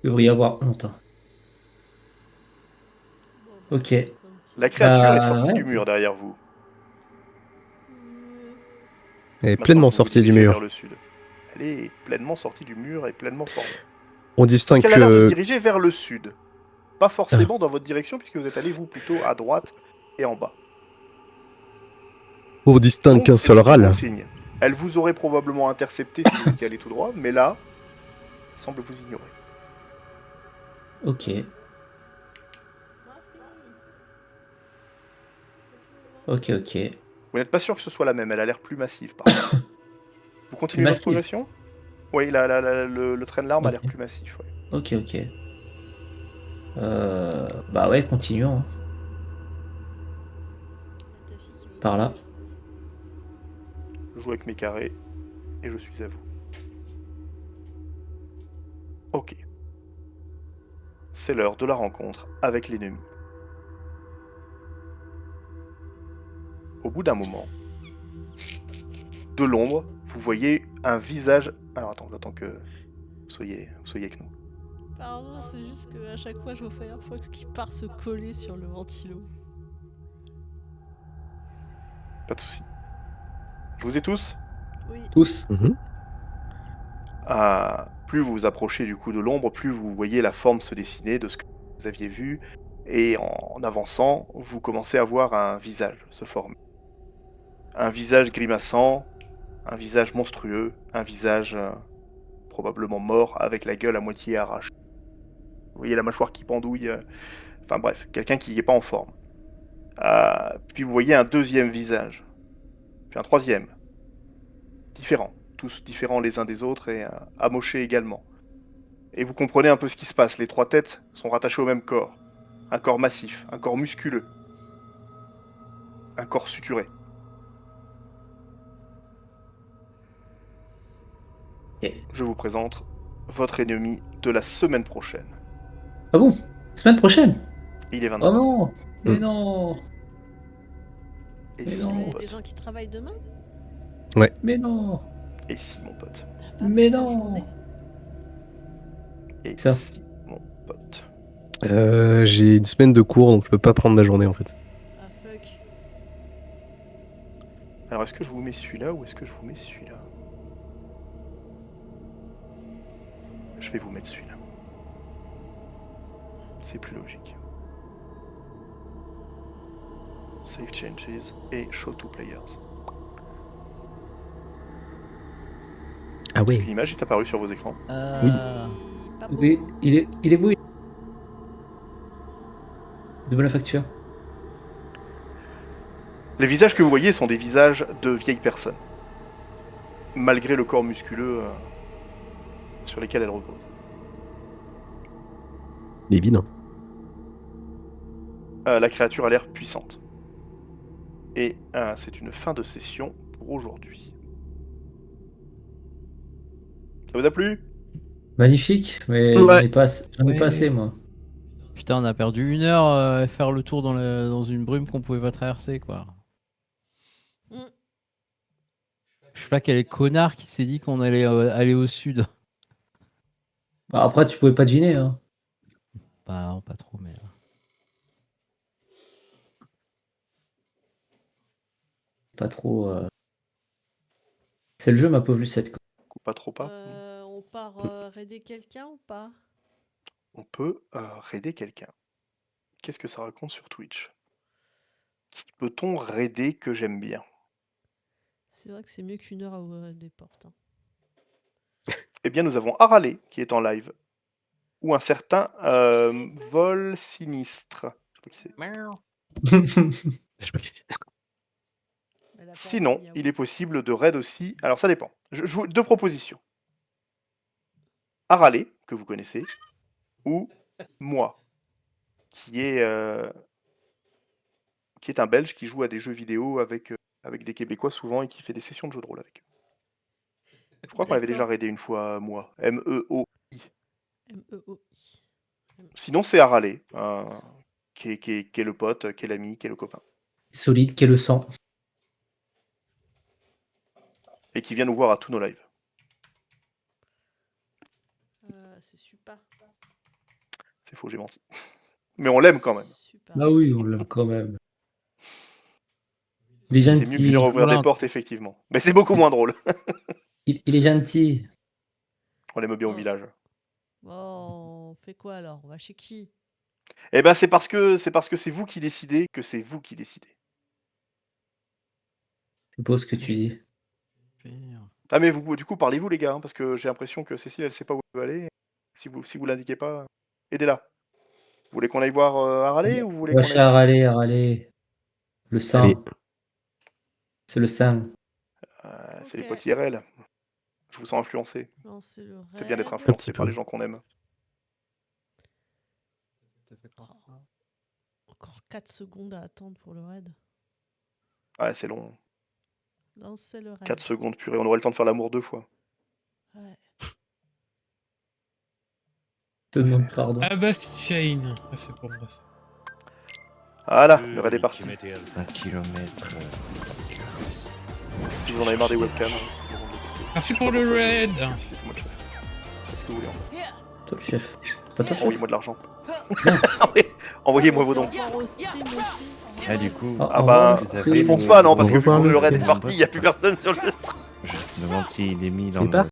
Il devrait y avoir honte. Hein. Bon, Ok. on continue. La créature Bah, est sortie ouais. du mur derrière vous. Elle est Maintenant pleinement que vous vous sortie du dirigez mur. vers le sud. Elle est pleinement sortie du mur et pleinement formée. On distingue Donc elle a l'air de se que. diriger vers le sud. Pas forcément dans votre direction, puisque vous êtes allé, vous, plutôt à droite et en bas. On distingue Donc qu'un c'est seul plutôt râle. bon signe. Elle vous aurait probablement intercepté si vous étiez allé tout droit, mais là, elle semble vous ignorer. Ok. Ok, ok. Vous n'êtes pas sûr que ce soit la même, elle a l'air plus massive, par contre. Vous continuez votre Massive. progression? Oui, le train de l'arme a l'air Ok. plus massif, ouais. Ok, ok. Bah ouais, continuons. Hein. Ta fille qui veut Par là. dire. Je joue avec mes carrés, et je suis à vous. Ok. C'est l'heure de la rencontre avec l'ennemi. Au bout d'un moment, de l'ombre, vous voyez un visage... Alors attends, j'attends que vous soyez avec nous. Pardon, c'est juste qu'à chaque fois, je vois Firefox qui part se coller sur le ventilo. Pas de soucis. Je vous ai tous. Oui. Tous. Mhm. Plus vous vous approchez du coup de l'ombre, plus vous voyez la forme se dessiner de ce que vous aviez vu. Et en avançant, vous commencez à voir un visage se former. Un visage grimaçant, un visage monstrueux, un visage probablement mort avec la gueule à moitié arrachée. Vous voyez la mâchoire qui pendouille. Enfin bref, quelqu'un qui n'est pas en forme. Puis vous voyez un deuxième visage. Puis un troisième. Différents. Tous différents les uns des autres et amochés également. Et vous comprenez un peu ce qui se passe. Les trois têtes sont rattachées au même corps. Un corps massif, un corps musculeux. Un corps suturé. Ok. Je vous présente votre ennemi de la semaine prochaine. Ah bon? Semaine prochaine? Il est Oh 23. non! Mais non! Et mais si, non. mon Il y a des pote? gens qui travaillent demain? Mais non! Et si, mon pote? T'as pas Mais pris ta non. journée? Et Ça. si, mon pote? J'ai une semaine de cours, donc je peux pas prendre ma journée en fait. Ah fuck. Alors, est-ce que je vous mets celui-là ou est-ce que je vous mets celui-là? Je vais vous mettre celui-là. C'est plus logique. Save changes et show to players. Ah oui. L'image est apparue sur vos écrans. Pas beau. Oui, il est beau. De bonne facture. Les visages que vous voyez sont des visages de vieilles personnes. Malgré le corps musculeux sur lesquels elles reposent. Les vilains. La créature a l'air puissante. Et c'est une fin de session pour aujourd'hui. Ça vous a plu? Magnifique, mais Ouais. j'en ai pas Ouais. assez, moi. Putain, on a perdu 1 heure à faire le tour dans une brume qu'on pouvait pas traverser, quoi. Mm. Je sais pas quel connard qui s'est dit qu'on allait aller au sud. Bah, après, tu pouvais pas deviner, hein. Bah, non, pas trop, mais. Pas trop. C'est le jeu, ma pauvre Lucette, quoi. Pas trop pas. On part raider quelqu'un ou pas? On peut raider quelqu'un. Qu'est-ce que ça raconte sur Twitch? Qui peut-on raider que j'aime bien? C'est vrai que c'est mieux qu'une heure à ouvrir des portes. Hein. Eh bien, nous avons Haralé qui est en live. Ou un certain vol sinistre. Je sais pas qui c'est. Je peux- Mais la porte, Sinon, miaou. il est possible de raid aussi. Alors ça dépend. Je vous deux propositions. Haralé, que vous connaissez, ou moi, qui est un Belge qui joue à des jeux vidéo avec des Québécois souvent et qui fait des sessions de jeux de rôle avec eux. Je crois qu'on avait déjà D'accord. raidé une fois moi. MEOI. MEOI. Sinon, c'est Haralé, qui est le pote, qui est l'ami, qui est le copain. Solide, qu'est le sang. Et qui vient nous voir à tous nos lives. C'est super. C'est faux, j'ai menti. Mais on l'aime quand même. Super. Bah oui, on l'aime quand même. Il est C'est mieux gentil. qu'une heure à ouvrir Voilà. des portes, effectivement. Mais c'est beaucoup moins drôle. Il est gentil. On l'aime bien au Oh. village. Bon, on fait quoi alors? On va chez qui? Eh ben c'est parce que c'est vous qui décidez que c'est vous qui décidez. C'est beau ce que tu dis. Ah mais vous, du coup, parlez-vous les gars, hein, parce que j'ai l'impression que Cécile, elle sait pas où elle veut aller. Si vous l'indiquez pas, aidez-la. Vous voulez qu'on aille voir Haralé ou vous voulez qu'on Wesh, aille... Haralé. Le sang. Allez. C'est le sang. C'est les Ok. potes IRL. Je vous sens influencé. Lancer le C'est bien d'être raid. influencé petit par peu. les gens qu'on aime. Encore 4 secondes à attendre pour le raid. Ouais, c'est long. Lancer le raid. 4 secondes, purée, on aurait le temps de faire l'amour 2 fois. Ouais. Te demande pardon. Abbas Chain. Ah, c'est pour moi. Ça. Voilà, le raid est parti. 5 km. Si vous en avez marre des webcams. Merci pour le raid. C'est moi le chef. Qu'est-ce que vous voulez en fait? Toi le chef. Pas toi le chef. Envoyez-moi de l'argent. Envoyez-moi vos dons. Encore au stream aussi. Ah, du coup, Ah, Ah au bah, revoir, stream. je pense pas non, parce que vu que revoir le le raid est stream. parti, il n'y a plus personne sur le stream. je me demande s'il est mis dans C'est le pas